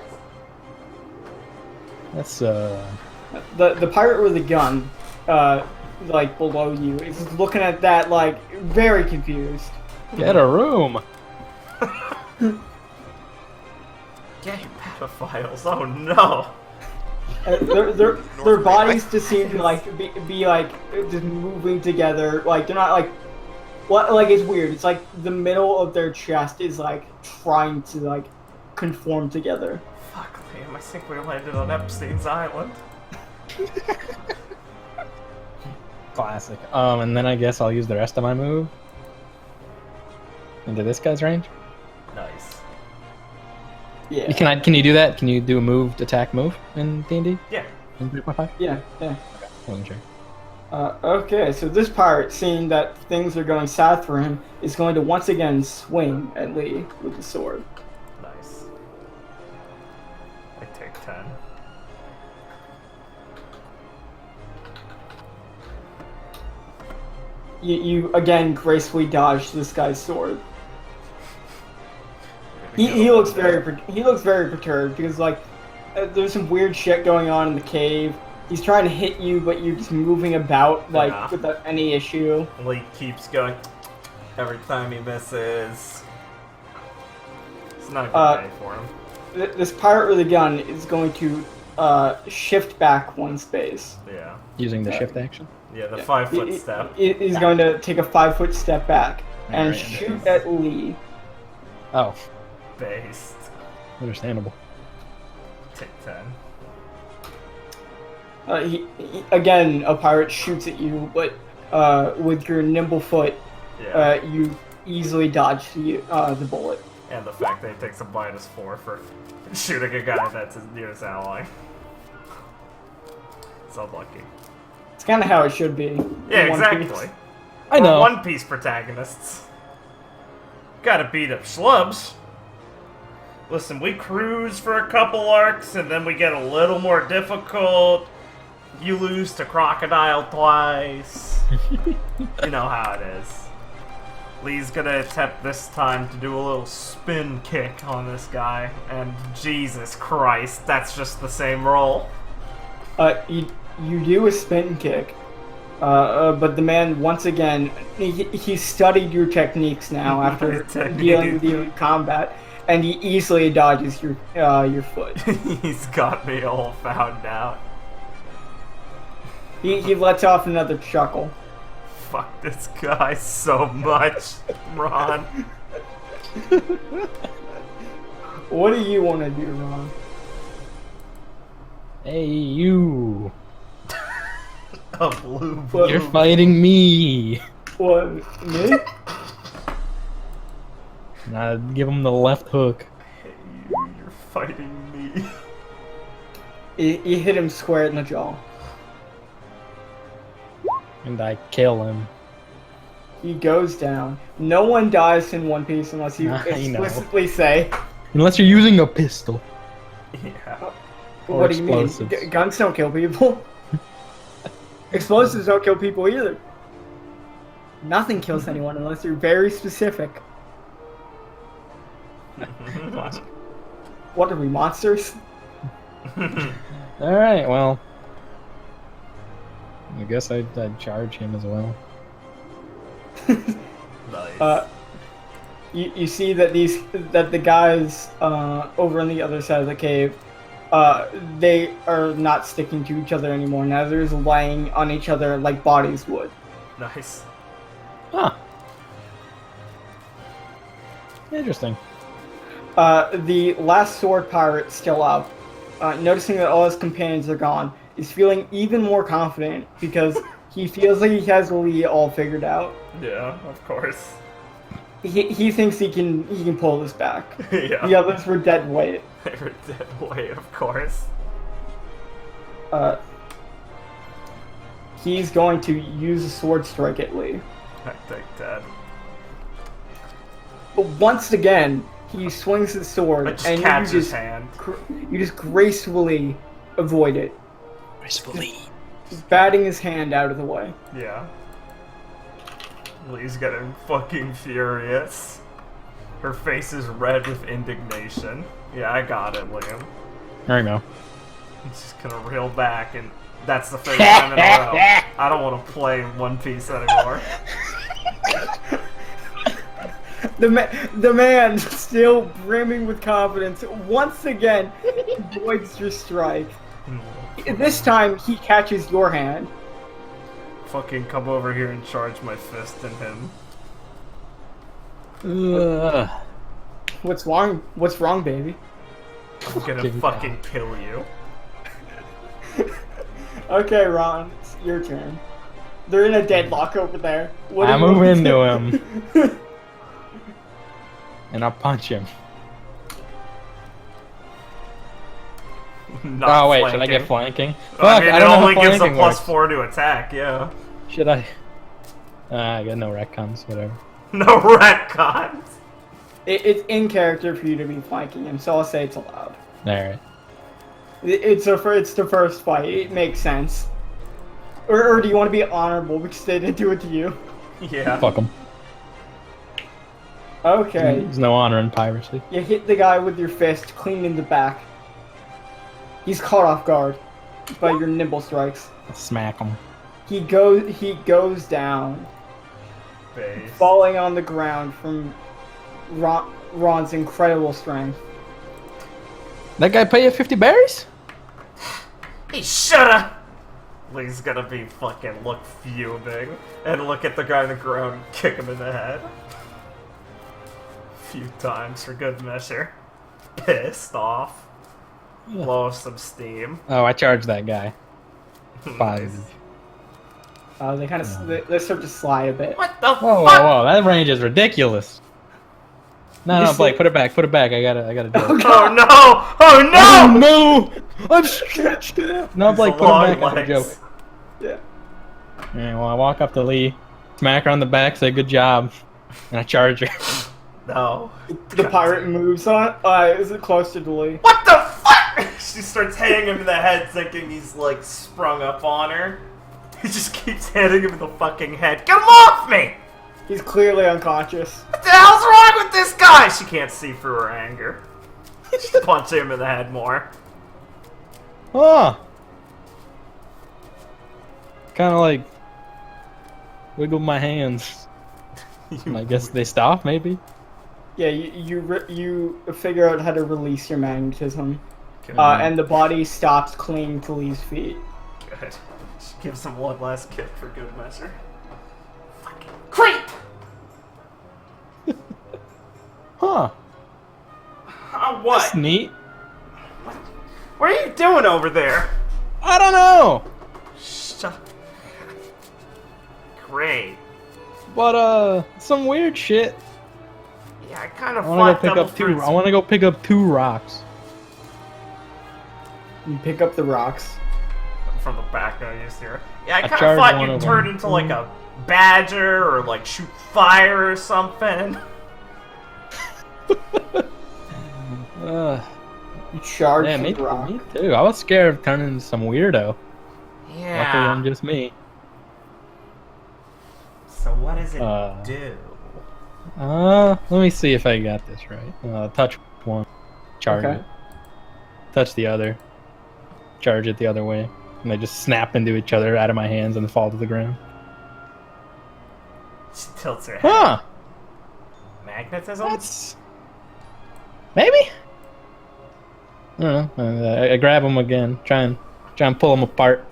That's The pirate with the gun, like below you, is looking at that like very confused. get a room. Gay pedophiles. Oh no. Their bodies just seem to like be like just moving together. Like they're not like what like it's weird. It's like the middle of their chest is like trying to like conform together. Fuck, Liam. I think we landed on Epstein's Island. Classic. And then I guess I'll use the rest of my move into this guy's range. Nice. Yeah. Can you do that? Can you do a moved attack move in D&D? Yeah. In 3.5? Yeah. Wasn't sure. Okay, so this pirate, seeing that things are going south for him, is going to once again swing at Lee with the sword. Nice. I take 10. You again gracefully dodge this guy's sword. He looks very perturbed because like there's some weird shit going on in the cave. He's trying to hit you, but you're just moving about like Yeah. without any issue. Lee keeps going every time he misses. It's not a good day for him. This pirate with a gun is going to shift back one space. Yeah. Using the shift action. Yeah, the 5-foot step. He's going to take a 5-foot step back and Alright. shoot at Lee. Oh, Based. understandable. Take 10. Again, a pirate shoots at you, but with your nimble foot, Yeah. you easily dodge the bullet. And the fact that he takes a -4 for shooting a guy that's his nearest ally. So lucky. It's kind of how it should be. Yeah, in One exactly. Piece. I know. We're One Piece protagonists. Gotta beat up schlubs. Listen, we cruise for a couple arcs, and then we get a little more difficult. You lose to Crocodile twice. You know how it is. Lee's gonna attempt this time to do a little spin kick on this guy, and Jesus Christ, that's just the same roll. You do a spin kick, but the man once again he studied your techniques now after dealing with you in combat, and he easily dodges your foot. He's got me all found out. He lets off another chuckle. Fuck this guy so much, Ron. What do you want to do, Ron? Hey, you. A blue blue. You're fighting me. What, me? Now give him the left hook. Hey, you're fighting me. You hit him square in the jaw. And I kill him. He goes down. No one dies in One Piece unless you I know. explicitly say. Unless you're using a pistol. Yeah. Or What do you mean? explosives. Guns don't kill people. Explosives don't kill people either. Nothing kills anyone unless you're very specific. Classic. What are we, monsters? Alright, well. I guess I'd charge him as well. Nice. You see that the guys over on the other side of the cave, they are not sticking to each other anymore. Now they're just lying on each other like bodies would. Nice. Huh. Interesting. The last sword pirate still up, noticing that all his companions are gone, is feeling even more confident because he feels like he has the lead all figured out. Yeah, of course. He thinks he can pull this back. Yeah. The others were dead weight. They were dead weight, of course. He's going to use a sword strike at Lee. I think dead. But once again, he swings his sword, I just and catch his hand. you just gracefully avoid it, Gracefully. batting his hand out of the way. Yeah. Lee's getting fucking furious. Her face is red with indignation. Yeah, I got it, Liam. There you go. He's just gonna reel back, and that's the first time in a row. I don't want to play One Piece anymore. The man, still brimming with confidence, once again avoids your strike. This time, he catches your hand. Fucking come over here and charge my fist in him. What's wrong? What's wrong, baby? I'm gonna Give it fucking back. kill you. Okay, Ron, it's your turn. They're in a deadlock over there. What I do you move want into to him. And I'll punch him. Not Oh wait, flanking. should I get flanking? Fuck, I mean, it don't know only how gives a flanking works. +4 to attack, yeah. Should I? I got no retcons, whatever. No retcons. It's in character for you to be flanking him, so I'll say it's allowed. Alright. It's the first fight. It makes sense. Or do you want to be honorable because they didn't do it to you? Yeah. Fuck him. Okay. There's no honor in piracy. You hit the guy with your fist clean in the back. He's caught off guard by your nimble strikes. Smack him. He goes down, Base. falling on the ground from Ron's incredible strength. That guy pay you 50 berries? He shoulda! Lee's gonna be fucking fuming and look at the guy on the ground and kick him in the head. A few times for good measure. Pissed off. Blow off some steam. Oh, I charged that guy. Nice. 5. They kind of they start to slide a bit. What the Whoa, fuck? whoa, whoa! That range is ridiculous. No, You Blake, see- put it back. Put it back. I gotta do it. Oh no! Oh no! no! I'm stretched out. No, Blake, These put long it back. I'm legs. joking. Yeah. Alright, well, I walk up to Lee, smack her on the back, say good job, and I charge her. No. The pirate moves on. Is it closer to Lee? What the fuck? She starts hitting him in the head thinking he's like sprung up on her. He just keeps hitting him in the fucking head. Get him off me! He's clearly unconscious. What the hell's wrong with this guy? She can't see through her anger. She's punching him in the head more. Oh! Kind of like wiggle my hands. I guess they stop, maybe? Yeah, you figure out how to release your magnetism, Good. and the body stops clinging to Lee's feet. Good. She gives him one last kick for good measure. Fucking creep! Huh. What? That's neat. What are you doing over there? I don't know! Shut. Great. But, some weird shit. Yeah, I kind of I wanna go fought pick double up 2. fruits. I wanna go pick up 2 rocks. You pick up the rocks. From the back, I used here. Yeah, I kind of charged thought one you'd of turn them. into like a badger or like shoot fire or something. You charge Yeah, the rock. me too. I was scared of turning into some weirdo. Luckily, Yeah. I'm just me. So what does it Uh, do? Let me see if I got this right. Touch one, charge Okay. it. Touch the other, charge it the other way, and they just snap into each other out of my hands and fall to the ground. She tilts her head. Huh? Magnetism? That's maybe. I don't know. I grab him again. Try and pull him apart.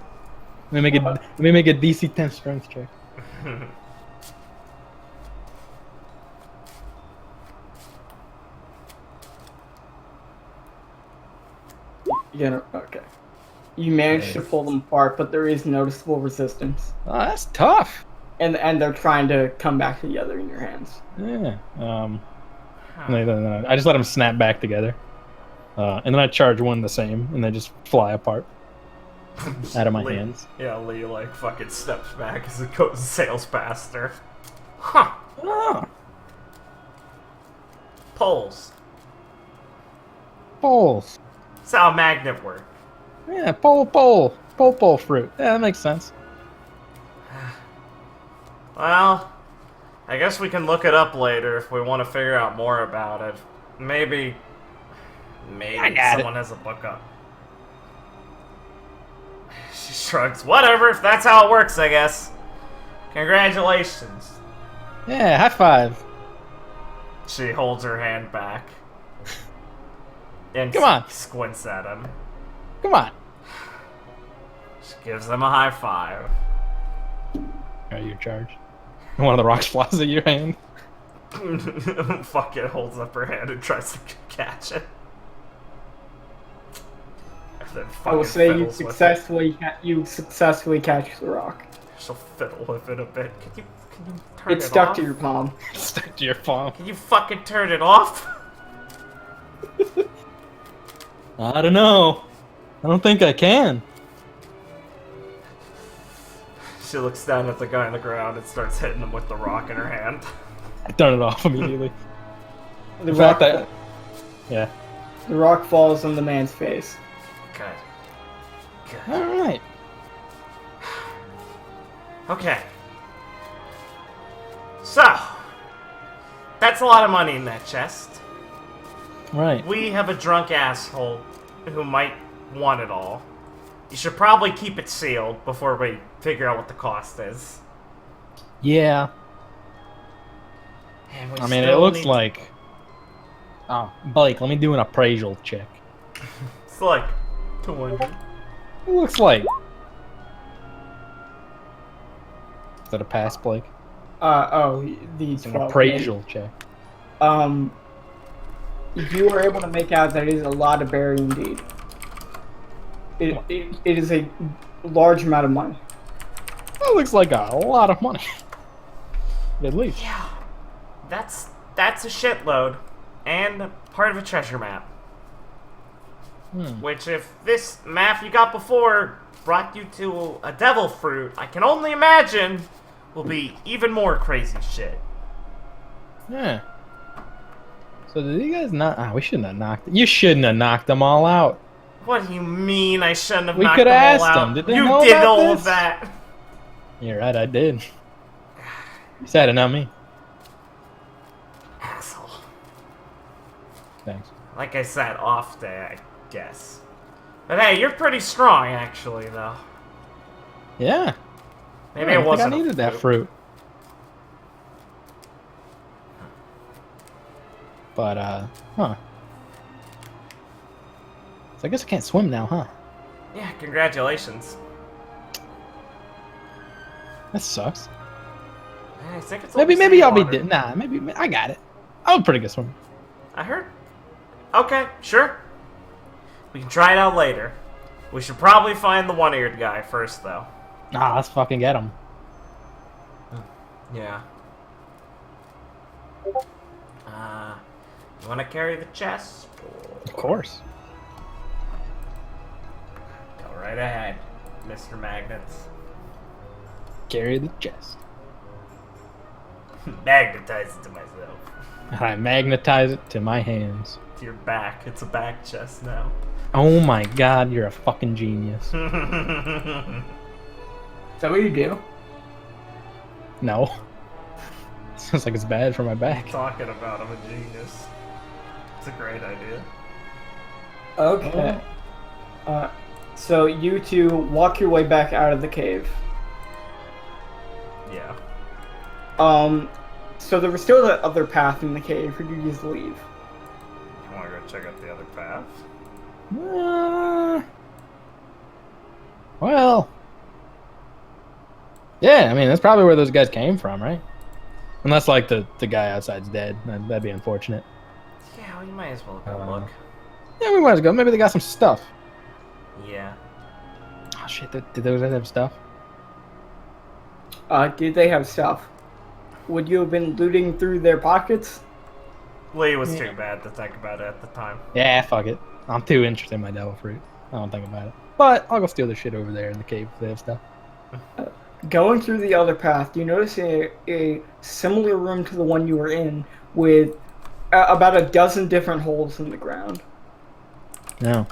Let me make a DC 10 strength check. Okay. You manage to pull them apart, but there is noticeable resistance, Oh, that's tough. and they're trying to come back together in your hands. Yeah. No. I just let them snap back together, and then I charge one the same, and they just fly apart out of my hands. Yeah, Lee like fucking steps back as it goes sails past her. Huh. Oh, Poles. poles. That's how a magnet works. Yeah, pole fruit. Yeah, that makes sense. Well, I guess we can look it up later if we want to figure out more about it. Maybe I got someone has a book up. She shrugs. Whatever, if that's how it works, I guess. Congratulations. Yeah, high five. She holds her hand back. And Come on. squints at him. Come on. She gives him a high five. Are you charged? One of the rocks flies at your hand. Fucking holds up her hand and tries to catch it. And then I will fucking say fiddles with it. you successfully catch the rock. She'll fiddle with it a bit. Can you turn It's it stuck off? to your palm. Stuck to your palm. Can you fucking turn it off? I don't know. I don't think I can. She looks down at the guy on the ground and starts hitting him with the rock in her hand. I turn it off immediately. The In rock, fact, yeah. the rock falls on the man's face. Good. Good. All right. Okay. So, that's a lot of money in that chest. Right. We have a drunk asshole who might want it all. You should probably keep it sealed before we figure out what the cost is. Yeah. And we I mean, it still looks need- like. Oh, Blake, let me do an appraisal check. It's like 200. It looks like. Is that a pass, Blake? The It's an 12. appraisal check. You are able to make out that it is a lot of berry indeed. It is a large amount of money. That looks like a lot of money. At least. Yeah. That's a shitload. And part of a treasure map. Which, if this map you got before brought you to a devil fruit, I can only imagine will be even more crazy shit. Yeah. So did you guys not? Ah, we shouldn't have knocked. You shouldn't have knocked them all out. What do you mean I shouldn't have We knocked coulda them all asked out? them. Did they you know did about all of this? that. You're right, I did. You said it, not me. Asshole. Thanks. Like I said, off day, I guess. But hey, you're pretty strong, actually, though. Yeah. Maybe I it don't think wasn't. I a needed that fruit. But huh. So I guess I can't swim now, huh? Yeah, congratulations. That sucks. I think it's Maybe only I'll be seawater. nah. Maybe I got it. I'm a pretty good swimmer. I heard. Okay, sure. We can try it out later. We should probably find the one-eared guy first, though. Nah, let's fucking get him. Yeah. You want to carry the chest? Of course. Go right ahead, Mr. Magnets. Carry the chest. Magnetize it to myself. I magnetize it to my hands. To your back. It's a back chest now. Oh my god, you're a fucking genius. Is that what you do? No. Sounds like it's bad for my back. Talking about I'm a genius. It's a great idea. Okay. So you two walk your way back out of the cave. Yeah. So there was still the other path in the cave, or did you just leave? You want to go check out the other path? Well, yeah. I mean, that's probably where those guys came from, right? Unless like the guy outside's dead, that'd be unfortunate. Yeah, well, you might as well go look. Yeah, we might as well go. Maybe they got some stuff. Yeah. Oh shit! Did those guys have stuff? Did they have stuff? Would you have been looting through their pockets? Lee was too bad to think about it at the time. Yeah, fuck it. I'm too interested in my devil fruit. I don't think about it. But I'll go steal the shit over there in the cave if they have stuff. Going through the other path, you notice a similar room to the one you were in, with about a dozen different holes in the ground. No.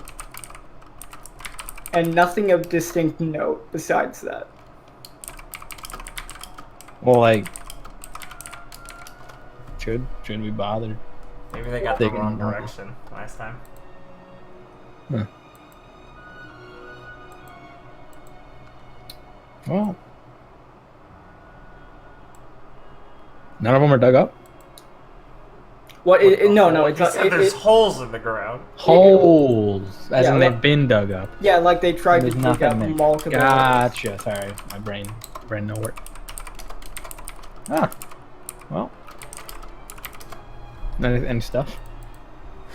And nothing of distinct note besides that. Well, like, should we bother? Maybe they got the Digging wrong out. direction last time. Huh. Well, none of them are dug up. What? No, it's He not. said there's holes in the ground. Holes, as Yeah, in like- they've been dug up. Yeah, like they tried to There's dig nothing up there. multiple. Gotcha. Sorry, my brain no work. Ah, well, any stuff?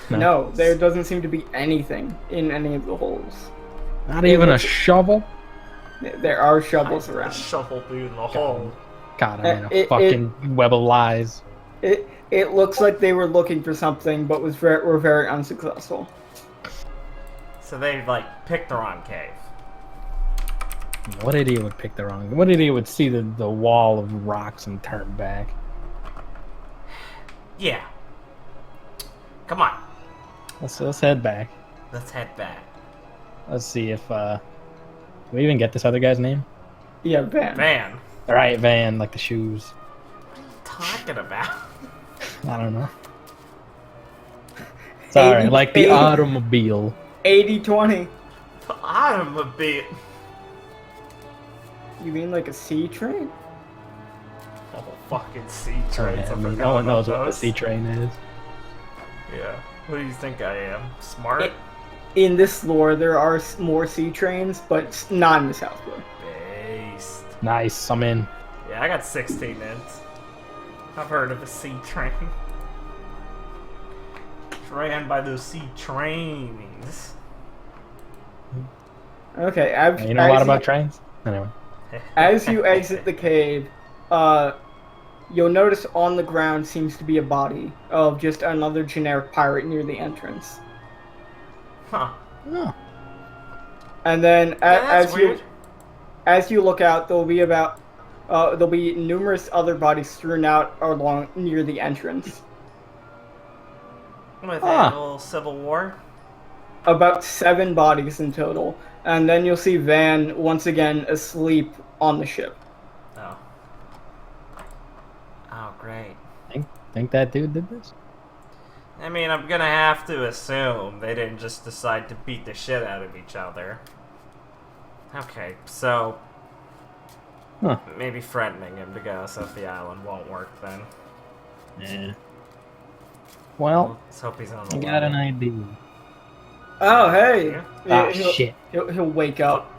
No, there doesn't seem to be anything in any of the holes. Not even a shovel. There are shovels A around. shovel through the hole. God, I'm in a It- fucking web of lies. It looks like they were looking for something, but were very unsuccessful. So they like picked the wrong cave. What idiot would pick the wrong? What idiot would see the wall of rocks and turn back? Yeah. Come on. Let's head back. Let's head back. Let's see if do we even get this other guy's name? Yeah, Van. Van. All right, Van, like the shoes. Talking about. I don't know. Sorry, like the 80. automobile. 80-20. Automobile. You mean like a C train? Oh, fucking sea Oh, trains. yeah, I I mean, forgot no one about knows what the those. sea train is. Yeah. What do you think I am? Smart? In this lore, there are more sea trains, but not in the South Blue. Based. Nice, I'm in. Yeah, I got 16 ins. I've heard of a sea train. Ran by those sea trains. Okay, You know a lot about trains? Anyway. as you exit the cave, you'll notice on the ground seems to be a body of just another generic pirate near the entrance. Huh. Oh. And then Yeah, that's weird. as you look out, there'll be numerous other bodies strewn out along near the entrance. With Ah. a little civil war. About 7 bodies in total. And then you'll see Van once again asleep on the ship. Oh. Oh, great. Think that dude did this? I mean, I'm gonna have to assume they didn't just decide to beat the shit out of each other. Okay, so Huh. maybe threatening him to go off the island won't work then. Yeah. Well, Let's hope he's on the I got an level. idea. Oh, hey! Ah, He'll- shit. He'll wake up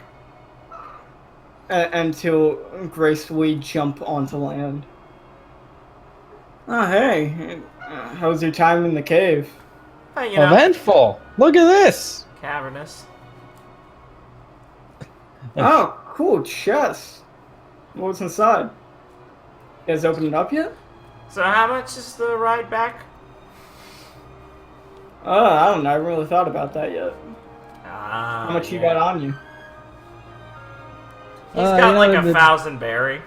until gracefully jump onto land. Oh, hey! How was your time in the cave? Hey, you know, Eventful! Look at this! cavernous. Oh, cool chest. What was inside? You guys opened it up yet? So how much is the ride back? Oh, I don't know. I haven't really thought about that yet. Ah, How much you yeah. got on you? He's got like a the- 1,000 berry.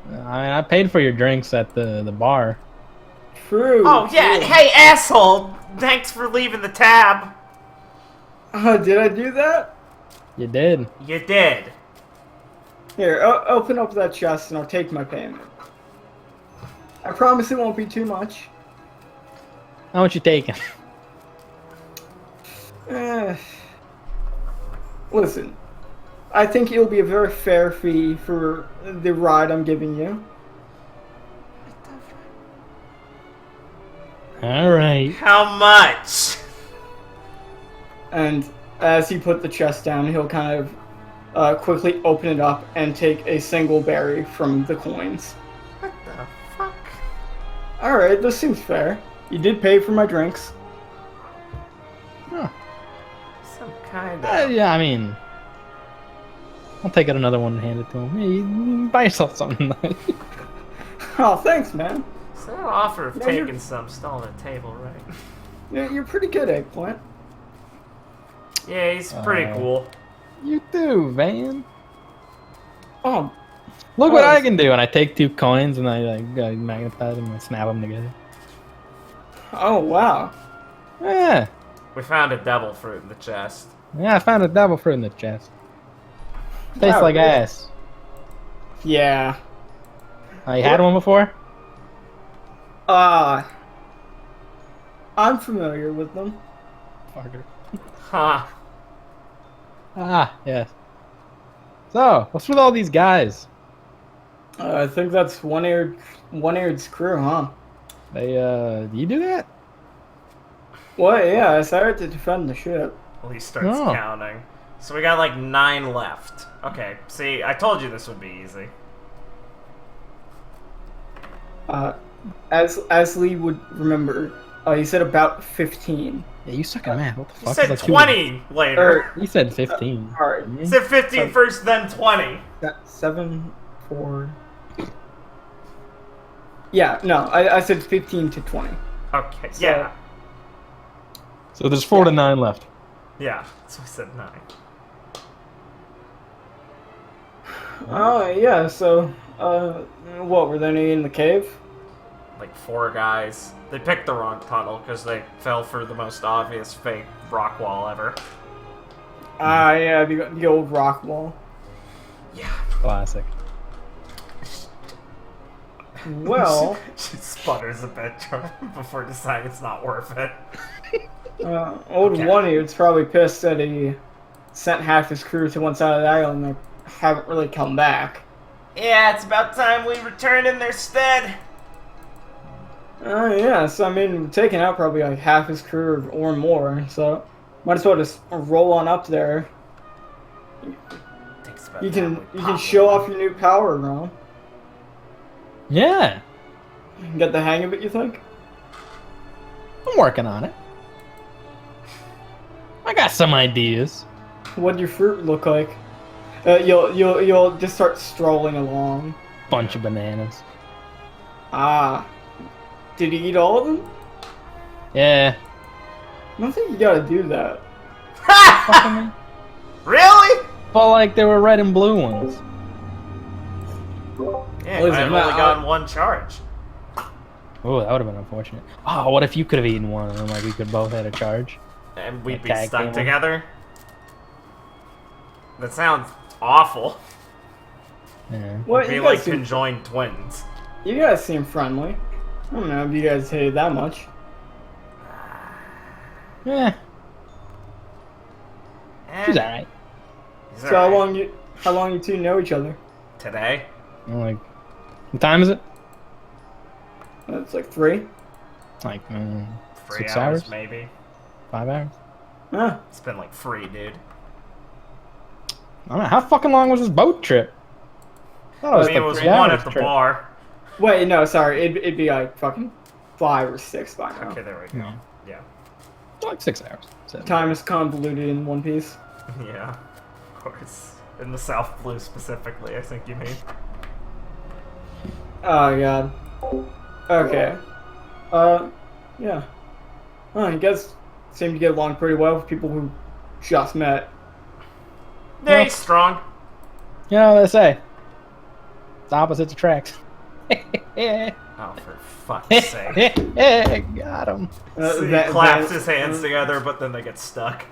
I mean, I paid for your drinks at the bar. True. Oh yeah, true. hey asshole! Thanks for leaving the tab. Did I do that? You did. You did. Here, open up that chest and I'll take my payment. I promise it won't be too much. How much you taking? Eh, listen, I think it'll be a very fair fee for the ride I'm giving you. All right. How much? And as he put the chest down, he'll kind of quickly open it up and take a single berry from the coins. What the fuck? Alright, this seems fair. You did pay for my drinks. Huh. Some kind of. Yeah, I mean, I'll take out another one and hand it to him. Hey, you buy yourself something nice. Oh, thanks, man. So that offer of Yeah, taking you're- some still on the table, right? Yeah, you're pretty good, Eggplant. Yeah, he's pretty cool. You do, Van. Oh, Look what Oh, I can do. And I take 2 coins and I magnetize them and snap them together. oh wow. Yeah. We found a devil fruit in the chest. Yeah, I found a devil fruit in the chest. Tastes Wow, like really? ass. Yeah. You had one before? I'm familiar with them. Fucker. Huh. Ah, yes. So, what's with all these guys? I think that's one-eared's crew, huh? They, do you do that? Well, yeah, I started to defend the ship. Well, he starts Oh. counting. So we got like 9 left. Okay, see, I told you this would be easy. As Lee would remember, he said about 15. Yeah, you suck at math. What the You fuck? said is that 20 later. You said 15. Alright, You said 15 first, then 20. 7, 4. Yeah, no, I said 15 to 20. Okay, So- yeah. So there's 4 to 9 left. Yeah, so I said 9. Oh, yeah, so, what, were there any in the cave? Like 4 guys. They picked the wrong tunnel because they fell for the most obvious fake rock wall ever. Yeah, the old rock wall. Yeah. Classic. Well, She sputters a bit before deciding it's not worth it. old Okay. One-Eared's probably pissed that he sent half his crew to one side of the island and they haven't really come back. Yeah, it's about time we return in their stead. Yeah, so I mean, we're taking out probably like half his crew or more, so might as well just roll on up there. Takes about You that can with you can pop show one. off your new power, Ron. Yeah, You can get the hang of it, you think? I'm working on it. I got some ideas. What'd your fruit look like? You'll just start strolling along. Bunch of bananas. Ah, did he eat all of them? Yeah. I don't think you gotta do that. Fucking me. Really? But like there were red and blue ones. Yeah, Listen, I've man, only gotten 1 charge. Oh, that would have been unfortunate. Oh, what if you could have eaten one and then like we could both had a charge? And we'd Like be tag stuck team 'em. together? That sounds awful. Yeah. What Be you like guys seem, conjoined twins. you guys seem friendly. I don't know if you guys hated that much. Yeah. Eh, She's alright. he's So alright. how long you two know each other? Today? Like, what time is it? It's like 3. Like 3 6 hours, hours? maybe. 5 hours? Ah, It's been like 3, dude. I don't know. How fucking long was this boat trip? I thought I was mean, it like was 3 1 hours at the trip. bar. wait, no, sorry. It'd be like fucking 5 or 6 by now. Okay, there we go. No. Yeah. Like 6 hours. 7. Time is convoluted in One Piece. Yeah. Of course. In the South Blue specifically, I think you mean. Oh god. Okay. Yeah. Oh, you guys seem to get along pretty well with people who just met. Yeah, Well- he's strong. You know what they say? It's opposites attract. Yeah. Oh, for fuck's sake. Got him. So he That- claps that- his hands together, but then they get stuck.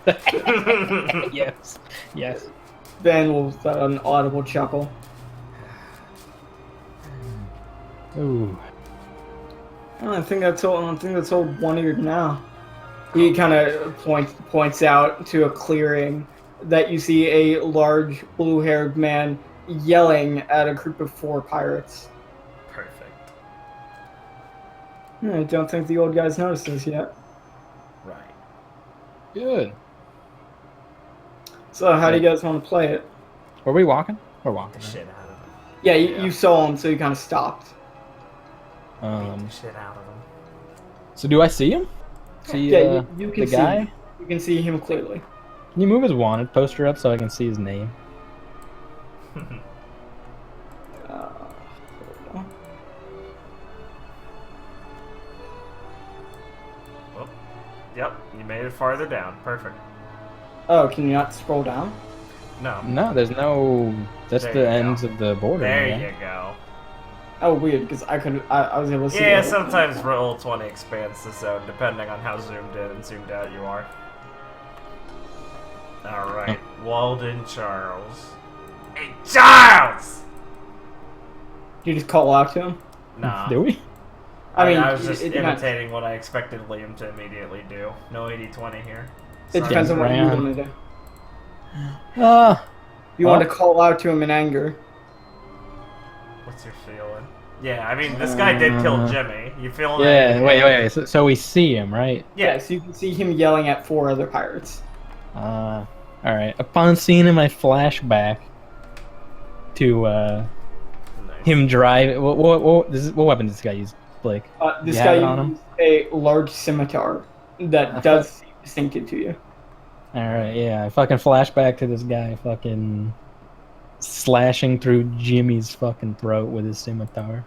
Yes. Yes. Ben will let an audible chuckle. Ooh. I think that's all. I think that's all One-Eared now. He kind of points out to a clearing that you see a large blue-haired man yelling at a group of 4 pirates. Perfect. I don't think the old guy's noticed this yet. Right. Good. So how do you guys want to play it? Were we walking? We're walking. The Right? shit out of him. Yeah, you saw him, so you kind of stopped. Beat Um. the shit out of him. So do I see him? See Yeah, you can the see guy? him. You can see him clearly. Can you move his wanted poster up so I can see his name? Hold on. Oh, yep, you made it farther down. Perfect. Oh, can you not scroll down? No. No, there's no. That's There the you ends go. of the border. There yeah. you go. Oh, weird, because I was able to see Yeah, it. sometimes Roll20 expands the zone depending on how zoomed in and zoomed out you are. Alright, Walden Charles. Hey, Charles! You just call out to him? Nah. Do we? I was just it depends. imitating what I expected Liam to immediately do. No 80-20 here. It Sorry. depends on what you Ram. want to do. You Oh. want to call out to him in anger. What's your feeling? Yeah, I mean, this guy did kill Jimmy. You feeling Yeah. that? Wait. So we see him, right? Yeah. So you can see him yelling at 4 other pirates. All right. Upon seeing him, I flashback to Nice. him drive. What weapon does this guy use, Blake? This You guy have it on him? used a large scimitar that does seem distinctive to you. All right. Yeah. I fucking flashback to this guy fucking slashing through Jimmy's fucking throat with his scimitar.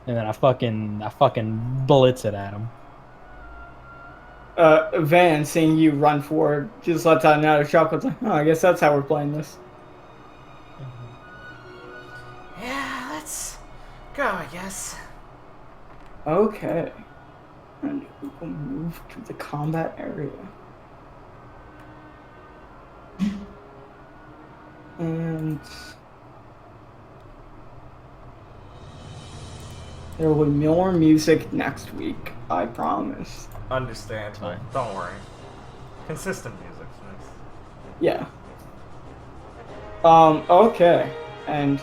And then I fucking blitz it at him. Van, seeing you run forward, just lets out another chuckle. It's like, oh, I guess that's how we're playing this. Yeah, let's go, I guess. Okay. And we will move to the combat area. And there will be more music next week, I promise. Understandable. Don't worry. Consistent music's nice. Yeah. Okay. And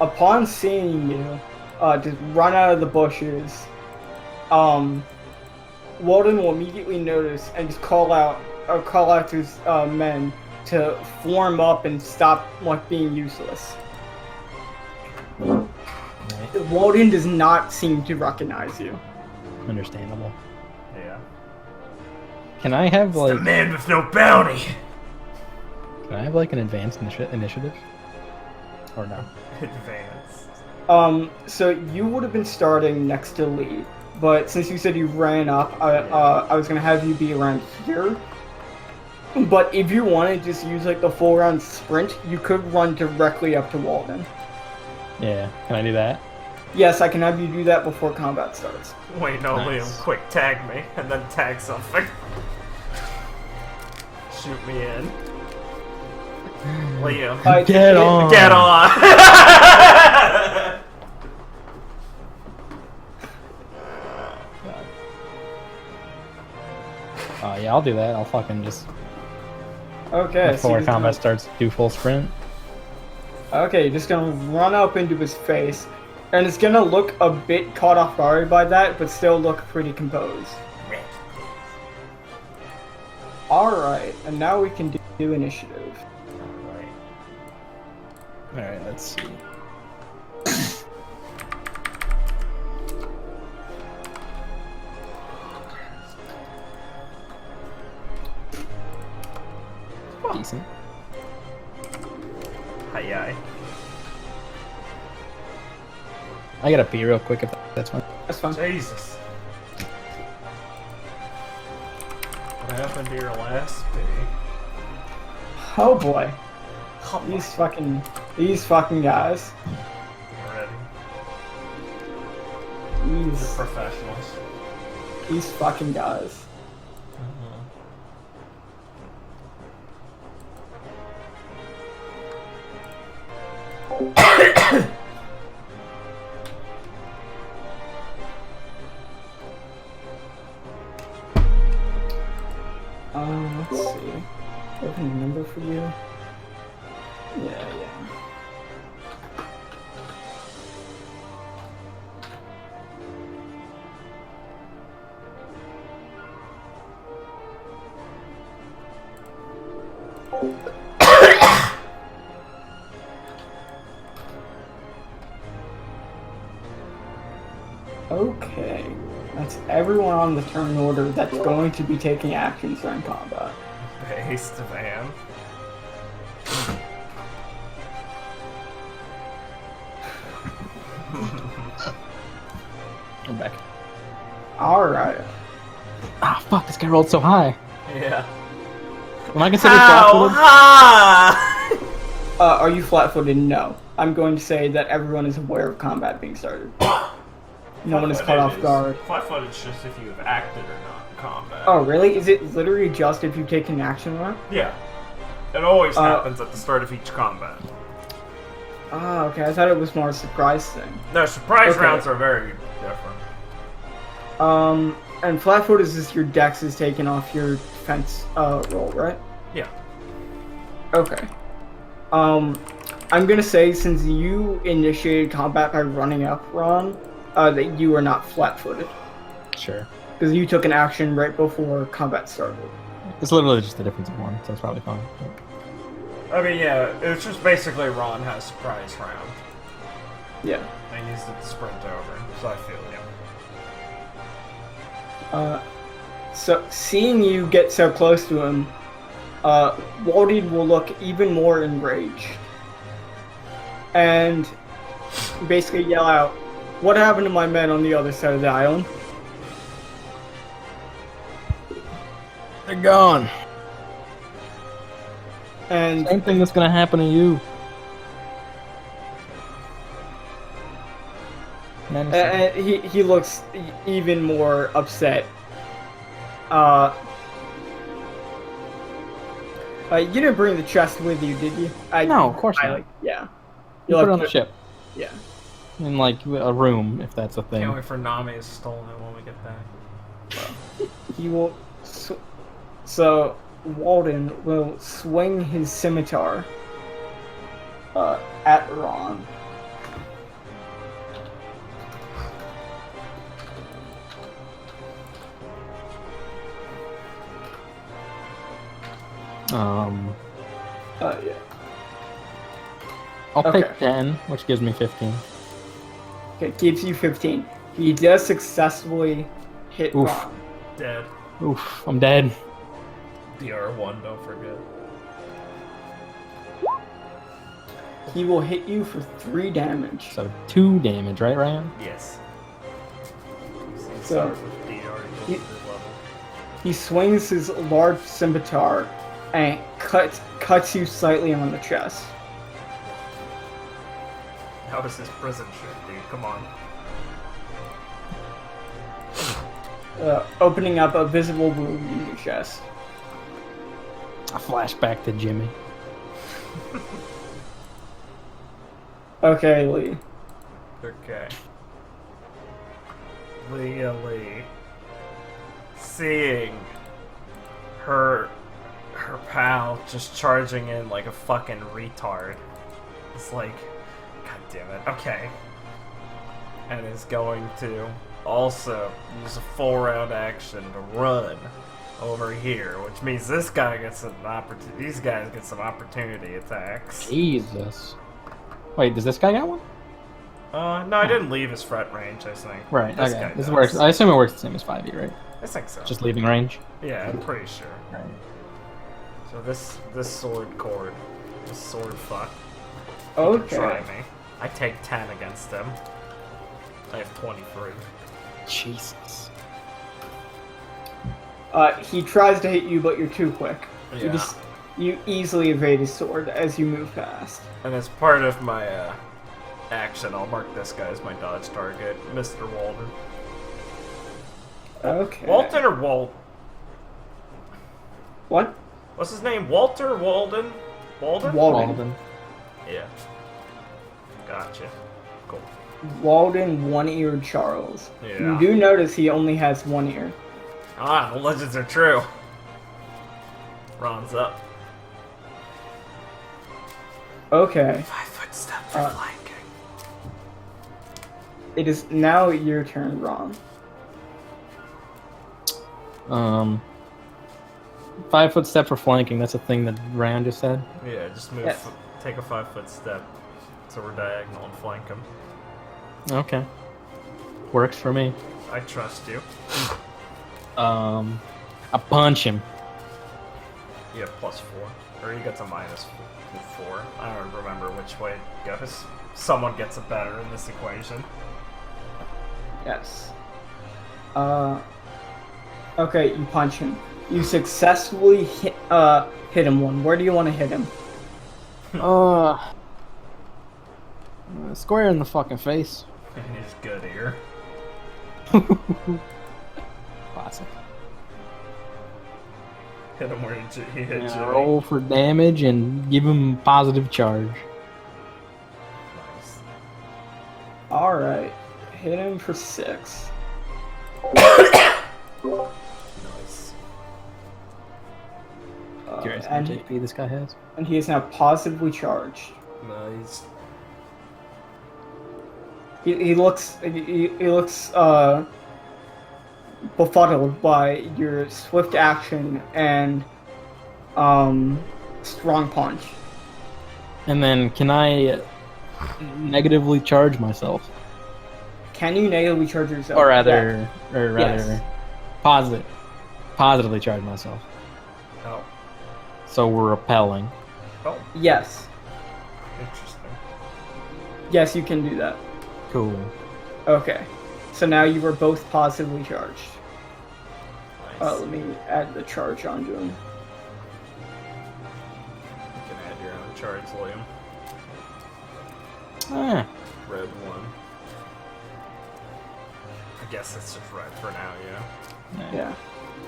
upon seeing you, just run out of the bushes, Walden will immediately notice and just call out to his men to form up and stop being useless. Right. Walden does not seem to recognize you. Understandable. Yeah. Can I have The like man with no bounty! an advanced initiative? Or no? Advance. So you would have been starting next to Lee, but since you said you ran up, I was gonna have you be around here. But if you want to just use the full round sprint, you could run directly up to Walden. Yeah. Can I do that? Yes, I can have you do that before combat starts. Wait, no, Nice. Liam, quick tag me, and then tag something. Shoot me in. Liam. Get on. Get on! Yeah, I'll do that. I'll fucking just Okay. before you're combat just starts, do full sprint. okay, you're just gonna run up into his face, and it's gonna look a bit caught off guard by that, but still look pretty composed. Alright, and now we can do initiative. Alright, let's see. Decent. Hi-yi. I gotta pee real quick if that's fine. That's fine. Jesus. What happened to your last pee? Oh boy. Come on. These fucking guys. Already. These Professionals. fucking guys. Okay. That's everyone on the turn order that's going to be taking actions during combat. Based van. I'm back. Alright. Ah, fuck, this guy rolled so high. Yeah. Am I considered How flat-footed? high? Are you flat-footed? No. I'm going to say that everyone is aware of combat being started. No one is caught off guard. Flat-footed is just if you have acted or not in combat. Oh, really? Is it literally just if you take an action round? Yeah. It always happens at the start of each combat. Ah, okay. I thought it was more a surprise thing. No, surprise Okay. rounds are very different. And flat-footed is just your dex is taken off your defense roll, right? Yeah. Okay. I'm gonna say since you initiated combat by running up, Ron, that you are not flat-footed Sure. because you took an action right before combat started. It's literally just the difference of one, so it's probably fine. I mean, yeah, it's just basically Ron has surprise round. Yeah. And he used it to sprint over, so I feel you. So seeing you get so close to him, Walden will look even more enraged and basically yell out, "What happened to my men on the other side of the island?" They're gone. And Same thing that's gonna happen to you. he looks even more upset. You didn't bring the chest with you, did you? No, of course not. Yeah. You put it on the ship. Yeah. In, like, a room, if that's a thing. Can't wait for Nami to stolen it when we get back. He will. So Walden will swing his scimitar at Ron. Yeah. I'll Okay. take 10, which gives me 15. Okay, gives you 15. He does successfully hit Oof. Ron. Dead. Oof, I'm dead. DR1, don't forget. He will hit you for 3 damage. So 2 damage, right, Ryan? Yes. So, With DR equals he- to this level. He swings his large scimitar and cuts you slightly on the chest. That was his prison shit, dude. Come on. Opening up a visible wound in your chest. I flash back to Jimmy. Okay, Lee. Okay. Leah Lee. Seeing her pal just charging in like a fucking retard. It's like, god damn it. Okay. And is going to also use a full round action to run over here, which means this guy gets an opportunity. These guys get some opportunity attacks. Jesus. Wait, does this guy got one? No, I didn't leave his front range, I think. Right, This okay. guy This does. works. I assume it works the same as 5e, right? I think so. Just leaving range. Yeah, I'm pretty sure. Right. So this sword cord, this sword fuck, he can Okay. try me. I take 10 against him. I have 23. Jesus. He tries to hit you, but you're too quick. Yeah. You easily evade his sword as you move past. And as part of my action, I'll mark this guy as my dodge target, Mr. Walden. Okay. Walton or Walt? What? What's his name? Walter? Walden? Walden? Walden. Yeah. Gotcha. Cool. Walden one-eared Charles. Yeah. You do notice he only has one ear. Ah, the legends are true. Ron's up. Okay. 5-foot step for flanking. It is now your turn, Ron. 5-foot step for flanking. That's a thing that Ryan just said. Yeah, just move. Yes. Take a 5-foot step. So we're diagonal and flank him. Okay. Works for me. I trust you. I punch him. You have +4. Or he gets a -4. I don't remember which way it goes. Someone gets it better in this equation. Yes. Okay, you punch him. You successfully hit him one. Where do you want to hit him? Square in the fucking face. He's good here. Classic. Hit him where he hit you. Roll for damage and give him positive charge. Nice. Alright. Hit him for 6. Nice. Curious how And, much HP this guy has. and he is now positively charged. Nice. He looks befuddled by your swift action and strong punch. And then can I negatively charge myself? Can you negatively charge yourself? Or rather, Yes. positively charge myself. Oh. So we're repelling. Oh, Yes. interesting. Yes, you can do that. Cool. Okay. So now you were both positively charged. Nice. Let me add the charge onto him. You can add your own charge, William. Ah, Red 1. I guess it's just red for now, yeah? Yeah.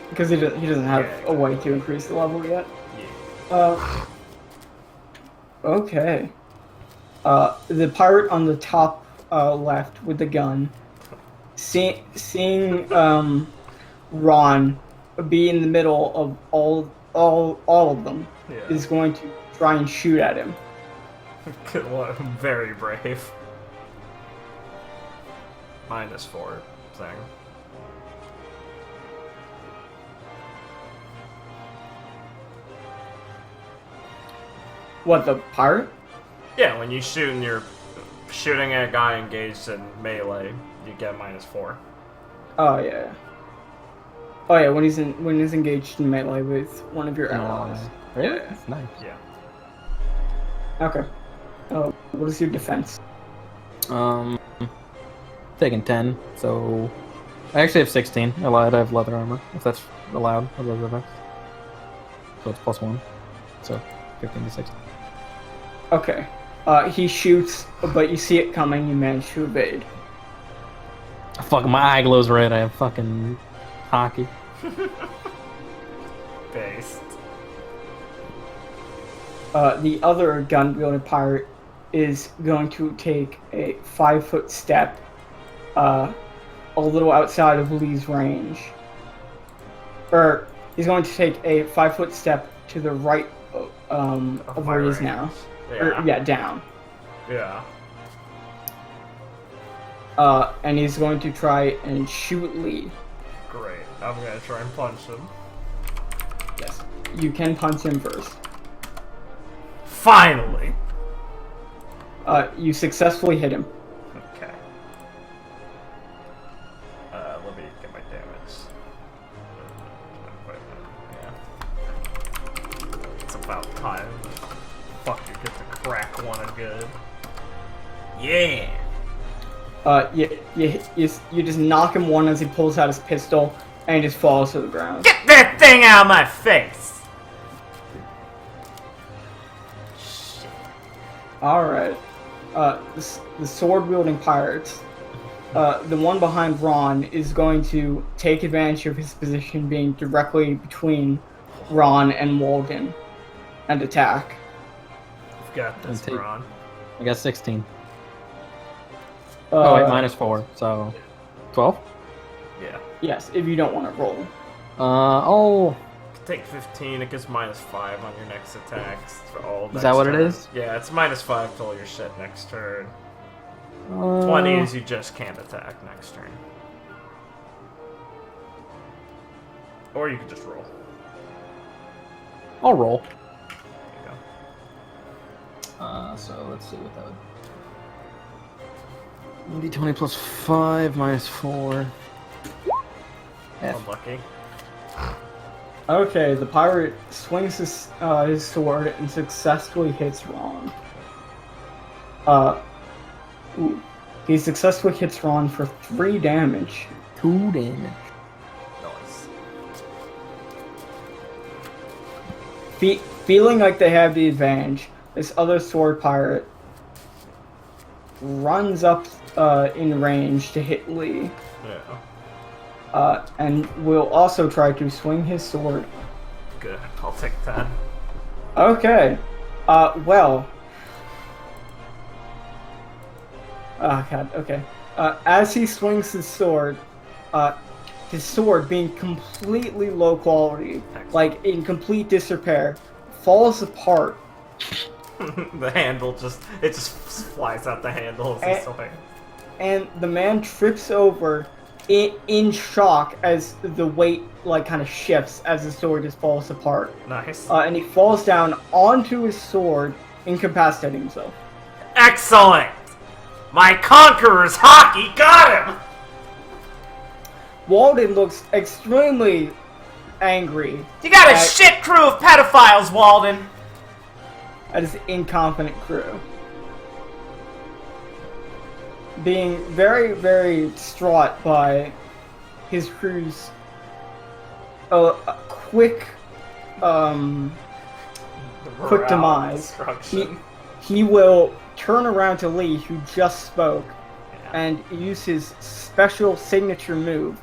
Because he doesn't have Yeah, a way to increase the level yet. Yeah. Okay. The pirate on the top left with the gun, seeing Ron be in the middle of all of them, Yeah. is going to try and shoot at him. Good one. Very brave. -4 thing. What, the pirate? Yeah, when you shoot and you're shooting at a guy engaged in melee, you get -4. Oh yeah. Oh yeah, when he's engaged in melee with one of your allies. really? Yeah. That's nice. Yeah. Okay. What is your defense? Taking 10, so I actually have 16. I lied, I have leather armor, if that's allowed. I love that. So it's +1. So 15 to 16. Okay. He shoots, but you see it coming. You manage to evade. Fuck, my eye glows red. I have fucking hockey. Based. The other gun-wielding pirate is going to take a 5-foot step, a little outside of Lee's range. Or he's going to take a 5-foot step to the right of where he is now. Yeah. Down. Yeah. And he's going to try and shoot Lee. Great. I'm gonna try and punch him. Yes. You can punch him first. Finally! You successfully hit him. Okay. Let me get my damage. Yeah. It's about time. Fucker gets to crack one a good. Yeah! You just knock him one as he pulls out his pistol, and he just falls to the ground. Get that thing out of my face! Shit. Alright. The sword-wielding pirates. The one behind Ron is going to take advantage of his position being directly between Ron and Walden and attack. You've got this, Take- Ron. I got 16. Oh wait, -4, so 12. Yeah. Yes, if you don't want to roll. Oh, Take 15, it gives -5 on your next attacks for all Is that what it turn. is? Yeah, it's -5 to all your shit next turn. 20 is you just can't attack next turn. Or you could just roll. I'll roll. There you go. So let's see what that would. D20 plus 5 minus 4. F. Unlucky. Okay, the pirate swings his sword and successfully hits Ron. He successfully hits Ron for 3 damage. 2 damage. Nice. Feeling like they have the advantage, this other sword pirate runs up in range to hit Lee. Yeah. And will also try to swing his sword. Good. I'll take 10. Okay. Well. Oh god, okay. As he swings his sword being completely low quality, like in complete disrepair, falls apart. The handle just flies out the handle as he swings. And the man trips over in shock as the weight like kind of shifts as the sword just falls apart. Nice. And he falls down onto his sword, incapacitating himself. Excellent! My Conqueror's hockey got him! Walden looks extremely angry You got a shit crew of pedophiles, Walden! at his incompetent crew. Being very, very distraught by his crew's quick demise, Destruction. he will turn around to Lee, who just spoke, and use his special signature move.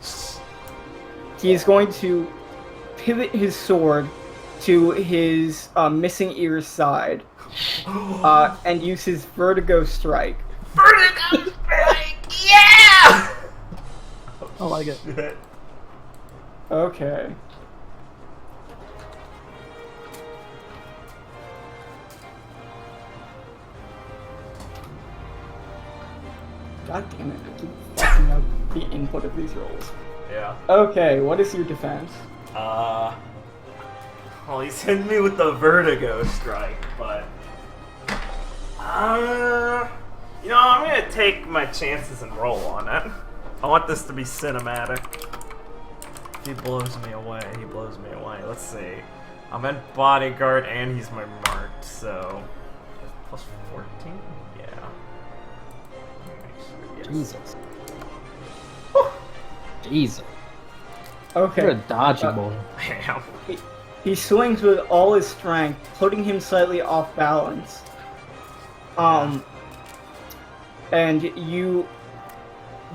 He is going to pivot his sword to his missing ear's side, and use his vertigo strike. Vertigo strike! Yeah! I like it. Okay. God damn it, I keep fucking up the input of these rolls. Yeah. Okay, what is your defense? Well, he's hitting me with the vertigo strike, but you know, I'm gonna take my chances and roll on it. I want this to be cinematic. If he blows me away, he blows me away. Let's see. I'm in bodyguard and he's my mark, so plus 14? Yeah. Yes. Jesus. Jesus. Okay. You're a dodgy boy. Damn. He swings with all his strength, putting him slightly off balance. And you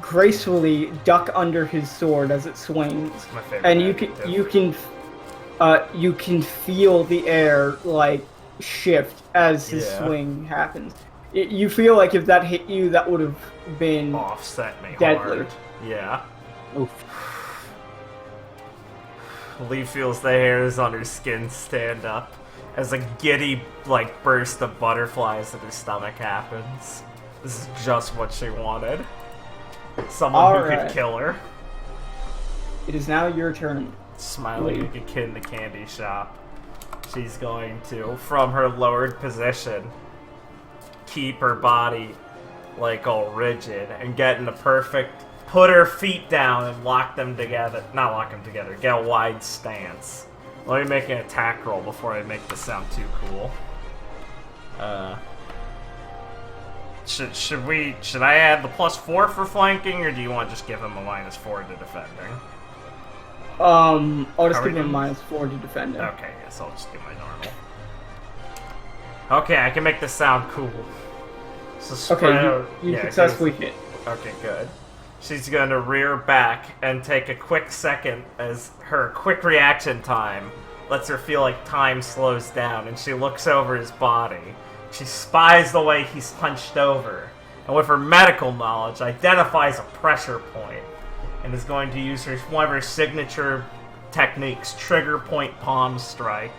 gracefully duck under his sword as it swings, My favorite and adjective. you can feel the air like shift as his Yeah. swing happens. You feel like if that hit you, that would have been Offset me deadly. hard. Yeah. Oof. Lee feels the hairs on her skin stand up as a giddy, like, burst of butterflies in her stomach happens. This is just what she wanted. Someone who Alright. could kill her. It is now your turn. Smiling like a kid in a candy shop. She's going to, from her lowered position, keep her body, like, all rigid and get in a perfect... Put her feet down and lock them together. Not lock them together. Get a wide stance. Let me make an attack roll before I make this sound too cool. Should I add the +4 for flanking, or do you want to just give him a -4 to defending? I'll just Are we give him doing- -4 to defend him. Okay, yes, I'll just do my normal. Okay, I can make this sound cool. So Okay, you yeah, successfully hit. Okay, good. She's going to rear back and take a quick second as her quick reaction time lets her feel like time slows down, and she looks over his body. She spies the way he's hunched over, and with her medical knowledge identifies a pressure point, and is going to use one of her signature techniques, trigger point palm strike,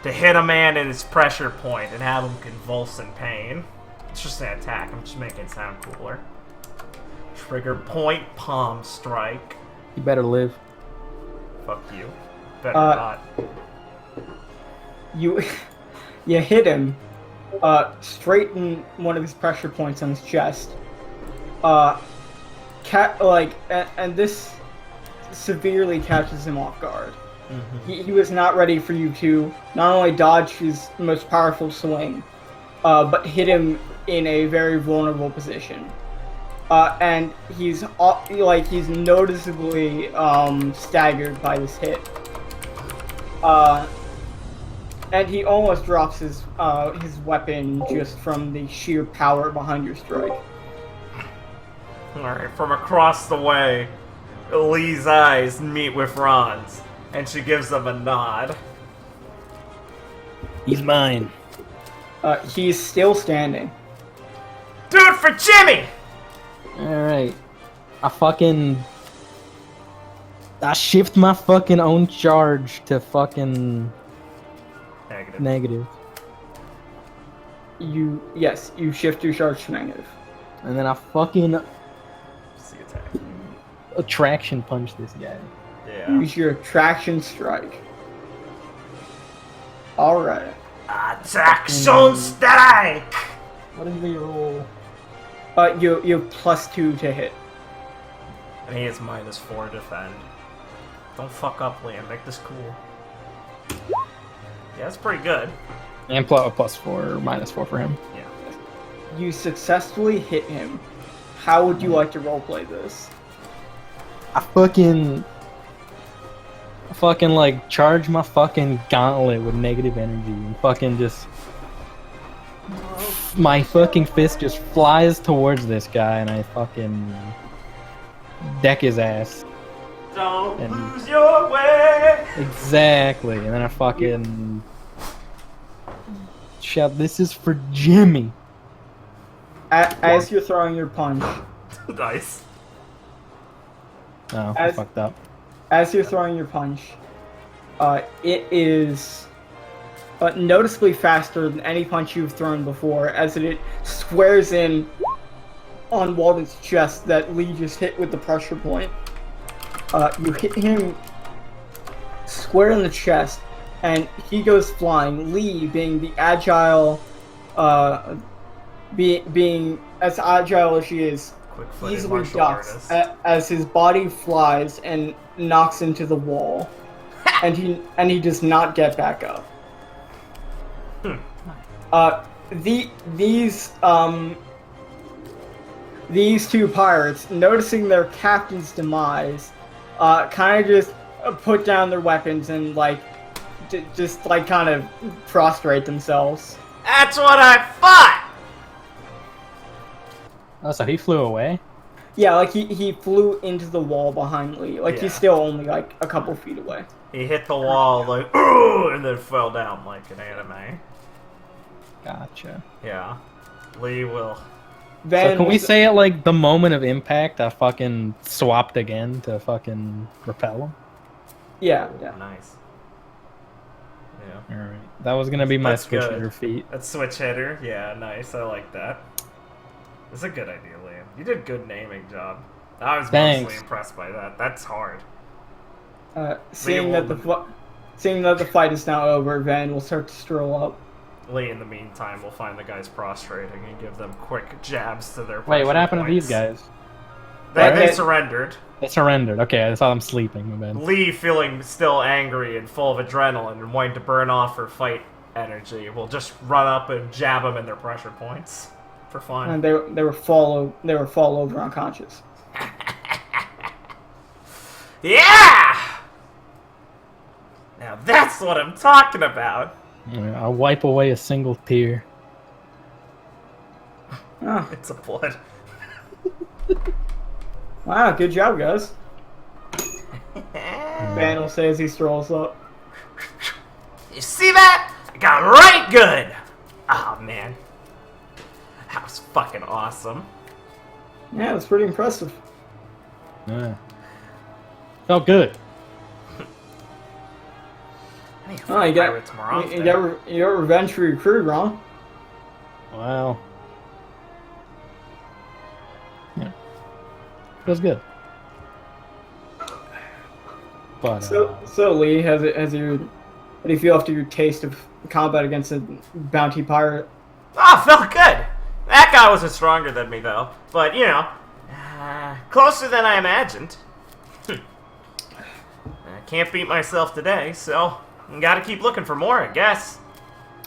to hit a man in his pressure point and have him convulse in pain. It's just an attack, I'm just making it sound cooler. Trigger point palm strike. You better live. Fuck you. Better not. You hit him straight in one of his pressure points on his chest, And this severely catches him off guard. He was not ready for you to not only dodge his most powerful swing, but hit him in a very vulnerable position. And he's noticeably staggered by this hit. And he almost drops his weapon just from the sheer power behind your strike. Alright, from across the way, Lee's eyes meet with Ron's, and she gives him a nod. He's mine. He's still standing. Do it for Jimmy! Alright. I shift my fucking own charge to fucking negative. You shift your charge to negative. And then I fucking See attack. attraction punch this guy. Yeah. Use your attraction strike. Alright. Attraction strike! What is the roll? You have +2 to hit. And he is -4 defend. Don't fuck up, Liam. Make this cool. Yeah, that's pretty good. And +4 or -4 for him. Yeah. You successfully hit him. How would you like to roleplay this? I fucking like charge my fucking gauntlet with negative energy and fucking just my fucking fist just flies towards this guy and I fucking deck his ass. Don't lose your way! Exactly. And then I fucking shout, "This is for Jimmy." As you're throwing your punch, Nice. Oh, I fucked up. as you're throwing your punch, it is noticeably faster than any punch you've thrown before, as it squares in on Walden's chest that Lee just hit with the pressure point. You hit him square in the chest, and he goes flying. Lee, being the agile, being as agile as she is, Quick-footed easily martial ducks artist. as his body flies and knocks into the wall, and he does not get back up. These two pirates, noticing their captain's demise, kind of just put down their weapons and just kind of prostrate themselves. That's what I thought! Oh, so he flew away? Yeah, like he flew into the wall behind Lee. Like Yeah. he's still only like a couple feet away. He hit the wall like, "Ooh," and then fell down like an anime. Gotcha. Yeah. Lee will. Then So can we say at like the moment of impact I fucking swapped again to fucking repel him? Yeah, yeah. Nice. Yeah. Alright. That was gonna be my That's switch good. hitter feat. That's switch hitter. Yeah, nice. I like that. That's a good idea, Liam. You did a good naming job. I was Thanks. mostly impressed by that. That's hard. Seeing that the fight is now over, Van will start to stroll up. Lee, in the meantime, will find the guys prostrating and give them quick jabs to their Wait, what pressure happened points. to these guys? They Alright. surrendered. They surrendered. Okay, I saw them sleeping. My bad. Lee, feeling still angry and full of adrenaline and wanting to burn off her fight energy, will just run up and jab them in their pressure points for fun. And they were fall over unconscious. Yeah! Now that's what I'm talking about. I'll wipe away a single tear. Oh, It's a blood. wow, good job, guys. Van will say as he strolls up. You see that? I got right good. Oh man, that was fucking awesome. Yeah, it's pretty impressive. Yeah. Felt good. I need to Oh, fight you got pirates more often. you got revenge for your crew, Ron. Well. Yeah. Feels good. But So Lee, how do you feel after your taste of combat against a bounty pirate? Oh, felt good. That guy wasn't stronger than me though, but you know, Closer than I imagined. I can't beat myself today, so I gotta keep looking for more, I guess.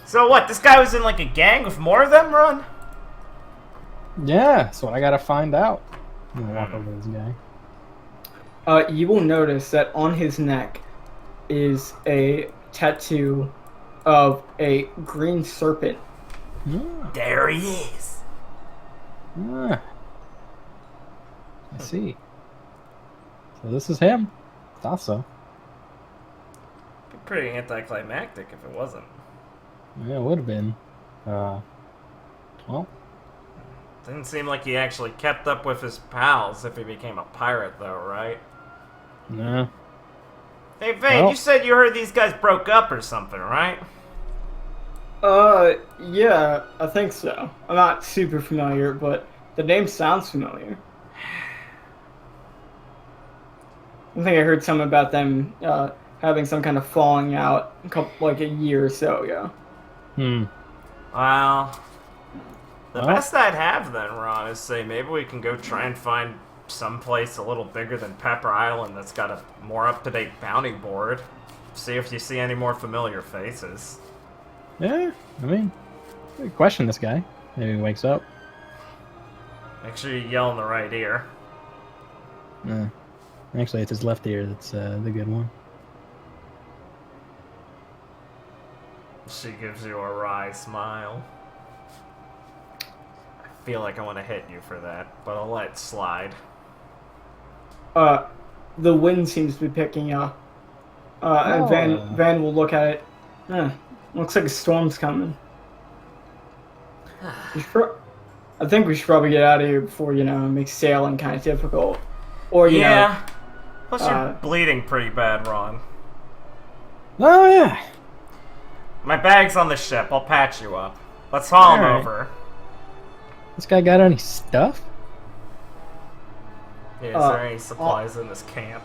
So what, this guy was in like a gang with more of them, Ron? Yeah, that's what I gotta find out. I'm gonna walk over to this guy. You will notice that on his neck is a tattoo of a green serpent. Ah, There he is. ah. I see. So this is him. Thought so. Be pretty anticlimactic if it wasn't. Yeah, it would have been. Well, Didn't seem like he actually kept up with his pals if he became a pirate, though, right? no. Hey, Vane, Well- you said you heard these guys broke up or something, right? Yeah, I think so. I'm not super familiar, but the name sounds familiar. I think I heard something about them having some kind of falling out like a year or so ago. Well, the Well- best I'd have then, Ron, is say maybe we can go try and find some place a little bigger than Pepper Island that's got a more up-to-date bounty board. See if you see any more familiar faces. Yeah, I mean, question this guy. Maybe he wakes up. Make sure you yell in the right ear. Actually, it's his left ear that's the good one. She gives you a wry smile. I feel like I want to hit you for that, but I'll let it slide. The wind seems to be picking up. And Van will look at it. Looks like a storm's coming. I think we should probably get out of here before, it makes sailing kind of difficult. Or, Yeah. Plus you're bleeding pretty bad, Ron. Oh, yeah. My bag's on the ship. I'll patch you up. Let's haul him Alright. over. This guy got any stuff? Yeah, is there any supplies in this camp?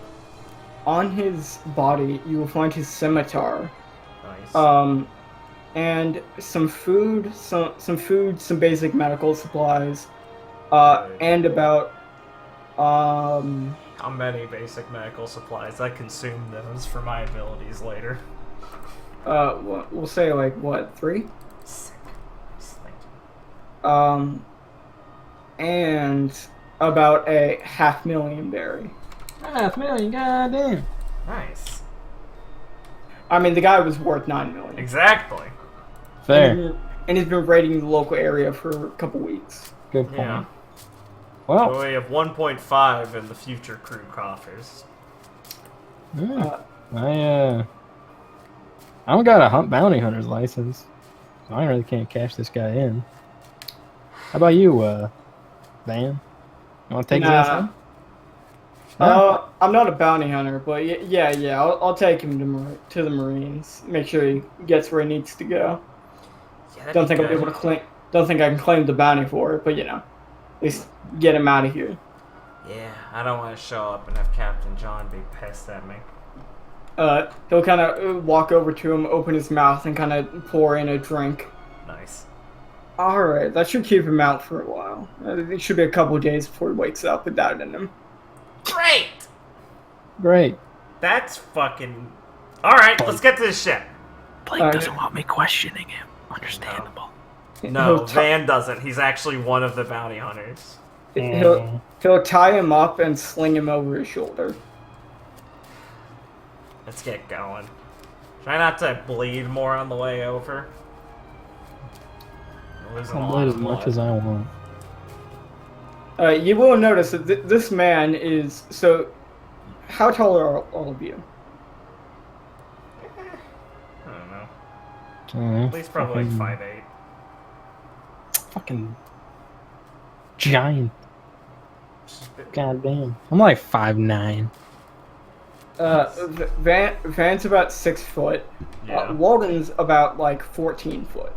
on his body, you will find his scimitar. Nice. And some food, some basic medical supplies, and about, How many basic medical supplies? I consume those for my abilities later. we'll say like what, 3? Sick. Thank you. And about a 500,000 berry. 500,000, goddamn. Nice. I mean, the guy was worth 9 million. Exactly. Fair. And he's been raiding the local area for a couple weeks. Good point. Yeah. Well, So we have 1.5 in the future crew coffers. yeah, I don't got a bounty hunter's license, so I really can't cash this guy in. How about you, Van? You want to take his ass in? I'm not a bounty hunter, but yeah, I'll take him to the Marines. Make sure he gets where he needs to go. Yeah, Don't think I'll be able to claim. Don't think I can claim the bounty for it, but at least get him out of here. Yeah, I don't want to show up and have Captain John be pissed at me. He'll kind of walk over to him, open his mouth, and kind of pour in a drink. Nice. All right, that should keep him out for a while. It should be a couple days before he wakes up with that in him. Great! Great. That's fucking... Alright, let's get to the ship. Blake doesn't want me questioning him. Understandable. No, He'll Van doesn't. He's actually one of the bounty hunters. He'll tie him up and sling him over his shoulder. Let's get going. Try not to bleed more on the way over. You're losing a I'll lot bleed of as much blood. as I want. You will notice that this man is so. How tall are all of you? I don't know. At At least probably like 5'8". Fucking giant. Goddamn. I'm like 5'9". Van's about 6 foot. Yeah. Walden's about like 14 foot.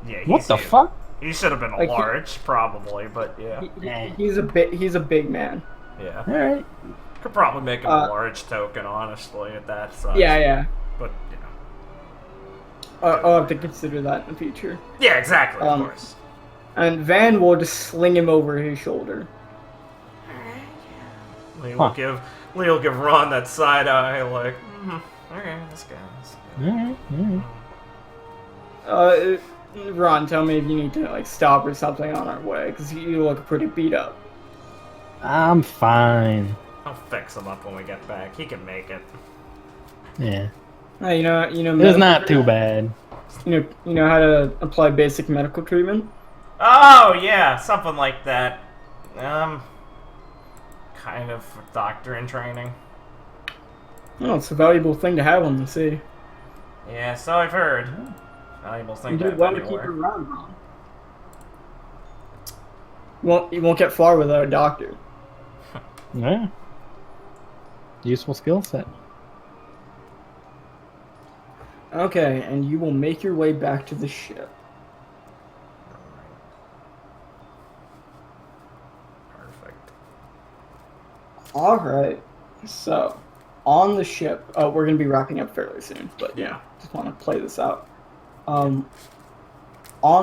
Yeah, What the fuck? He should have been Like, large, probably, but yeah. He's a big man. Yeah. Alright. Could probably make him a large token, honestly, at that size. Yeah. But, I'll have to consider that in the future. Yeah, exactly, of course. And Van will just sling him over his shoulder. Lee will give Ron that side eye, like, okay, this guy. Alright, alright. Ron, tell me if you need to like stop or something on our way, because you look pretty beat up. I'm fine. I'll fix him up when we get back. He can make it. Yeah. You know, It's not too bad. You know how to apply basic medical treatment. Oh yeah, something like that. Kind of doctor in training. Oh, it's a valuable thing to have on the sea. Yeah, so I've heard. Valuable thing You to do have well to keep it anywhere. around, Ron. Well, you won't get far without a doctor. Yeah. Useful skill set. Okay, and you will make your way back to the ship. Perfect. Alright, so, on the ship, we're going to be wrapping up fairly soon, but yeah, just want to play this out. On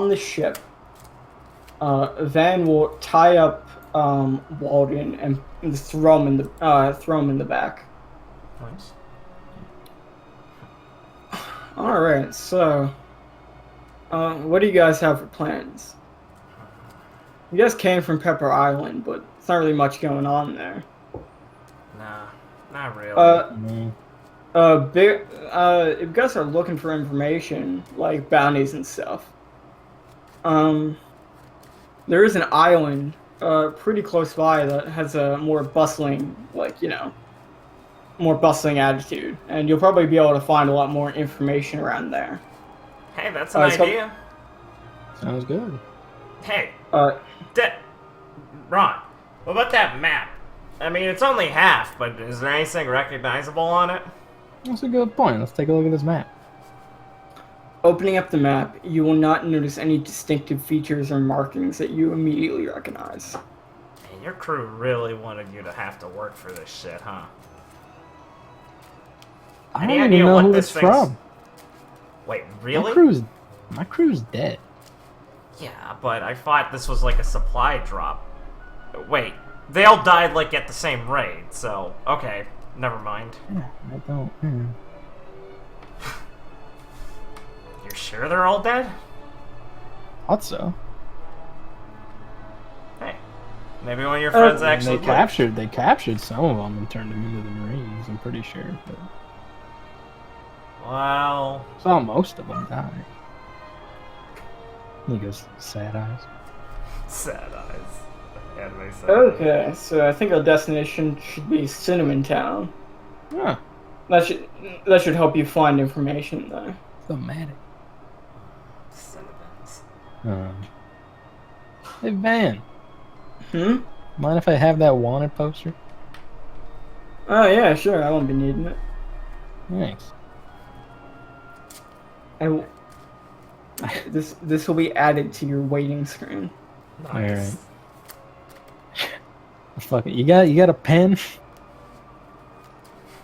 the ship, Van will tie up Walden and throw him in the back. Nice. Alright, so, what do you guys have for plans? You guys came from Pepper Island, but it's not really much going on there. Nah, not really. If you guys are looking for information, like bounties and stuff, there is an island, pretty close by that has a more bustling, more bustling attitude, and you'll probably be able to find a lot more information around there. Hey, that's an idea. Sounds good. Hey, Uh, Ron, what about that map? I mean, it's only half, but is there anything recognizable on it? That's a good point. Let's take a look at this map. Opening up the map, you will not notice any distinctive features or markings that you immediately recognize. Man, your crew really wanted you to have to work for this shit, huh? I Any don't idea even know what who this it's thing's- from. Wait, really? My crew's dead. Yeah, but I thought this was like a supply drop. Wait, they all died like at the same raid, so okay, never mind. Yeah, I don't. You're sure they're all dead? Thought so. Hey, maybe one of your friends actually. They captured some of them and turned them into the Marines. I'm pretty sure, but Well, saw most of them die. He goes sad eyes. sad eyes. Anime sad eyes. Okay, so I think our destination should be Cinnamon Town. Huh. That should help you find information there. Thematic. Cinnamons. Hey Van, Hmm? mind if I have that wanted poster? Oh yeah, sure. I won't be needing it. Thanks. This will be added to your waiting screen. Nice. Fuck it. You got a pen?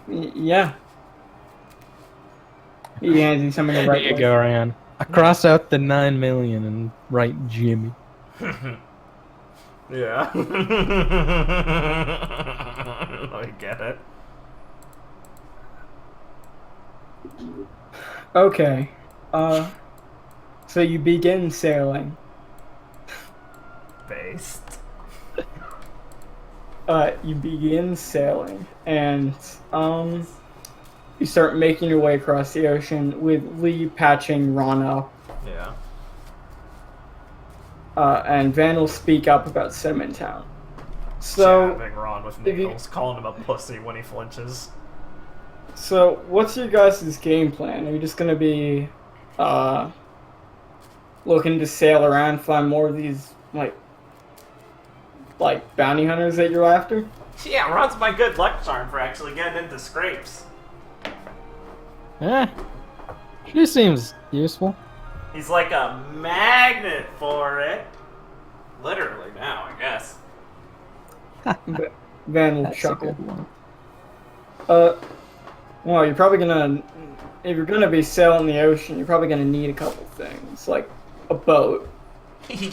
Yeah. He hands you something to There write you with. go, Ryan. I cross out the 9 million and write Jimmy. Yeah. I get it. Okay. So you begin sailing. Based. You begin sailing, and you start making your way across the ocean with Lee patching Ron up. Yeah. And Van will speak up about Cinnamon Town. So, Jabbing Ron with if you- needles, calling him a pussy when he flinches. so what's your guys' game plan? Are you just gonna be looking to sail around, find more of these like bounty hunters that you're after? Yeah, Ron's my good luck charm for actually getting into scrapes. She seems useful. He's like a magnet for it. Literally now, I guess. Van will That's a chuckle. good one. Well, you're probably gonna, if you're gonna be sailing the ocean, you're probably gonna need a couple things, like a boat.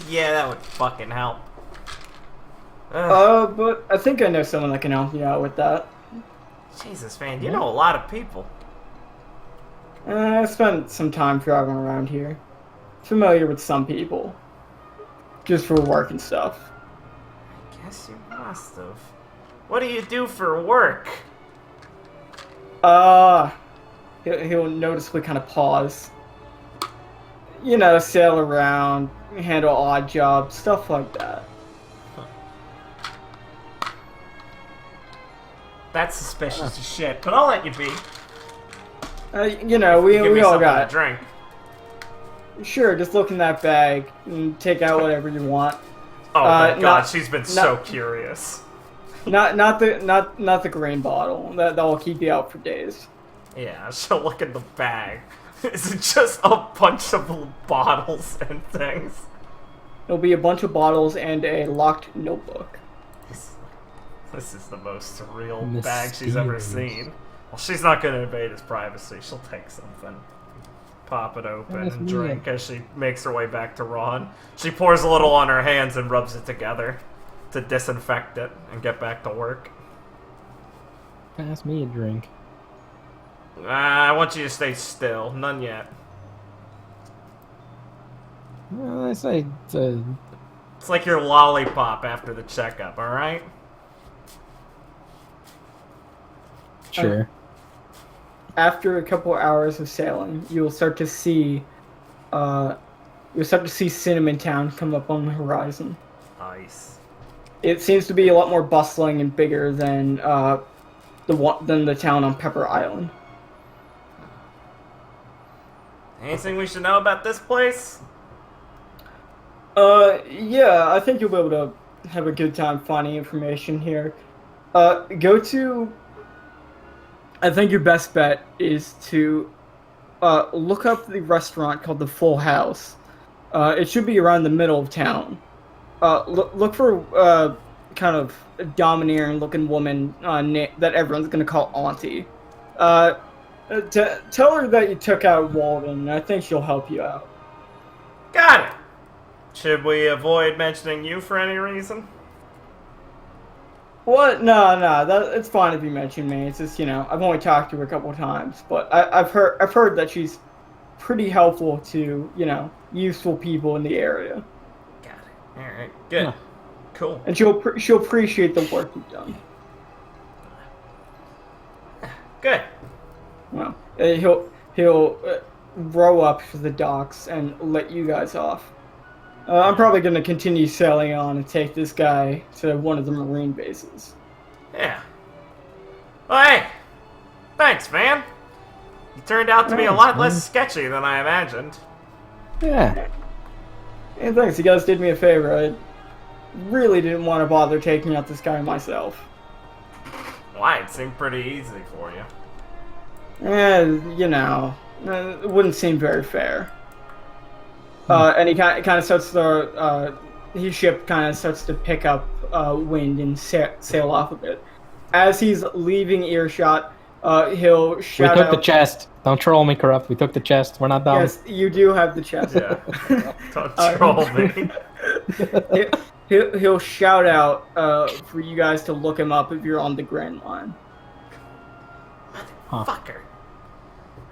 Yeah, that would fucking help. But I think I know someone that can help you out with that. Jesus, man, you know a lot of people. I spent some time driving around here. Familiar with some people. Just for work and stuff. I guess you must have. What do you do for work? He'll noticeably kind of pause. You know, sail around, handle odd jobs, stuff like that. That's suspicious as shit, but I'll let you be. You know, we Give me all something got to drink. Sure, just look in that bag and take out whatever you want. Oh my god, not- she's been so curious. Not the green bottle. That'll keep you out for days. Yeah, she'll look in the bag. Is it just a bunch of bottles and things? It'll be a bunch of bottles and a locked notebook. This is the most surreal bag she's ever seen. Well, she's not going to invade his privacy. She'll take something. Pop it open and drink as she makes her way back to Ron. She pours a little on her hands and rubs it together to disinfect it and get back to work. Pass me a drink. I want you to stay still. None yet. Well, I say It's like your lollipop after the checkup, alright? sure. After a couple hours of sailing, you'll start to see Cinnamon Town come up on the horizon. Nice. It seems to be a lot more bustling and bigger than the town on Pepper Island. Anything we should know about this place? Yeah, I think you'll be able to have a good time finding information here. I think your best bet is to look up the restaurant called the Full House. It should be around the middle of town. Look for kind of a domineering looking woman that everyone's gonna call Auntie. Tell her that you took out Walden. I think she'll help you out. Got it! Should we avoid mentioning you for any reason? What? No. It's fine if you mention me. It's just, you know, I've only talked to her a couple times, but I've heard that she's pretty helpful to, you know, useful people in the area, Got it. Alright, good. Yeah. Cool. and she'll appreciate the work you've done. Good. Well, he'll row up to the docks and let you guys off. I'm probably gonna continue sailing on and take this guy to one of the marine bases. Yeah. Well, hey! Thanks, man! You turned out to be a lot less sketchy than I imagined. Yeah. Hey, thanks. You guys did me a favor. I really didn't want to bother taking out this guy myself. Why? It seemed pretty easy for you. You know, it wouldn't seem very fair. And he kind of starts to, his ship kind of starts to pick up wind and sail off a bit. As he's leaving earshot, he'll shout out. We took the chest. Don't troll me, Corrupt. We took the chest. We're not dumb. Yes, you do have the chest. Yeah. Don't troll me. He'll shout out for you guys to look him up if you're on the Grand Line. Motherfucker.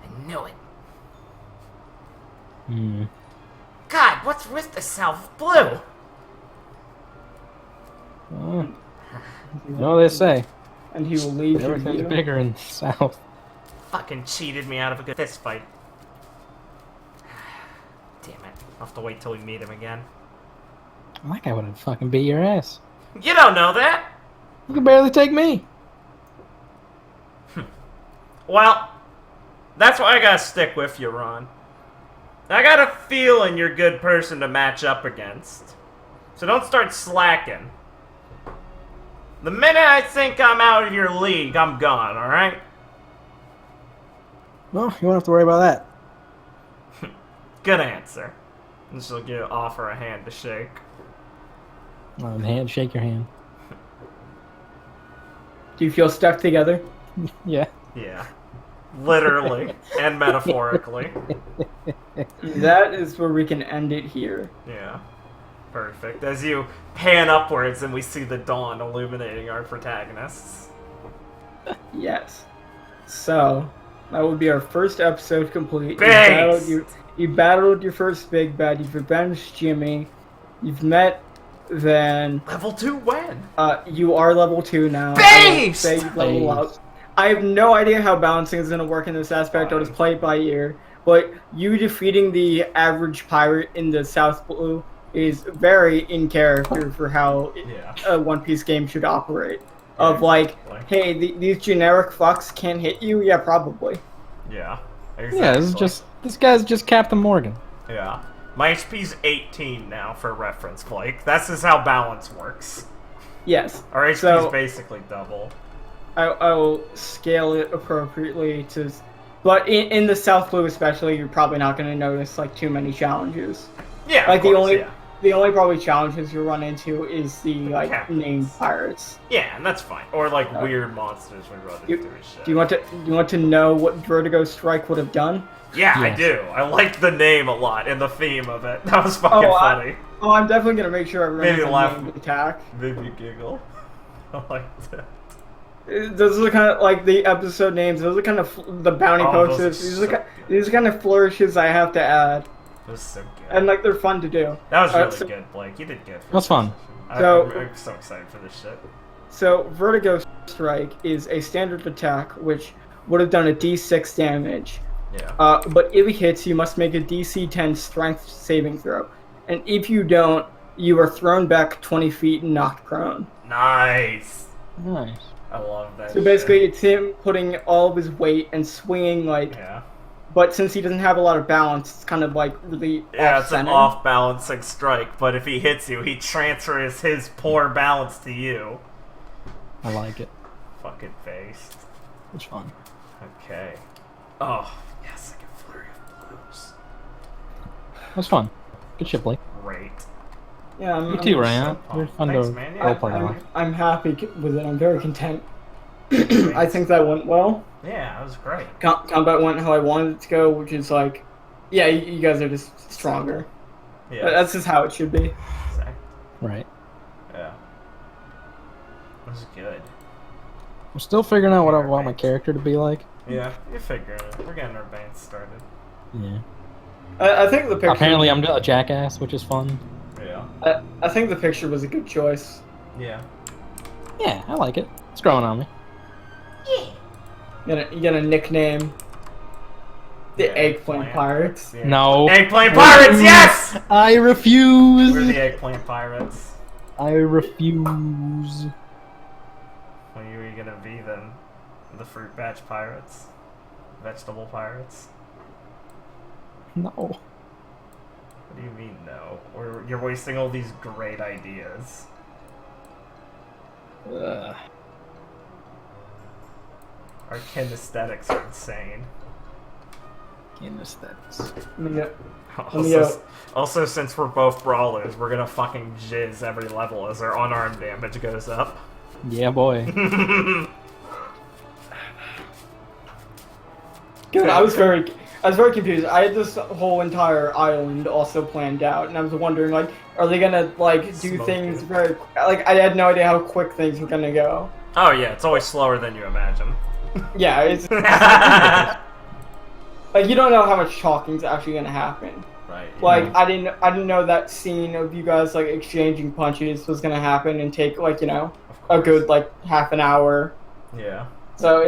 I knew it. Hmm. God, what's with the South Blue? Well, you know what they say. And he will leave for Everything's you. bigger in the south. Fucking cheated me out of a good fist fight. Damn it. I'll have to wait till we meet him again. That guy would fucking beat your ass. You don't know that! You can barely take me. Well, that's why I gotta stick with you, Ron. I got a feeling you're a good person to match up against. So don't start slacking. The minute I think I'm out of your league, I'm gone, alright? Well, you won't have to worry about that. Good answer. And she'll offer a hand to shake. Shake your hand. Do you feel stuck together? Yeah. Yeah. Literally and metaphorically. That is where we can end it here. Yeah. Perfect. As you pan upwards and we see the dawn illuminating our protagonists. Yes. So, that would be our first episode complete. Thanks! You battled your first big bad. You've avenged Jimmy. You've met Van. Level 2 when? You are level 2 now. Based! Say you level up. I have no idea how balancing is going to work in this aspect. I'll just play it by ear. But you defeating the average pirate in the South Blue is very in character for how a One Piece game should operate. Of like, hey, these generic fucks can't hit you? Yeah, probably. Yeah. Exactly. Yeah, this guy's just Captain Morgan. Yeah. My HP's 18 now, for reference, Blake. That's just how balance works. Yes. Our HP's basically double. I will scale it appropriately to... But in the South Blue especially, you're probably not going to notice, like, too many challenges. Yeah, like, of course, the only probably challenges you'll run into is the, like, Captains. named pirates. Yeah, and that's fine. Or, like, weird monsters we run into and shit. Do you want to know what Vertigo Strike would have done? Yeah, yes. I do. I liked the name a lot and the theme of it. That was fucking funny. I'm definitely going to make sure everyone Maybe has laugh. a named attack. Maybe giggle. I liked it. Those are kind of like the episode names. Those are kind of the bounty posters. These are kind of flourishes I have to add. That was so good. And like they're fun to do. That was really good, Blake. You did good. That's fun. I'm so excited for this shit. So Vertigo Strike is a standard attack which would have done a D6 damage. Yeah. But if it hits, you must make a DC 10 Strength saving throw, and if you don't, you are thrown back 20 feet and knocked prone. Nice. Nice. I love that. So basically, it's him putting all of his weight and swinging like. Yeah. But since he doesn't have a lot of balance, it's kind of like really it's an off-balancing strike. But if he hits you, he transfers his poor balance to you. I like it. Fucking based. It's fun. Okay. Oh yes, I can flurry of blows. That's fun. Good shit, Blake. Great. Yeah, you too, Ryan. You're fun to roleplay. I'm happy with it. I'm very content. I think that went well. Yeah, that was great. Combat went how I wanted it to go, which is like, yeah, you guys are just stronger. Yeah, that's just how it should be. Exactly. Right. Yeah. That was good. I'm still figuring out what I want my character to be like. Yeah, you're figuring it. We're getting our band started. Yeah. I think the picture. Apparently, I'm a jackass, which is fun. Yeah. I think the picture was a good choice. Yeah. Yeah, I like it. It's growing on me. Yeah. You gonna nickname the Eggplant Pirates? Yeah. No. Eggplant Pirates, yes! I refuse! We're the Eggplant Pirates. I refuse. What are you gonna be then? The Fruit Batch Pirates? Vegetable Pirates? No. What do you mean, no? You're wasting all these great ideas. Our kinesthetics are insane. Kinesthetics. Also, since we're both brawlers, we're gonna fucking jizz every level as our unarmed damage goes up. Yeah, boy. Good. I was very confused. I had this whole entire island also planned out, and I was wondering, like, are they gonna like do things very? Like, I had no idea how quick things were gonna go. Oh yeah, it's always slower than you imagine. Yeah, it's like you don't know how much talking's actually gonna happen. Right. Like I didn't know that scene of you guys like exchanging punches was gonna happen and take like a good like half an hour. Yeah. So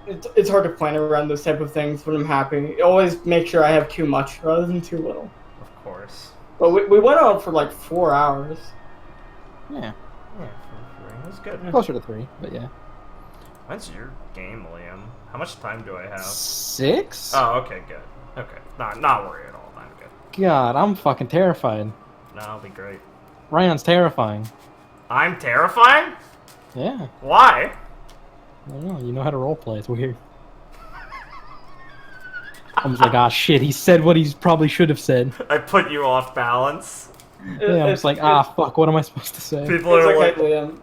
it's hard to plan around those type of things, but I'm happy. Always make sure I have too much rather than too little. Of course. But we went on for like 4 hours. Yeah. Yeah, it was good. Closer to 3, but yeah. When's your game, Liam? How much time do I have? 6? Oh, okay, good. Okay, not worry at all. I'm good. God, I'm fucking terrified. No, I'll be great. Ryan's terrifying. I'm terrifying? Yeah. Why? I don't know. You know how to roleplay. It's weird. I was like, ah, shit. He said what he probably should have said. I put you off balance. Yeah, I was like, fuck. What am I supposed to say? People are like, Liam.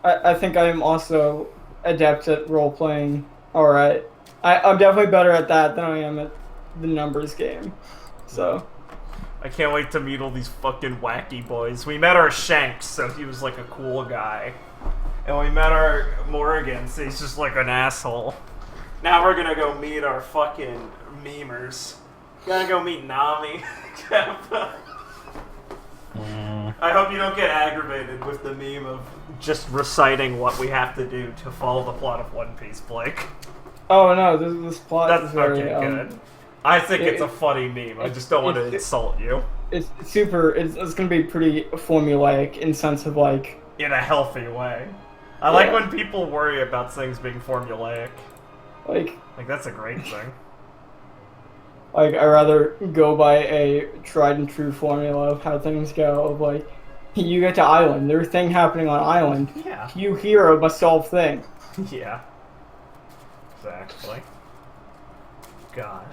I think I am also adept at role playing. All right, I'm definitely better at that than I am at the numbers game. So. I can't wait to meet all these fucking wacky boys. We met our Shanks, so he was like a cool guy. And we met our Morgan, so he's just like an asshole. Now we're gonna go meet our fucking memers. Gotta go meet Nami. I hope you don't get aggravated with the meme of just reciting what we have to do to follow the plot of One Piece, Blake. Oh no, this plot That's is very, okay, good. I think it's a funny meme. I just don't want to insult you. It's super. It's gonna be pretty formulaic in sense of like. In a healthy way. I like when people worry about things being formulaic. Like that's a great thing. Like I rather go by a tried and true formula of how things go. Of like, you get to island, there's a thing happening on island. Yeah. You hero must solve thing. Yeah. Exactly. God.